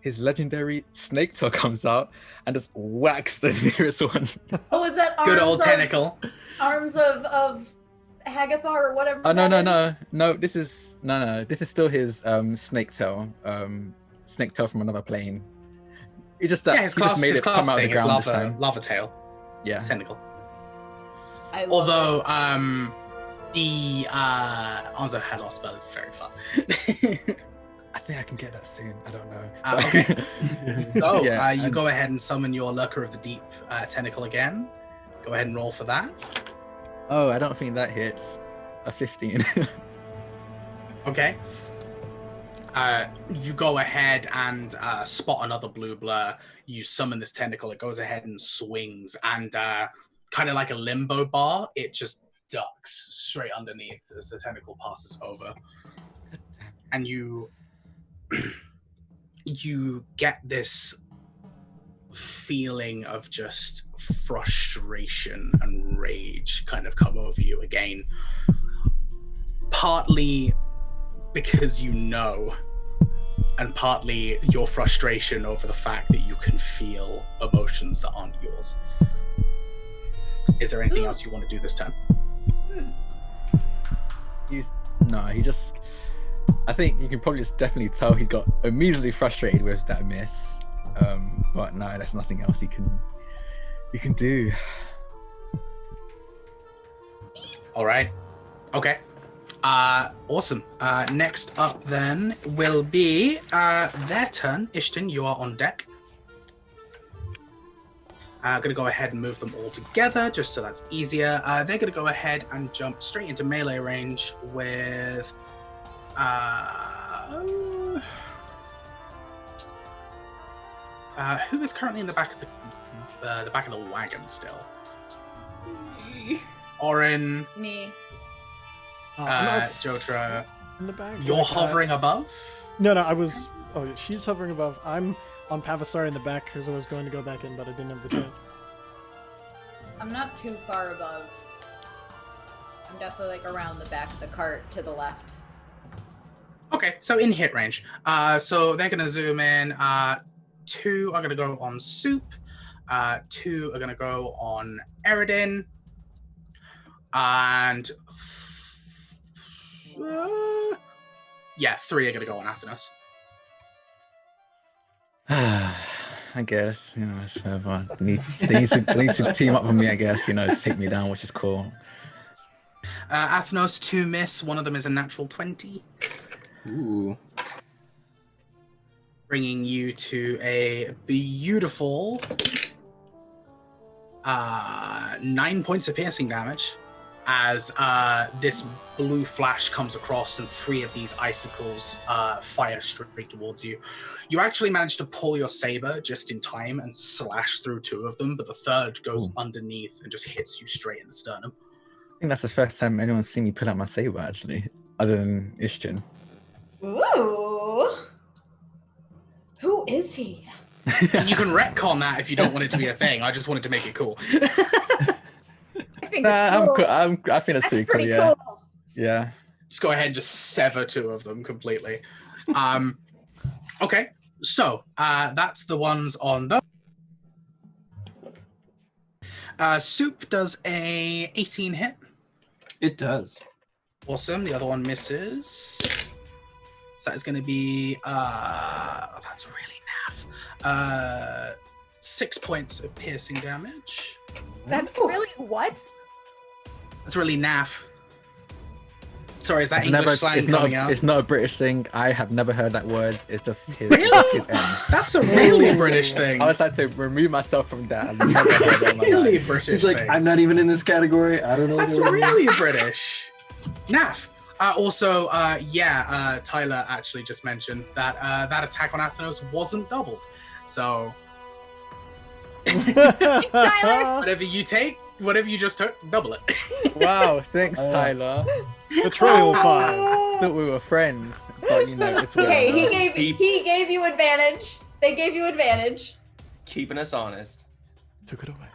Speaker 6: his legendary snake tail comes out and just whacks the nearest one.
Speaker 5: Oh, is that arms
Speaker 1: Good old
Speaker 5: of,
Speaker 1: tentacle.
Speaker 5: Arms of Hagathar or whatever?
Speaker 6: Oh no
Speaker 5: that is?
Speaker 6: no! This is still his snake tail from another plane. It just that
Speaker 1: his
Speaker 6: he
Speaker 1: class,
Speaker 6: just made
Speaker 1: his
Speaker 6: it
Speaker 1: class
Speaker 6: come out of
Speaker 1: thing
Speaker 6: the
Speaker 1: is
Speaker 6: ground this time.
Speaker 1: lava tail.
Speaker 6: Yeah.
Speaker 1: It's tentacle.
Speaker 5: I love
Speaker 1: Although
Speaker 5: it.
Speaker 1: the arms of Halos spell is very fun.
Speaker 6: I think I can get that soon. I don't know.
Speaker 1: Okay. So
Speaker 6: Yeah,
Speaker 1: you
Speaker 6: and-
Speaker 1: go ahead and summon your Lurker of the Deep tentacle again. Go ahead and roll for that.
Speaker 6: Oh, I don't think that hits. A 15.
Speaker 1: Okay. You go ahead and spot another blue blur. You summon this tentacle. It goes ahead and swings, and kind of like a limbo bar, it just ducks straight underneath as the tentacle passes over. And you get this feeling of just frustration and rage kind of come over you again. Partly because you know, and partly your frustration over the fact that you can feel emotions that aren't yours. Is there anything else you want to do this time?
Speaker 6: I think you can probably just definitely tell he got immediately frustrated with that miss. But no, there's nothing else you can do.
Speaker 1: All right. Okay. Awesome. Next up then will be their turn. Ishton, you are on deck. Going to go ahead and move them all together, just so that's easier. They're going to go ahead and jump straight into melee range with... who is currently in the back of the wagon still? Orin,
Speaker 5: Me.
Speaker 1: Jotra.
Speaker 3: in the back.
Speaker 1: You're hovering above?
Speaker 3: No, I was. Oh, yeah, she's hovering above. I'm on Pavasari in the back because I was going to go back in, but I didn't have the chance.
Speaker 5: I'm not too far above. I'm definitely like around the back of the cart to the left.
Speaker 1: Okay, so in hit range. So they're gonna zoom in. 2 are gonna go on Soup. 2 are gonna go on Eridin. And 3 are gonna go on Athenos.
Speaker 6: I guess, it's whatever. They need to team up with me, I guess, to take me down, which is cool.
Speaker 1: Athenos, 2 miss. One of them is a natural 20.
Speaker 2: Ooh.
Speaker 1: Bringing you to a beautiful 9 points of piercing damage as this blue flash comes across and 3 of these icicles fire straight towards you. You actually manage to pull your saber just in time and slash through 2 of them, but the third goes underneath and just hits you straight in the sternum.
Speaker 6: I think that's the first time anyone's seen me pull out my saber, actually, other than Ishtin.
Speaker 5: Ooh. Who is he?
Speaker 1: You can retcon that if you don't want it to be a thing. I just wanted to make it cool.
Speaker 4: I think it's cool.
Speaker 6: I think that's pretty cool, yeah.
Speaker 4: Cool.
Speaker 6: Yeah.
Speaker 1: Just go ahead and just sever 2 of them completely. Okay, so that's the ones on those. Soup does a 18 hit.
Speaker 2: It does.
Speaker 1: Awesome. The other one misses. So that is going to be that's really naff. 6 points of piercing damage.
Speaker 4: That's really what?
Speaker 1: That's really naff. Sorry, is that English slang coming out?
Speaker 6: It's not a British thing. I have never heard that word. It's just his ends.
Speaker 1: That's a really British thing.
Speaker 6: I was like to remove myself from that. I've never heard that in my
Speaker 1: Really
Speaker 6: life.
Speaker 1: British
Speaker 2: He's like,
Speaker 1: thing.
Speaker 2: I'm not even in this category. I don't know.
Speaker 1: That's really British. Naff. Also, Tyler actually just mentioned that that attack on Athenos wasn't doubled. So
Speaker 4: Tyler.
Speaker 1: whatever you just took, double it.
Speaker 6: Wow, thanks, Tyler.
Speaker 3: Betrayal 5.
Speaker 6: Thought we were friends, but it's
Speaker 5: Okay,
Speaker 6: whatever.
Speaker 5: he gave you advantage. They gave you advantage.
Speaker 7: Keeping us honest.
Speaker 3: Took it away.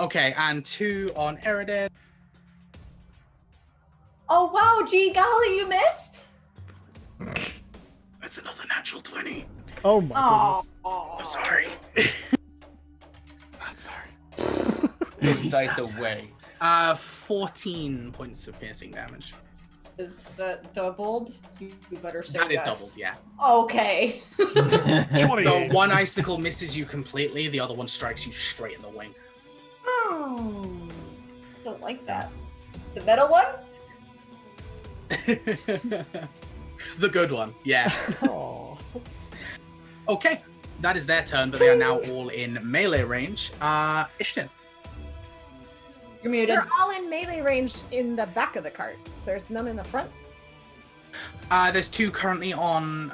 Speaker 1: Okay, and 2 on Eridin.
Speaker 5: Oh wow, gee golly, you missed.
Speaker 1: That's another natural 20.
Speaker 3: Oh my goodness.
Speaker 1: I'm sorry.
Speaker 3: It's not sorry.
Speaker 7: Those dice away.
Speaker 1: 14 points of piercing damage.
Speaker 5: Is that doubled? You better say
Speaker 1: That is
Speaker 5: yes.
Speaker 1: doubled, yeah.
Speaker 5: Okay.
Speaker 3: 20.
Speaker 1: The one icicle misses you completely, the other one strikes you straight in the wing.
Speaker 5: Oh, I don't like that. The middle one?
Speaker 1: The good one, yeah.
Speaker 3: Oh.
Speaker 1: Okay, that is their turn, but they are now all in melee range. Ishtin.
Speaker 5: You're muted.
Speaker 4: They're all in melee range in the back of the cart. There's none in the front.
Speaker 1: There's 2 currently on,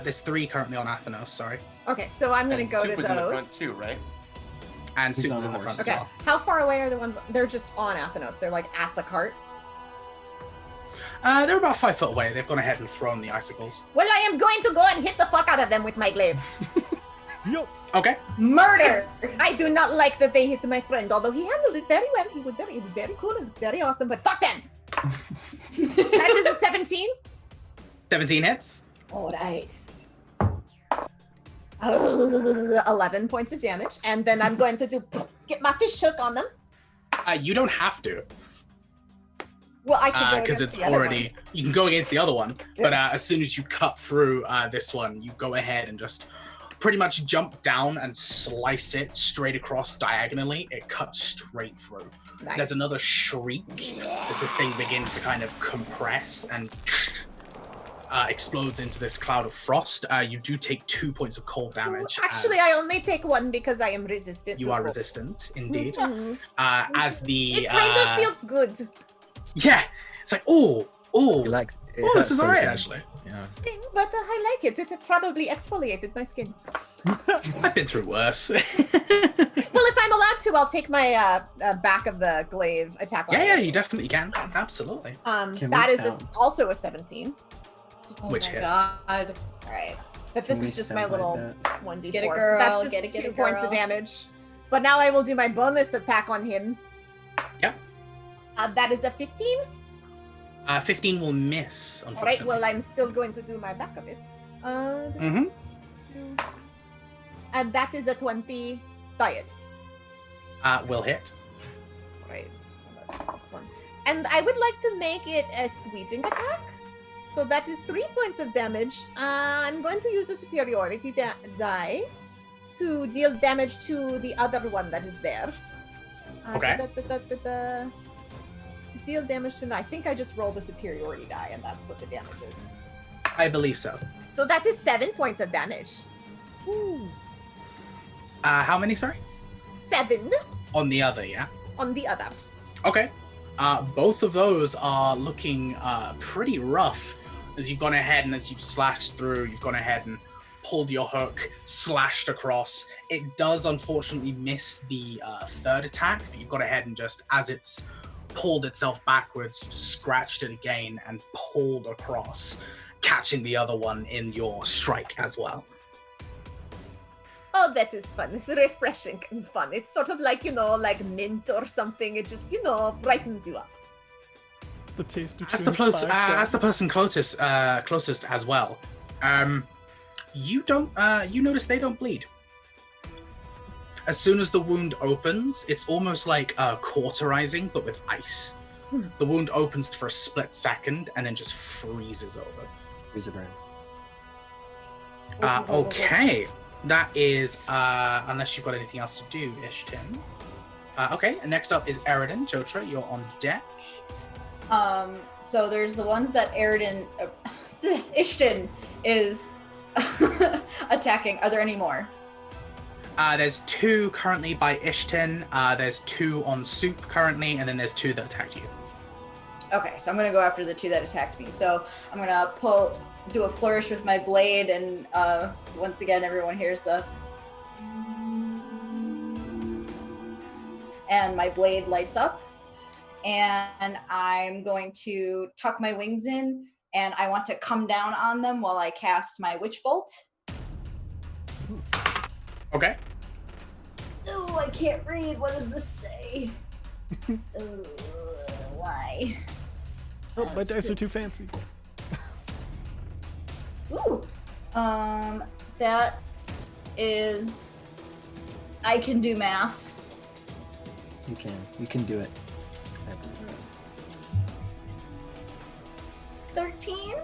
Speaker 1: there's 3 currently on Athenos, sorry.
Speaker 4: Okay, so I'm gonna
Speaker 7: And
Speaker 4: go
Speaker 7: Soup
Speaker 4: to
Speaker 7: was in the front
Speaker 4: those.
Speaker 7: too, right?
Speaker 1: And
Speaker 2: He's
Speaker 1: Soup's
Speaker 2: on
Speaker 1: in the
Speaker 2: a
Speaker 1: front
Speaker 2: horse.
Speaker 1: as
Speaker 4: Okay,
Speaker 1: well.
Speaker 4: how far away are the ones? They're just on Athenos. They're like at the cart.
Speaker 1: They're about 5 foot away. They've gone ahead and thrown the icicles.
Speaker 4: Well, I am going to go and hit the fuck out of them with my glaive.
Speaker 3: Yes.
Speaker 1: Okay.
Speaker 4: Murder! I do not like that they hit my friend, although he handled it very well. It was very cool and very awesome, but fuck them! That is a 17.
Speaker 1: 17 hits.
Speaker 4: All right. 11 points of damage, and then I'm going to get my fish hook on them.
Speaker 1: You don't have to,
Speaker 4: Well, I can go
Speaker 1: because
Speaker 4: against
Speaker 1: it's
Speaker 4: the other
Speaker 1: already. You can go against the other one, but
Speaker 4: Yes.
Speaker 1: as soon as you cut through this one, you go ahead and just pretty much jump down and slice it straight across diagonally. It cuts straight through.
Speaker 4: Nice.
Speaker 1: There's another shriek as this thing begins to kind of compress and explodes into this cloud of frost. You do take 2 points of cold damage.
Speaker 4: Actually,
Speaker 1: as
Speaker 4: I only take 1 because I am resistant.
Speaker 1: you
Speaker 4: to
Speaker 1: are
Speaker 4: cold.
Speaker 1: resistant, indeed.
Speaker 4: Mhm.
Speaker 1: As the
Speaker 4: It kind of feels good.
Speaker 1: yeah, it's like oh. This is
Speaker 6: so
Speaker 1: alright
Speaker 6: good.
Speaker 1: actually.
Speaker 6: Yeah.
Speaker 4: But I like it. It probably exfoliated my skin.
Speaker 1: I've been through worse.
Speaker 4: Well, if I'm allowed to, I'll take my back of the glaive attack. on
Speaker 1: yeah,
Speaker 4: it.
Speaker 1: you definitely can. Absolutely.
Speaker 4: That is also a 17.
Speaker 1: Which
Speaker 5: my
Speaker 1: hits.
Speaker 5: God.
Speaker 4: All right, but this
Speaker 2: Can
Speaker 4: is
Speaker 2: we
Speaker 4: just my
Speaker 2: sound
Speaker 4: little
Speaker 2: like
Speaker 4: 1d4.
Speaker 5: Get a
Speaker 4: so
Speaker 5: girl,
Speaker 4: that's just
Speaker 5: get a
Speaker 4: 2 points of
Speaker 5: girl.
Speaker 4: damage. But now I will do my bonus attack on him.
Speaker 1: Yep.
Speaker 4: That is a 15.
Speaker 1: 15 will miss,
Speaker 4: All right,
Speaker 1: unfortunately.
Speaker 4: well, I'm still going to do my back of it.
Speaker 1: Mm-hmm.
Speaker 4: And that is a 20 diet.
Speaker 1: Will hit.
Speaker 4: Right. This one. And I would like to make it a sweeping attack. So that is 3 points of damage. I'm going to use a superiority die to deal damage to the other one that is there.
Speaker 1: Okay.
Speaker 4: To deal damage to, I think I just rolled a superiority die, and that's what the damage is.
Speaker 1: I believe so.
Speaker 4: So that is 7 points of damage.
Speaker 1: How many, sorry?
Speaker 4: 7
Speaker 1: On the other, yeah?
Speaker 4: on the other.
Speaker 1: Okay. Both of those are looking pretty rough as you've gone ahead and as you've slashed through, you've gone ahead and pulled your hook, slashed across. It does unfortunately miss the third attack, but you've gone ahead and just, as it's pulled itself backwards, you've scratched it again and pulled across, catching the other one in your strike as well.
Speaker 4: Oh, that is fun. It's refreshing and fun. It's sort of like, like mint or something. It just, brightens you up.
Speaker 3: It's the taste of
Speaker 1: As the
Speaker 3: chewing five
Speaker 1: as the person closest as well, you notice they don't bleed. As soon as the wound opens, it's almost like cauterizing, but with ice. The wound opens for a split second and then just freezes over.
Speaker 2: Freezer burn.
Speaker 1: Okay, that is unless you've got anything else to do, Ishtin. Okay, and next up is Eridan. Jotra, you're on deck.
Speaker 5: So there's the ones that Ishtin is attacking. Are there any more?
Speaker 1: There's 2 currently by Ishtin. There's 2 on Soup currently, and then there's 2 that attacked you.
Speaker 5: Okay, so I'm gonna go after the 2 that attacked me. So I'm gonna do a flourish with my blade, and once again, everyone hears and my blade lights up, and I'm going to tuck my wings in, and I want to come down on them while I cast my witch bolt.
Speaker 1: Okay.
Speaker 5: Oh, I can't read. What does this say? Why?
Speaker 3: Oh, my dice are too fancy.
Speaker 5: Ooh. That is. I can do math.
Speaker 2: You can do it.
Speaker 5: 13?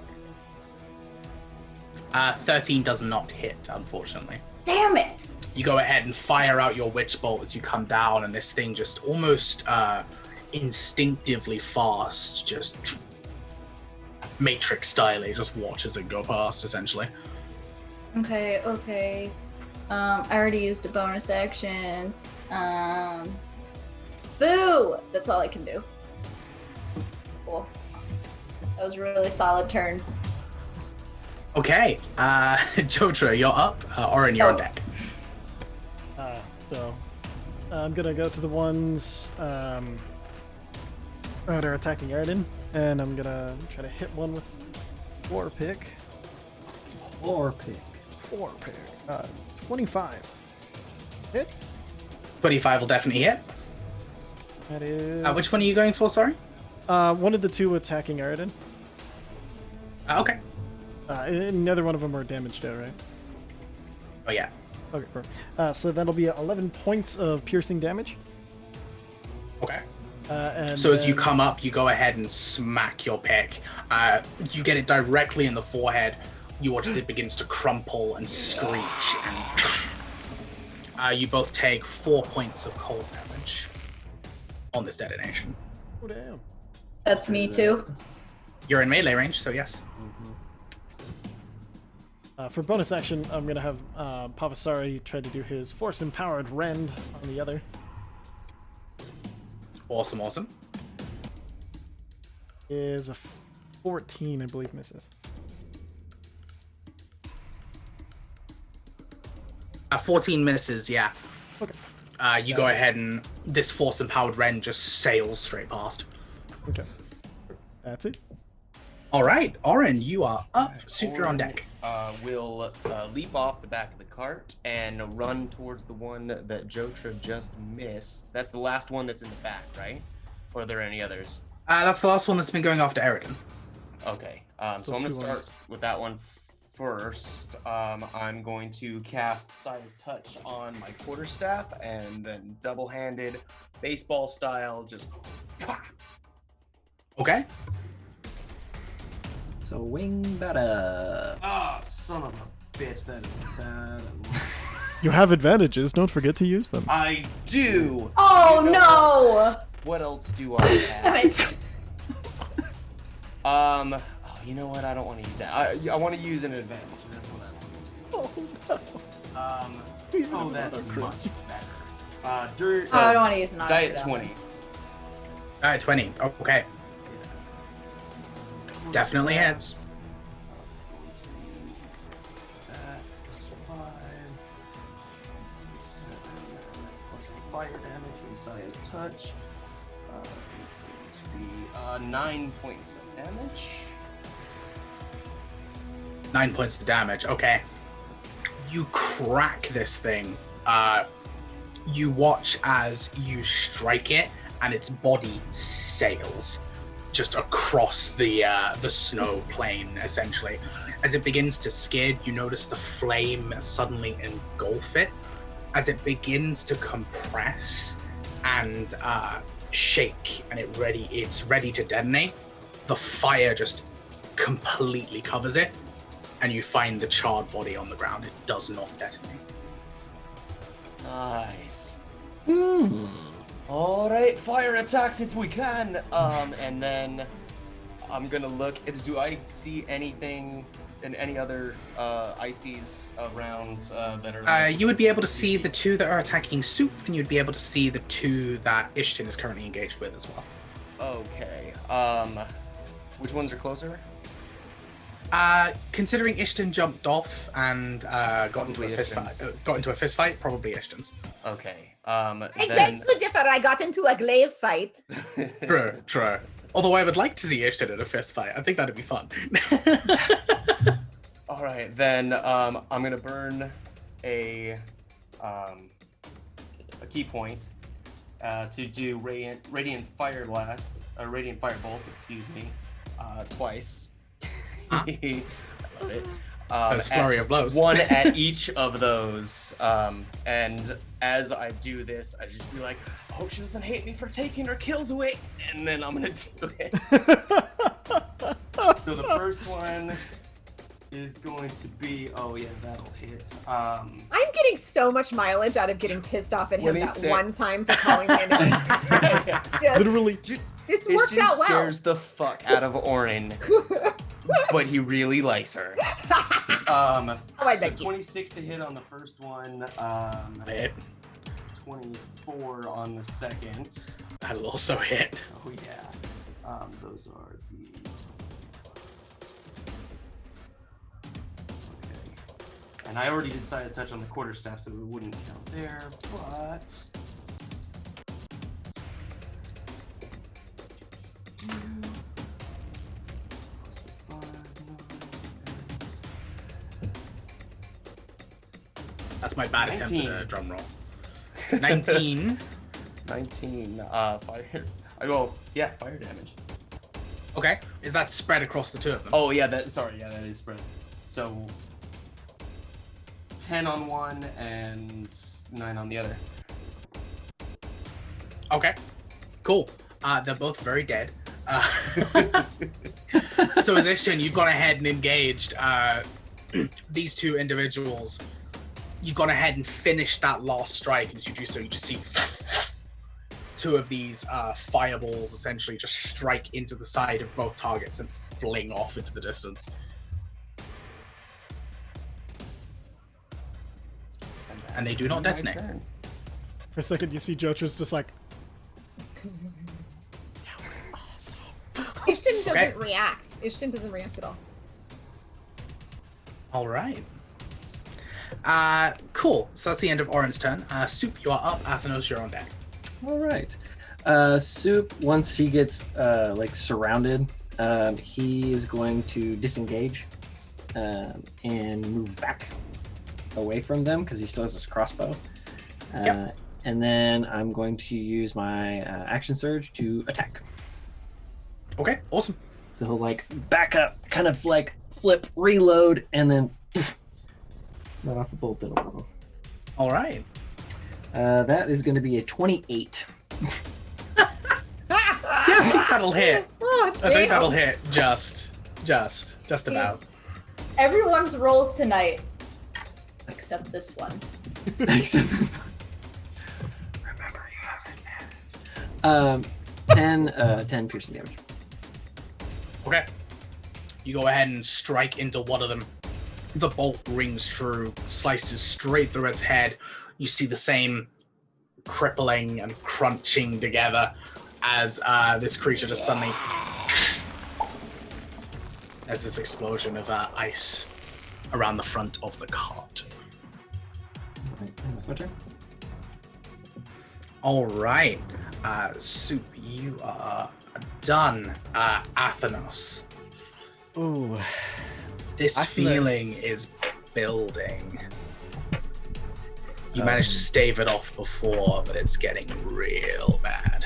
Speaker 1: 13 does not hit, unfortunately.
Speaker 5: Damn it!
Speaker 1: You go ahead and fire out your witch bolt as you come down, and this thing just almost instinctively fast, just Matrix style, just watches it go past, essentially.
Speaker 5: Okay. I already used a bonus action. Boo! That's all I can do. Cool. That was a really solid turn.
Speaker 1: Okay, Jotra, you're up. Orin, you're on deck.
Speaker 3: So I'm gonna go to the ones that are attacking Eridan, and I'm gonna try to hit one with War Pick. 25. Hit.
Speaker 1: 25 will definitely hit.
Speaker 3: That is.
Speaker 1: Which one are you going for, sorry?
Speaker 3: One of the 2 attacking Eridan.
Speaker 1: Okay.
Speaker 3: Neither one of them are damaged out, right?
Speaker 1: Oh, yeah.
Speaker 3: Okay, perfect. So that'll be 11 points of piercing damage.
Speaker 1: Okay.
Speaker 3: And
Speaker 1: so as you
Speaker 3: then-
Speaker 1: come up, you go ahead and smack your pick. You get it directly in the forehead. You watch as it begins to crumple and screech, and you both take 4 points of cold damage on this detonation.
Speaker 3: Oh, damn.
Speaker 5: That's me too.
Speaker 1: You're in melee range, so yes.
Speaker 3: For bonus action, I'm going to have Pavasari try to do his force-empowered rend on the other.
Speaker 1: Awesome.
Speaker 3: Is a 14, I believe, misses.
Speaker 1: 14 misses, yeah.
Speaker 3: Okay.
Speaker 1: You go ahead and this force-empowered Ren just sails straight past.
Speaker 3: Okay. That's it.
Speaker 1: All right, Orin, you are up. Soup, you're on deck.
Speaker 7: Will leap off the back of the cart and run towards the one that Jotra just missed. That's the last one that's in the back, right? Or are there any others?
Speaker 1: That's the last one that's been going after Eridan.
Speaker 7: Okay, so I'm going to start with that one first. I'm going to cast Side's Touch on my quarterstaff and then double-handed, baseball style, just...
Speaker 1: Okay.
Speaker 2: So wing batter.
Speaker 7: Ah, son of a bitch, that is bad.
Speaker 3: You have advantages. Don't forget to use them.
Speaker 7: I do!
Speaker 5: Oh,
Speaker 7: You know
Speaker 5: no!
Speaker 7: What else do I have? Oh, you know what? I don't want to use that. I want to use an advantage. That's what I want to do. Oh, that's much better.
Speaker 5: I don't want to use an
Speaker 7: Diet 20.
Speaker 1: 20. Okay. Definitely hits.
Speaker 7: It's going to be that plus 5, plus 7, plus the fire damage from Saya's touch. It's going to be 9 points of damage.
Speaker 1: 9 points of damage. Okay. You crack this thing. You watch as you strike it, and its body sails just across the snow plain, essentially. As it begins to skid, you notice the flame suddenly engulf it. As it begins to compress and shake, and it's ready to detonate, the fire just completely covers it, and you find the charred body on the ground. It does not detonate.
Speaker 7: Nice. All right, fire attacks if we can. And then I'm gonna look. Do I see anything in any other ICs around that are?
Speaker 1: You would be able to see the two that are attacking Soup, and you'd be able to see the two that Ishton is currently engaged with as well.
Speaker 7: Okay. Which ones are closer?
Speaker 1: Considering Ishton jumped off and got into a fist fight, probably Ishton's.
Speaker 7: Okay.
Speaker 9: I beg to differ. I got into a glaive fight.
Speaker 1: True. Although I would like to see Ishton in a fist fight. I think that'd be fun.
Speaker 7: All right, then I'm gonna burn a key point to do radiant fire bolt. Excuse me, twice.
Speaker 1: That's flurry of blows.
Speaker 7: One at each of those. And as I do this, I just be like, I hope she doesn't hate me for taking her kills away. And then I'm gonna do it. So the first one is going to be, oh yeah, that'll hit. I'm
Speaker 4: getting so much mileage out of getting pissed off at him
Speaker 7: 26.
Speaker 4: that one time for calling me an idiot.
Speaker 3: Literally.
Speaker 4: It's worked out well.
Speaker 7: Scares the fuck out of Orin, but he really likes her. So 26 to hit on the first one. 24 on the second.
Speaker 1: That'll also hit.
Speaker 7: Oh yeah. Those are the. Okay. And I already did Size Touch on the quarterstaff, so it wouldn't count there. But.
Speaker 1: That's my bad
Speaker 7: 19.
Speaker 1: attempt at a drum roll. 19.
Speaker 7: 19. Fire. Fire damage.
Speaker 1: Okay. Is that spread across the two of them?
Speaker 7: Oh yeah, that is spread. So 10 on one and 9 on the other.
Speaker 1: Okay. Cool. They're both very dead. So as Ishton, you've gone ahead and engaged these two individuals. You've gone ahead and finished that last strike, and as you do so, you just see two of these fireballs essentially just strike into the side of both targets and fling off into the distance. and they do not
Speaker 7: My
Speaker 1: detonate.
Speaker 7: turn.
Speaker 3: For a second, you see Jotra's just like, that was awesome.
Speaker 4: Ishton doesn't
Speaker 1: Okay.
Speaker 4: react. Ishton doesn't react at all.
Speaker 1: All right. Cool. So that's the end of Orin's turn. Soup, you are up. Athenos, you're on deck.
Speaker 2: All right. Soup, once he gets like surrounded, he is going to disengage and move back away from them because he still has his crossbow.
Speaker 1: Yep.
Speaker 2: And then I'm going to use my action surge to attack.
Speaker 1: Okay, awesome.
Speaker 2: So he'll like back up, kind of like flip, reload, and then let off a bolt that'll go.
Speaker 1: All right.
Speaker 2: That is going to be a 28.
Speaker 1: Yeah, I think that'll hit.
Speaker 4: Oh,
Speaker 1: I think
Speaker 4: damn.
Speaker 1: that'll hit just about.
Speaker 5: Jeez. Everyone's rolls tonight, except this one.
Speaker 2: Remember, you have advantage. 10 piercing damage.
Speaker 1: Okay. You go ahead and strike into one of them. The bolt rings through, slices straight through its head. You see the same crippling and crunching together as this creature just suddenly... as this explosion of ice around the front of the cart.
Speaker 2: Alright, that's my turn.
Speaker 1: All right. Soup, you are done. Athenos.
Speaker 6: Ooh.
Speaker 1: This
Speaker 6: Athenos.
Speaker 1: feeling is building. You managed to stave it off before, but it's getting real bad.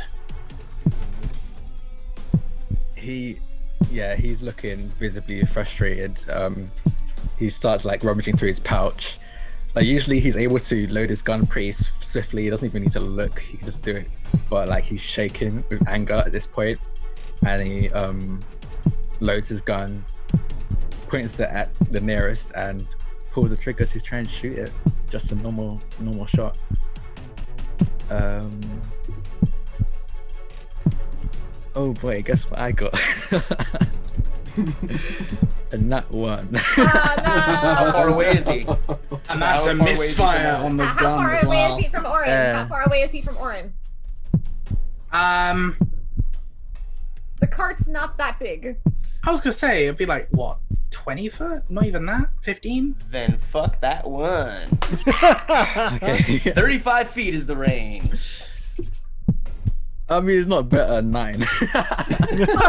Speaker 6: He's looking visibly frustrated. He starts like rummaging through his pouch. Like usually he's able to load his gun pretty swiftly. He doesn't even need to look. He can just do it. But like he's shaking with anger at this point, and he loads his gun, points it at the nearest, and pulls the trigger to try and shoot it. Just a normal shot. Oh boy, guess what I got? And that one.
Speaker 7: How far away is he?
Speaker 1: And that's a
Speaker 7: How far away is he from
Speaker 1: misfire
Speaker 7: Orin?
Speaker 1: on the
Speaker 4: How
Speaker 1: gun
Speaker 4: far
Speaker 1: as
Speaker 4: away
Speaker 1: well.
Speaker 4: is he from Orin?
Speaker 6: Yeah.
Speaker 4: How far away is he from Orin? The cart's not that big.
Speaker 1: I was gonna say it'd be like what, 20 foot? Not even that. 15.
Speaker 7: Then fuck that one.
Speaker 6: Okay.
Speaker 7: 35 feet is the range.
Speaker 6: I mean, it's not better than 9.
Speaker 4: Well,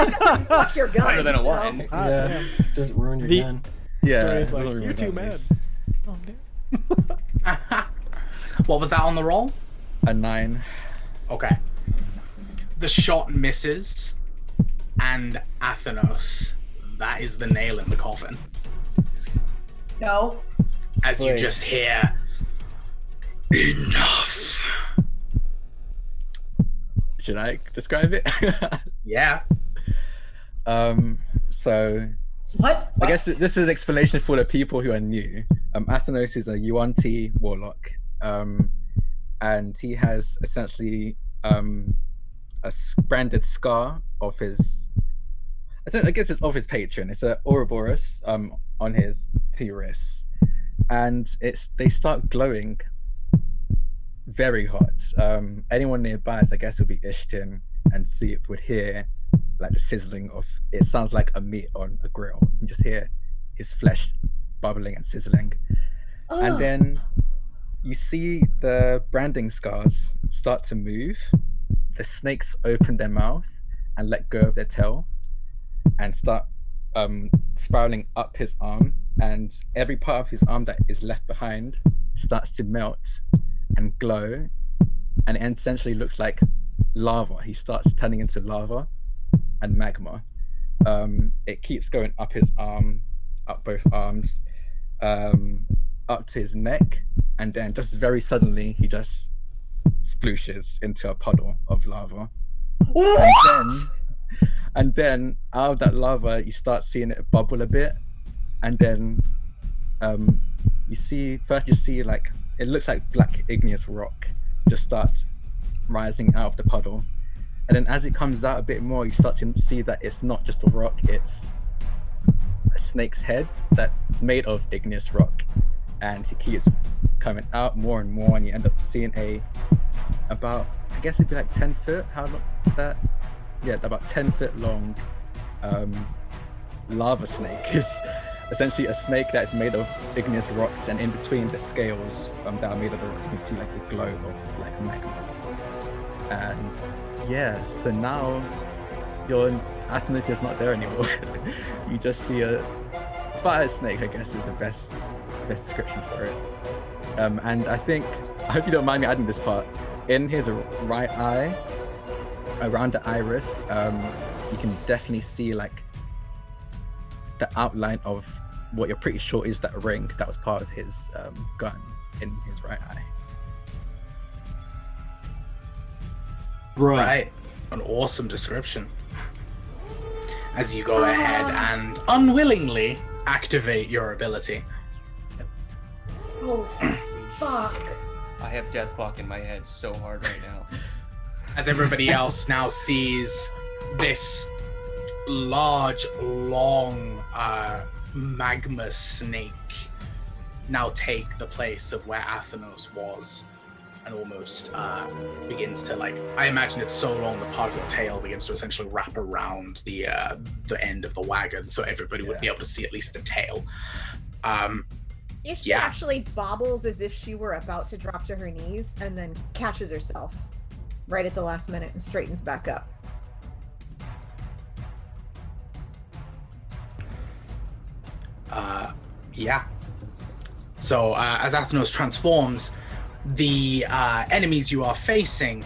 Speaker 4: it doesn't suck your gun.
Speaker 7: Better than a
Speaker 4: so-
Speaker 7: 1.
Speaker 3: Ah,
Speaker 2: Yeah.
Speaker 3: damn.
Speaker 2: Doesn't ruin your
Speaker 3: The-
Speaker 2: gun.
Speaker 6: Yeah.
Speaker 3: Story's like,
Speaker 6: doesn't
Speaker 3: you're
Speaker 6: really
Speaker 3: too
Speaker 6: matter.
Speaker 3: mad. Oh, damn.
Speaker 1: What was that on the roll?
Speaker 6: A 9.
Speaker 1: Okay. The shot misses, and Athenos, that is the nail in the coffin.
Speaker 5: No.
Speaker 1: As you
Speaker 6: Wait.
Speaker 1: just hear, enough.
Speaker 6: Should I describe it?
Speaker 1: Yeah.
Speaker 6: So
Speaker 5: What?
Speaker 6: I guess this is an explanation for the people who are new. Athenos is a Yuan-Ti warlock, and he has essentially branded scar of his. I guess it's of his patron. It's a Ouroboros on his T wrist, and they start glowing very hot. Anyone nearby, I guess, would be Ishtin and Soup would hear like the sizzling of. It sounds like a meat on a grill. You can just hear his flesh bubbling and sizzling, and then you see the branding scars start to move. The snakes open their mouth and let go of their tail and start spiraling up his arm, and every part of his arm that is left behind starts to melt and glow, and it essentially looks like lava. He starts turning into lava and magma. It keeps going up his arm, up both arms, up to his neck, and then just very suddenly he just splooshes into a puddle of lava. And then out of that lava you start seeing it bubble a bit, and then you see like it looks like black igneous rock just start rising out of the puddle, and then as it comes out a bit more you start to see that it's not just a rock, it's a snake's head that's made of igneous rock, and he keeps coming out more and more, and you end up seeing about, I guess it'd be like 10 foot. How long is that? Yeah, about 10-foot long lava snake. Is essentially a snake that's made of igneous rocks, and in between the scales that are made of the rocks, you can see like the glow of like magma. And yeah, so now your Athenos is not there anymore. You just see a fire snake, I guess is the best description for it. And I hope you don't mind me adding this part. In his right eye, around the iris, you can definitely see like the outline of what you're pretty sure is that ring that was part of his gun in his right eye.
Speaker 1: Right. An awesome description. As you go ahead and unwillingly activate your ability.
Speaker 5: Oh, fuck.
Speaker 7: I have Deathclock in my head so hard right now.
Speaker 1: As everybody else now sees this large, long magma snake now take the place of where Athenos was, and almost begins to, like, I imagine it's so long the part of your tail begins to essentially wrap around the end of the wagon, so everybody would be able to see at least the tail.
Speaker 4: If she actually bobbles as if she were about to drop to her knees and then catches herself right at the last minute and straightens back up.
Speaker 1: Yeah. So as Athenos transforms, the enemies you are facing,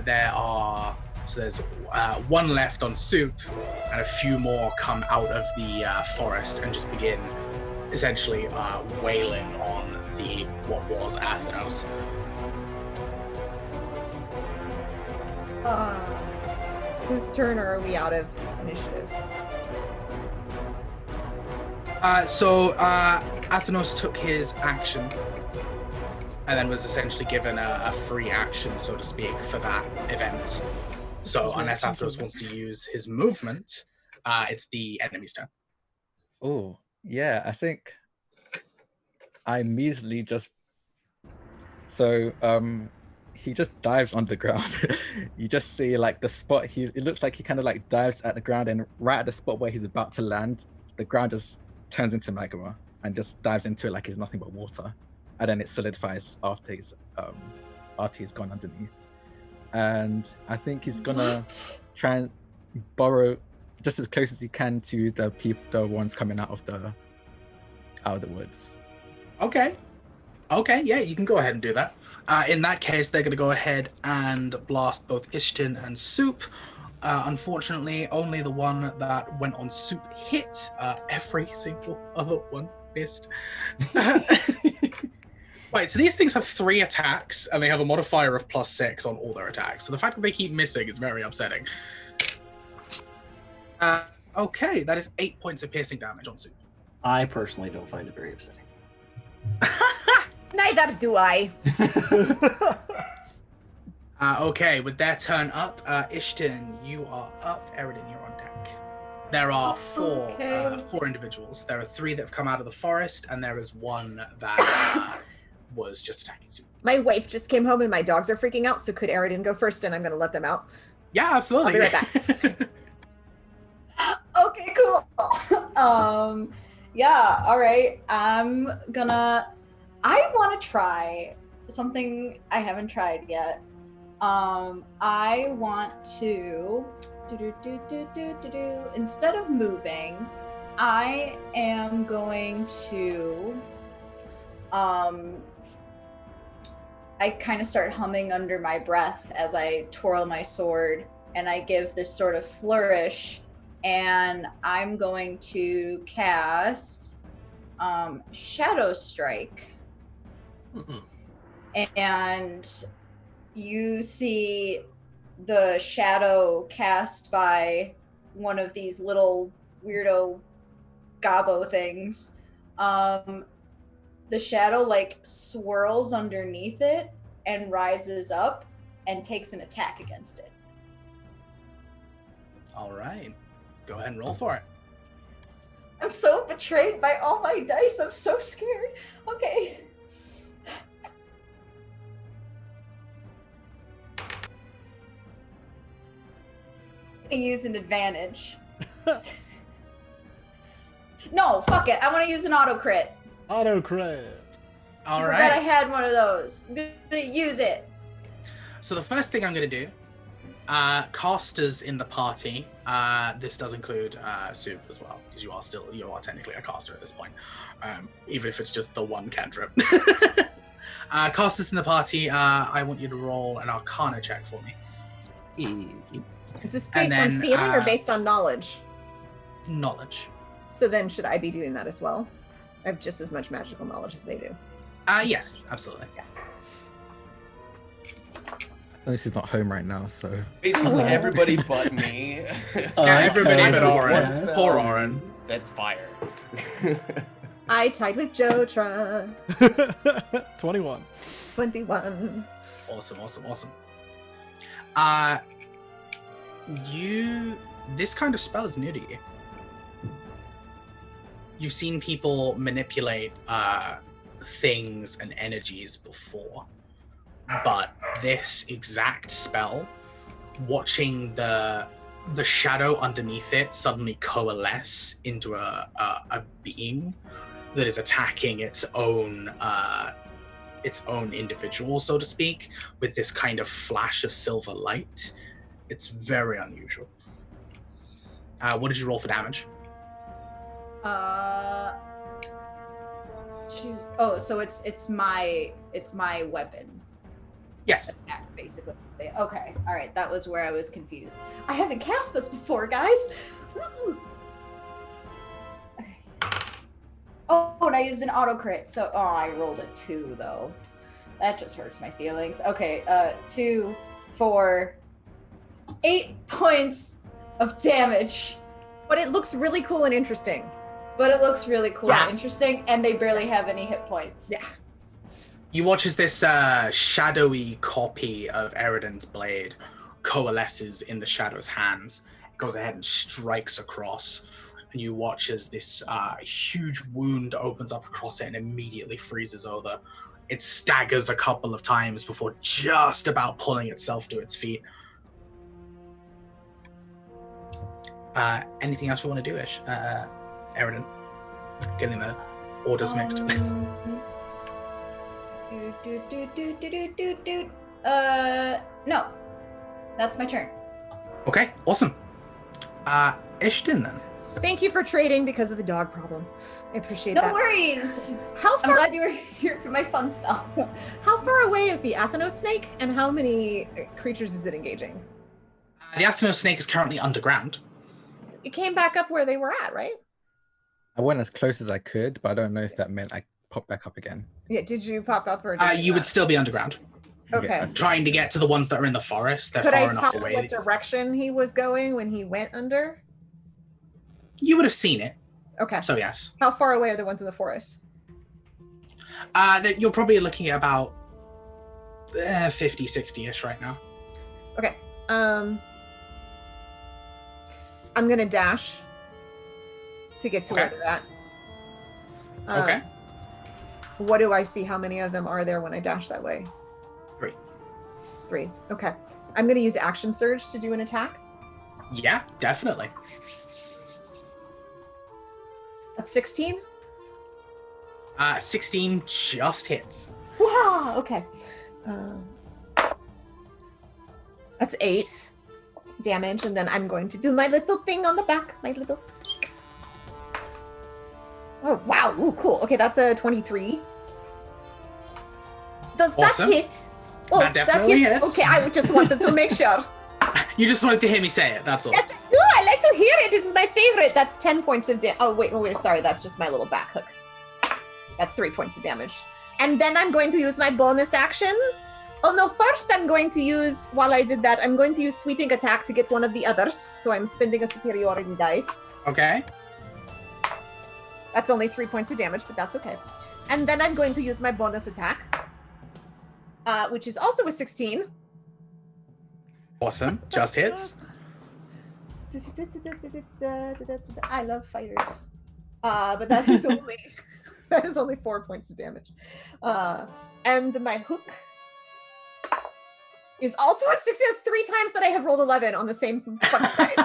Speaker 1: there's one left on Soup, and a few more come out of the forest and just begin essentially wailing on what was Athenos.
Speaker 4: Whose turn are we out of initiative?
Speaker 1: So Athenos took his action and then was essentially given a free action, so to speak, for that event. So unless Athenos wants to use his movement, it's the enemy's turn.
Speaker 6: Oh, yeah, I think I immediately just... So, he just dives on the ground. You just see like the spot, it looks like he kind of like dives at the ground, and right at the spot where he's about to land, the ground just turns into magma and just dives into it like it's nothing but water. And then it solidifies after he's gone underneath. And I think he's gonna try and burrow just as close as he can to the ones coming out of the woods.
Speaker 1: Okay, yeah, you can go ahead and do that. In that case, they're gonna go ahead and blast both Ishtin and Soup. Unfortunately, only the one that went on Soup hit. Every single other one missed. Right, so these things have 3 attacks, and they have a modifier of +6 on all their attacks. So the fact that they keep missing is very upsetting. Okay, that is 8 points of piercing damage on Soup.
Speaker 2: I personally don't find it very upsetting.
Speaker 4: Neither do I.
Speaker 1: Okay, with their turn up, Ishtin, you are up. Eridan, you're on deck. There are four individuals. There are 3 that have come out of the forest, and there is 1 that was just attacking Soup.
Speaker 4: My wife just came home and my dogs are freaking out, so could Eridan go first and I'm going to let them out?
Speaker 1: Yeah, absolutely.
Speaker 4: I'll be right back.
Speaker 5: Okay, cool. Yeah, all right. I want to try something I haven't tried yet. I want to instead of moving, I am going to I kind of start humming under my breath as I twirl my sword, and I give this sort of flourish, and I'm going to cast Shadow Strike. Mm-hmm. And you see the shadow cast by one of these little weirdo gobbo things. The shadow like swirls underneath it and rises up and takes an attack against it.
Speaker 1: All right, go ahead and roll for it.
Speaker 5: I'm so betrayed by all my dice. I'm so scared. Okay. use an advantage. No, fuck it. I want to use an auto crit.
Speaker 3: Auto crit.
Speaker 1: All
Speaker 5: I forgot I
Speaker 1: right.
Speaker 5: had one of those. I'm gonna use it.
Speaker 1: So the first thing I'm going to do, casters in the party. This does include Soup as well, because you are technically a caster at this point, even if it's just the one cantrip. Casters in the party. I want you to roll an Arcana check for me.
Speaker 4: Is this
Speaker 1: And
Speaker 4: based on
Speaker 1: then,
Speaker 4: feeling or based on knowledge?
Speaker 1: Knowledge.
Speaker 4: So then should I be doing that as well? I have just as much magical knowledge as they do.
Speaker 1: Yes, absolutely.
Speaker 6: This is not home right now, so.
Speaker 7: Basically, everybody but me.
Speaker 1: Everybody but
Speaker 7: One
Speaker 1: Oren.
Speaker 7: spell,
Speaker 1: Poor Oren.
Speaker 7: That's fire.
Speaker 4: I tied with Jotra.
Speaker 3: 21.
Speaker 4: 21.
Speaker 1: Awesome. This kind of spell is new to you. You've seen people manipulate things and energies before, but this exact spell, watching the shadow underneath it suddenly coalesce into a being that is attacking its own individual, so to speak, with this kind of flash of silver light. It's very unusual. What did you roll for damage?
Speaker 5: Choose. Oh, so it's my weapon
Speaker 1: Yes.
Speaker 5: attack, basically. Okay, all right. That was where I was confused. I haven't cast this before, guys. Ooh. Okay. Oh, and I used an auto crit. So, I rolled a 2 though. That just hurts my feelings. Okay, 2, 4, 8 points of damage.
Speaker 4: But it looks really cool and interesting.
Speaker 5: But it looks really cool
Speaker 4: Yeah.
Speaker 5: and interesting, and they barely have any hit points.
Speaker 4: Yeah.
Speaker 1: You watch as this shadowy copy of Eridan's blade coalesces in the shadow's hands. It goes ahead and strikes across, and you watch as this huge wound opens up across it and immediately freezes over. It staggers a couple of times before just about pulling itself to its feet. Anything else you want to do, Ish? Eridan? Getting the orders mixed.
Speaker 5: No. That's my turn.
Speaker 1: Okay, awesome. Ishton then.
Speaker 4: Thank you for trading because of the dog problem. I appreciate
Speaker 5: No
Speaker 4: that.
Speaker 5: worries.
Speaker 4: How
Speaker 5: I'm
Speaker 4: far
Speaker 5: glad you were here for my fun spell.
Speaker 4: how far away is the Athenos snake and how many creatures is it engaging?
Speaker 1: The Athenos snake is currently underground.
Speaker 4: It came back up where they were at, right?
Speaker 6: I went as close as I could, but I don't know if that meant I popped back up again.
Speaker 4: Yeah, did you pop up or did
Speaker 1: You would still be underground,
Speaker 4: Okay.
Speaker 6: Yeah,
Speaker 1: trying to get to the ones that are in the forest. They're
Speaker 4: Could I
Speaker 1: far enough
Speaker 4: tell
Speaker 1: away.
Speaker 4: what direction he was going when he went under?
Speaker 1: You would have seen it,
Speaker 4: Okay.
Speaker 1: so yes.
Speaker 4: How far away are the ones in the forest?
Speaker 1: That you're probably looking at about 50, 60-ish right now.
Speaker 4: Okay. I'm gonna dash to get to where
Speaker 1: Okay.
Speaker 4: they're at.
Speaker 1: Okay.
Speaker 4: What do I see? How many of them are there when I dash that way?
Speaker 1: 3.
Speaker 4: 3. Okay. I'm gonna use action surge to do an attack.
Speaker 1: Yeah, definitely.
Speaker 4: That's 16.
Speaker 1: 16 just hits.
Speaker 4: Wow. Okay. That's 8 damage, and then I'm going to do my little thing on the back. My little peek. Oh wow! Ooh, cool. Okay, that's a 23. Does
Speaker 1: Awesome.
Speaker 4: that hit? Oh,
Speaker 1: That definitely hits.
Speaker 4: Okay, I just wanted to make sure.
Speaker 1: You just wanted to hear me say it, that's all.
Speaker 4: Yes, I do. I like to hear it. It's my favorite. That's 10 points of damage. Oh, wait. Sorry. That's just my little back hook. That's 3 points of damage. And then I'm going to use my bonus action. Oh, no. First, I'm going to use, while I did that, I'm going to use sweeping attack to get one of the others. So I'm spending a superiority dice.
Speaker 1: Okay.
Speaker 4: That's only 3 points of damage, but that's okay. And then I'm going to use my bonus attack, which is also a 16.
Speaker 1: Awesome. Just hits.
Speaker 4: I love fighters. But that is only 4 points of damage. And my hook is also a success 3 times that I have rolled 11 on the same fucking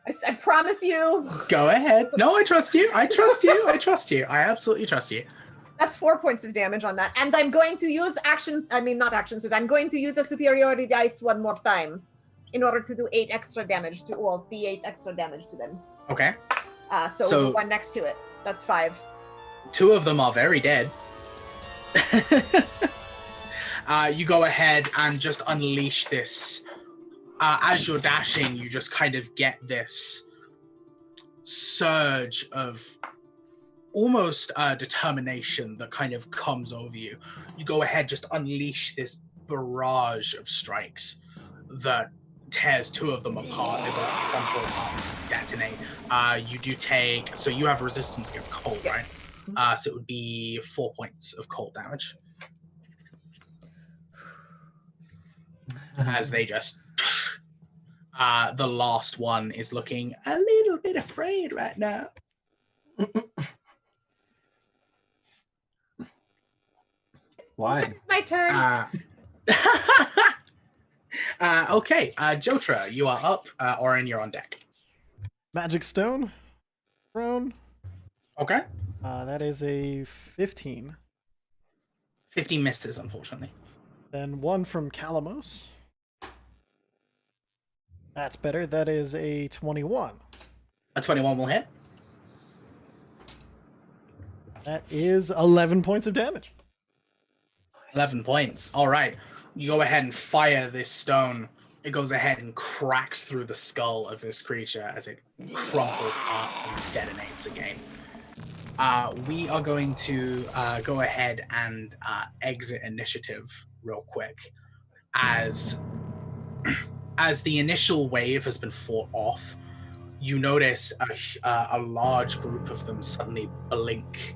Speaker 4: dice. I promise you.
Speaker 1: Go ahead. No, I trust you. I trust you. I trust you. I absolutely trust you.
Speaker 4: That's 4 points of damage on that. And I'm going to use actions. I mean, not actions. I'm going to use a superiority dice one more time in order to do 8 extra damage to, well, D8 extra damage to them.
Speaker 1: Okay.
Speaker 4: So the one next to it. That's 5.
Speaker 1: 2 of them are very dead. You go ahead and just unleash this. As you're dashing, you just kind of get this surge of almost determination that kind of comes over you. You go ahead, just unleash this barrage of strikes that tears 2 of them apart. They both crumple apart, detonate. You do take, so you have resistance against cold,
Speaker 4: Yes.
Speaker 1: right? So it would be 4 points of cold damage. As they just, the last one is looking a little bit afraid right now.
Speaker 2: Why?
Speaker 4: My turn.
Speaker 1: Okay, Jotra, you are up. Orin, you're on deck.
Speaker 3: Magic stone thrown.
Speaker 1: Okay.
Speaker 3: That is a 15.
Speaker 1: 15 misses, unfortunately.
Speaker 3: Then 1 from Calamos. That's better. That is a 21.
Speaker 1: A 21 will hit.
Speaker 3: That is 11 points of damage.
Speaker 1: 11 points. All right. You go ahead and fire this stone. It goes ahead and cracks through the skull of this creature as it crumples up and detonates again. We are going to go ahead and exit initiative real quick. As the initial wave has been fought off, you notice a large group of them suddenly blink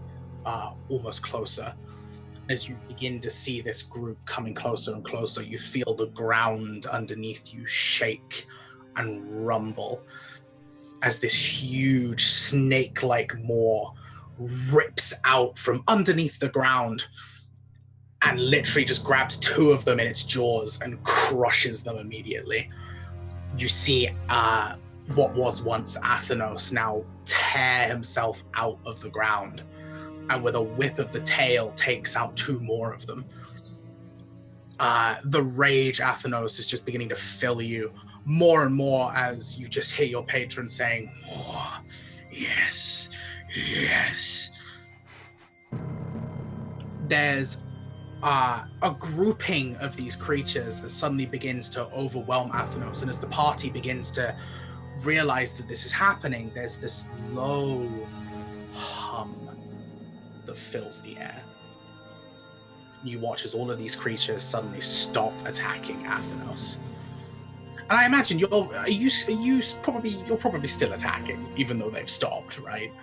Speaker 1: almost closer. As you begin to see this group coming closer and closer, you feel the ground underneath you shake and rumble as this huge snake-like maw rips out from underneath the ground and literally just grabs 2 of them in its jaws and crushes them immediately. You see what was once Athenos now tear himself out of the ground, and with a whip of the tail takes out 2 more of them. The rage, Athenos, is just beginning to fill you more and more as you just hear your patron saying, "Oh, yes, yes." There's a grouping of these creatures that suddenly begins to overwhelm Athenos, and as the party begins to realize that this is happening, there's this low hum that fills the air. You watch as all of these creatures suddenly stop attacking Athenos. And I imagine you're probably still attacking, even though they've stopped, right?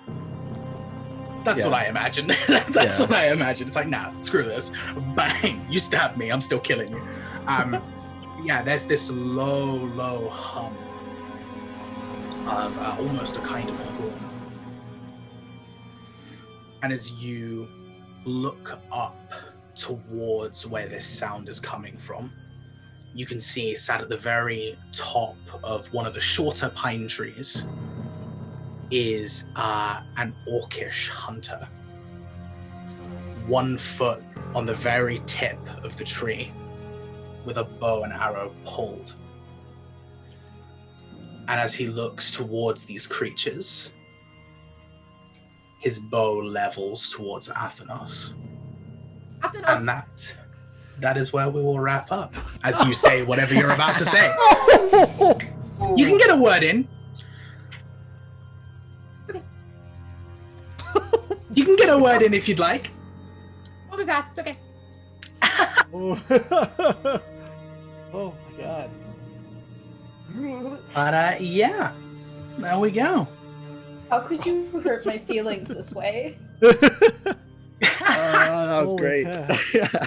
Speaker 1: That's what I imagine. That's what I imagine. It's like, nah, screw this. Bang, you stabbed me, I'm still killing you. Yeah, there's this low hum of almost a kind of horn. And as you look up towards where this sound is coming from, you can see, sat at the very top of one of the shorter pine trees, is an orcish hunter. 1 foot on the very tip of the tree, with a bow and arrow pulled. And as he looks towards these creatures, his bow levels towards Athenos.
Speaker 4: Athenos.
Speaker 1: And that is where we will wrap up, as you say whatever you're about to say. You can get a word in. You can get a word in if you'd like.
Speaker 4: We'll be past. It's okay.
Speaker 3: Oh. Oh my god.
Speaker 1: But yeah, there we go.
Speaker 5: How could you hurt my feelings this way?
Speaker 10: That was
Speaker 3: Holy
Speaker 10: great.
Speaker 3: cow.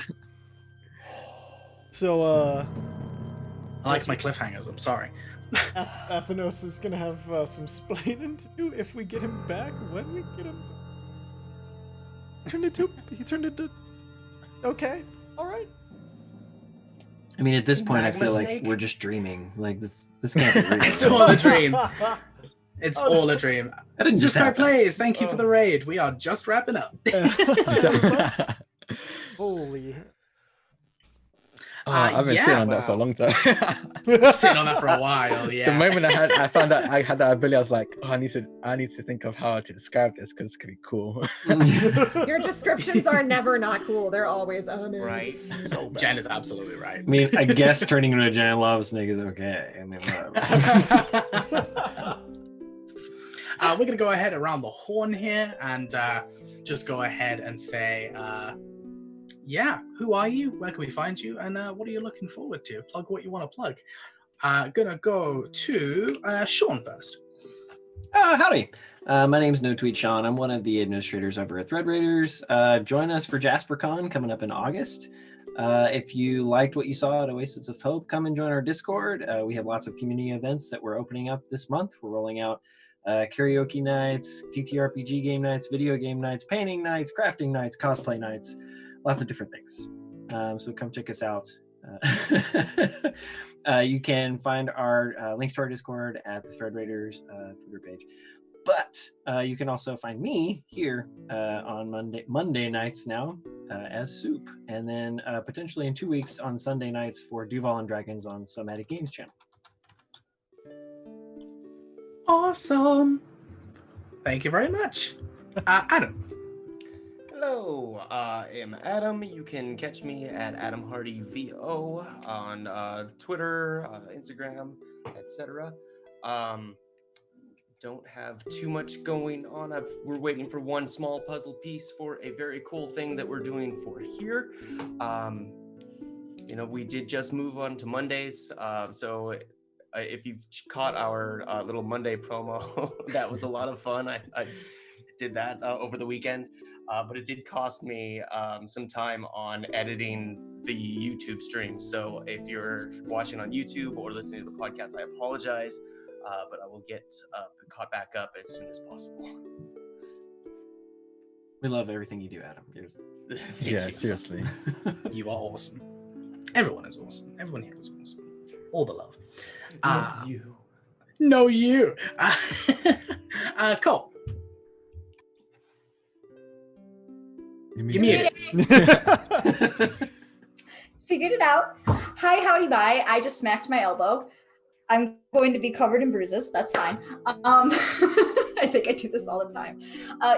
Speaker 3: So,
Speaker 1: I like my cliffhangers, I'm sorry.
Speaker 3: Athenos is gonna have some splaining to do if we get him back. When we get him, he turned into. Okay, all right.
Speaker 2: I mean, at this point, I
Speaker 1: Magma
Speaker 2: feel like
Speaker 1: snake?
Speaker 2: we're just dreaming. Like this can't be real.
Speaker 1: It's all a dream. It's all a dream.
Speaker 2: That didn't just
Speaker 1: Subscribe
Speaker 2: happen.
Speaker 1: Plays, thank you for the raid. We are just wrapping up.
Speaker 3: Holy.
Speaker 6: I've been
Speaker 1: yeah,
Speaker 6: sitting on that for a
Speaker 1: wow.
Speaker 6: long time.
Speaker 1: Sitting on that for a while, yeah.
Speaker 6: The moment I found out I had that ability, I was like, oh, I need to think of how to describe this because it's gonna be cool.
Speaker 4: Your descriptions are never not cool. They're always
Speaker 7: Right.
Speaker 4: So bad.
Speaker 1: Jen is absolutely right.
Speaker 2: I mean, I guess turning into a giant lava snake is okay. I mean,
Speaker 1: We're going to go ahead around the horn here and just go ahead and say, who are you? Where can we find you? And what are you looking forward to? Plug what you want to plug. Gonna go to Sean first.
Speaker 2: Howdy. My name's No Tweet Sean. I'm one of the administrators over at Thread Raiders. Join us for JasperCon coming up in August. If you liked what you saw at Oasis of Hope, come and join our Discord. We have lots of community events that we're opening up this month. We're rolling out karaoke nights, TTRPG game nights, video game nights, painting nights, crafting nights, cosplay nights, lots of different things. So come check us out. You can find our links to our Discord at the Thread Raiders Twitter page. But you can also find me here on Monday nights now as Soup, and then potentially in 2 weeks on Sunday nights for Duval and Dragons on Somatic Games channel.
Speaker 1: Awesome. Thank you very much. Adam.
Speaker 7: Hello, I'm Adam. You can catch me at Adam Hardy VO on Twitter, Instagram, etc. Don't have too much going on. We're waiting for one small puzzle piece for a very cool thing that we're doing for here. We did just move on to Mondays, so if you've caught our little Monday promo, that was a lot of fun. I did that over the weekend, but it did cost me some time on editing the YouTube stream. So if you're watching on YouTube or listening to the podcast, I apologize, but I will get caught back up as soon as possible.
Speaker 2: We love everything you do, Adam.
Speaker 6: Yeah, seriously.
Speaker 1: You are awesome. Everyone is awesome. Everyone here is awesome. All the love.
Speaker 7: You.
Speaker 1: No, you. Cole.
Speaker 6: You
Speaker 1: muted.
Speaker 5: Figured it out. Hi, howdy, bye. I just smacked my elbow. I'm going to be covered in bruises. That's fine. I think I do this all the time.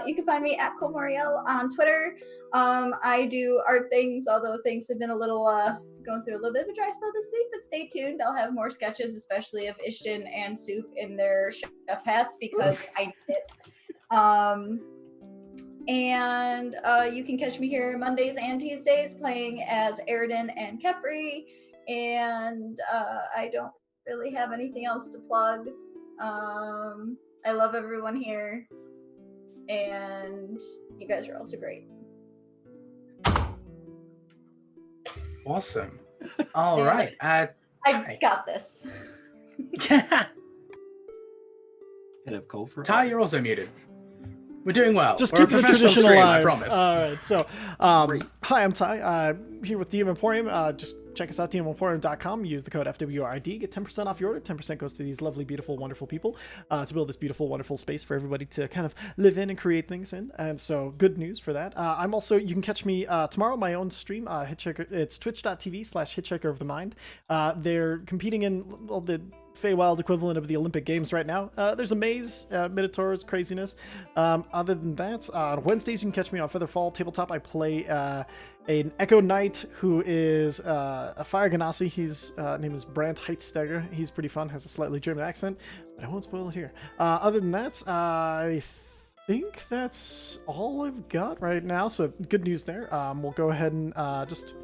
Speaker 5: You can find me at Cole Moriel on Twitter. I do art things, although things have been a little going through a little bit of a dry spell this week, but stay tuned. I'll have more sketches, especially of Ishton and Soup in their chef hats because I need it. And you can catch me here Mondays and Tuesdays playing as Eridan and Kepri. And I don't really have anything else to plug. I love everyone here. And you guys are also great.
Speaker 1: Awesome. All right.
Speaker 5: I got this.
Speaker 2: Hit up Cole for
Speaker 1: Ty, you're also muted. We're doing well.
Speaker 3: Just
Speaker 1: We're
Speaker 3: keep
Speaker 1: a
Speaker 3: the
Speaker 1: professional
Speaker 3: tradition
Speaker 1: stream,
Speaker 3: alive.
Speaker 1: I promise.
Speaker 3: All right, so hi, I'm Ty. Here with DM Emporium. Just check us out, dmemporium.com. Use the code FWRID. Get 10% off your order. 10% goes to these lovely, beautiful, wonderful people to build this beautiful, wonderful space for everybody to kind of live in and create things in. And so, good news for that. I'm also, you can catch me tomorrow on my own stream, Hitchhiker. It's twitch.tv/Hitchhiker of the Mind. They're competing in all the Feywild equivalent of the Olympic Games right now. There's a maze, Minotaurs, craziness. Other than that, on Wednesdays you can catch me on Featherfall Tabletop. I play an Echo Knight who is a Fire Ganassi. His name is Brandt Heitsteiger. He's pretty fun, has a slightly German accent, but I won't spoil it here. Other than that, I think that's all I've got right now, so good news there. We'll go ahead and just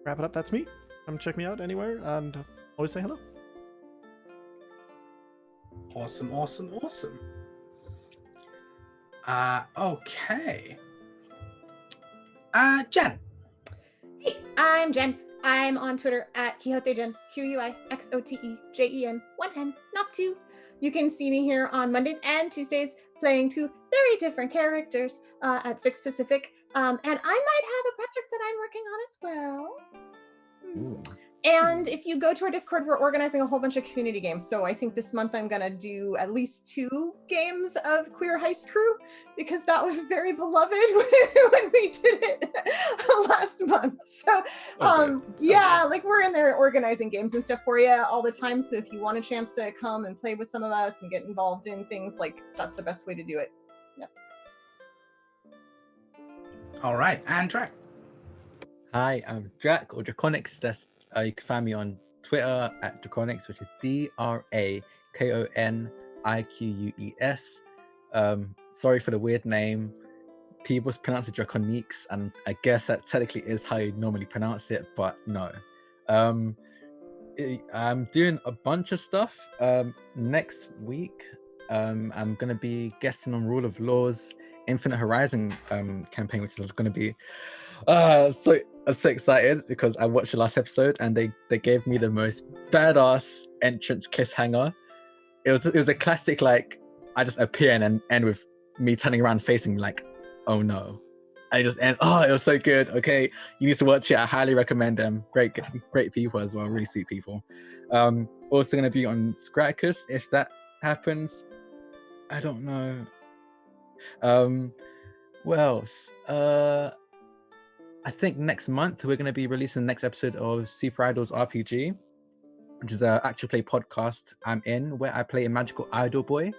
Speaker 3: wrap it up. That's me. Come check me out anywhere, and always say hello.
Speaker 1: Awesome. Okay. Jen.
Speaker 4: Hey, I'm Jen. I'm on Twitter at QuixoteJen, QuixoteJen, 1N, not 2. You can see me here on Mondays and Tuesdays playing 2 very different characters at 6 Pacific. And I might have a project that I'm working on as well. And if you go to our Discord, we're organizing a whole bunch of community games. So I think this month I'm gonna do at least 2 games of Queer Heist Crew because that was very beloved when we did it last month. So yeah, like we're in there organizing games and stuff for you all the time. So if you want a chance to come and play with some of us and get involved in things, like that's the best way to do it. Yep.
Speaker 1: All right, and Drac.
Speaker 6: Hi, I'm Drac or Draconics. You can find me on Twitter at Draconics, which is DRAKONIQUES. Sorry for the weird name. People pronounce it Draconiques, and I guess that technically is how you normally pronounce it, but no. I'm doing a bunch of stuff. Next week, I'm going to be guesting on Rule of Law's Infinite Horizon campaign, which is going to be I'm so excited because I watched the last episode and they gave me the most badass entrance cliffhanger. It was a classic, like I just appear and end with me turning around facing like, oh no. And it just ends. Oh, it was so good. Okay, you need to watch it. I highly recommend them. Great people as well. Really sweet people. Also gonna be on Scraticus if that happens. I don't know. What else? I think next month we're going to be releasing the next episode of Super Idols RPG, which is an actual play podcast I'm in, where I play a magical idol boy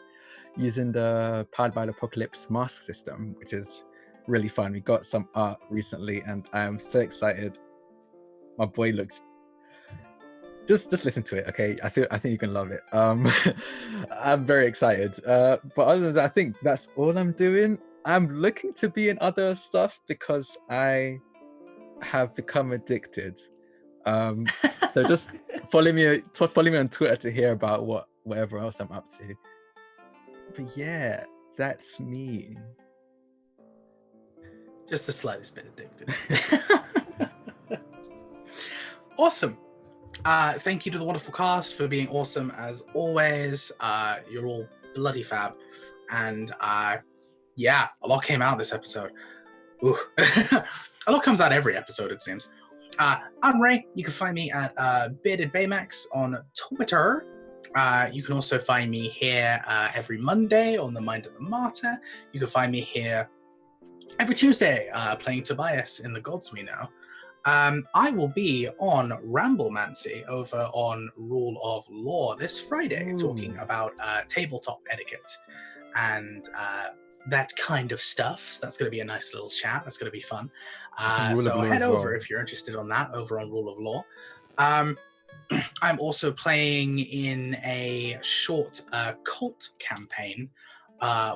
Speaker 6: using the Powered by the Apocalypse mask system, which is really fun. We got some art recently, and I am so excited. My boy looks. Just listen to it, okay? I think you can love it. I'm very excited. But other than that, I think that's all I'm doing. I'm looking to be in other stuff because I have become addicted. So just follow me on Twitter to hear about whatever else I'm up to. But yeah, that's me.
Speaker 1: Just the slightest bit addicted. Awesome. Thank you to the wonderful cast for being awesome as always. You're all bloody fab. And yeah, a lot came out this episode. Ooh. A lot comes out every episode, it seems. I'm Ray. You can find me at Bearded Baymax on Twitter. You can also find me here every Monday on The Mind of the Martyr. You can find me here every Tuesday playing Tobias in The Gods We Know. I will be on Ramblemancy over on Rule of Law this Friday, talking about tabletop etiquette and that kind of stuff. So that's going to be a nice little chat. That's going to be fun. So head over if you're interested on that over on Rule of Law. I'm also playing in a short cult campaign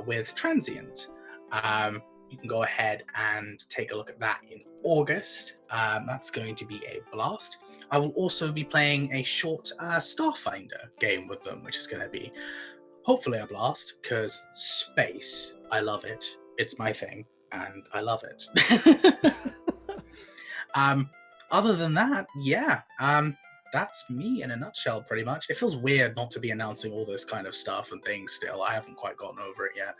Speaker 1: with Transient. You can go ahead and take a look at that in August. That's going to be a blast. I will also be playing a short Starfinder game with them, which is going to be hopefully a blast, because space, I love it. It's my thing, and I love it. Other than that, yeah, that's me in a nutshell, pretty much. It feels weird not to be announcing all this kind of stuff and things still. I haven't quite gotten over it yet.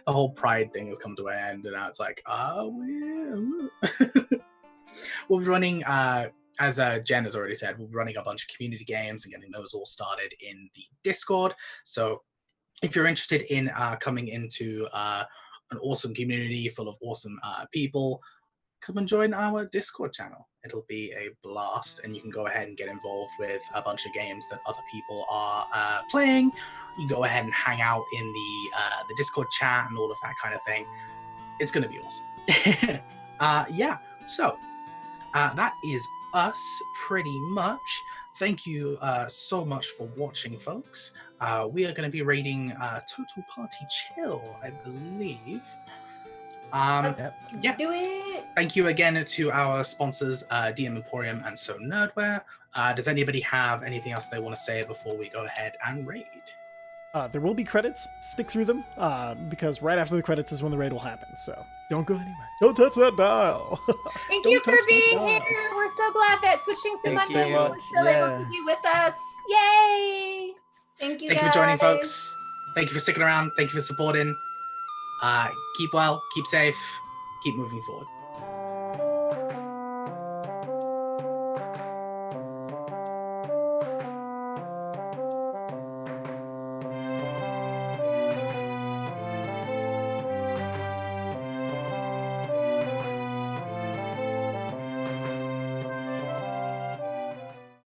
Speaker 1: The whole Pride thing has come to an end, and now it's like, we'll be running, as Jen has already said, we'll be running a bunch of community games and getting those all started in the Discord. So if you're interested in coming into an awesome community full of awesome people, come and join our Discord channel. It'll be a blast, and you can go ahead and get involved with a bunch of games that other people are playing. You can go ahead and hang out in the Discord chat and all of that kind of thing. It's going to be awesome. Yeah, so that is us pretty much. Thank you so much for watching, folks. We are going to be raiding Total Party Chill, I believe. Yeah.
Speaker 5: Do it.
Speaker 1: Thank you again to our sponsors, DM Emporium and So Nerdware. Does anybody have anything else they want to say before we go ahead and raid?
Speaker 3: There will be credits. Stick through them, because right after the credits is when the raid will happen. So don't go anywhere. Don't touch that dial.
Speaker 4: Thank you for being here. We're so glad that switching to Monday we're still able to be with us. Yay!
Speaker 5: Thank you.
Speaker 1: Thank you for joining, folks. Thank you for sticking around. Thank you for supporting. Keep well, keep safe, keep moving forward.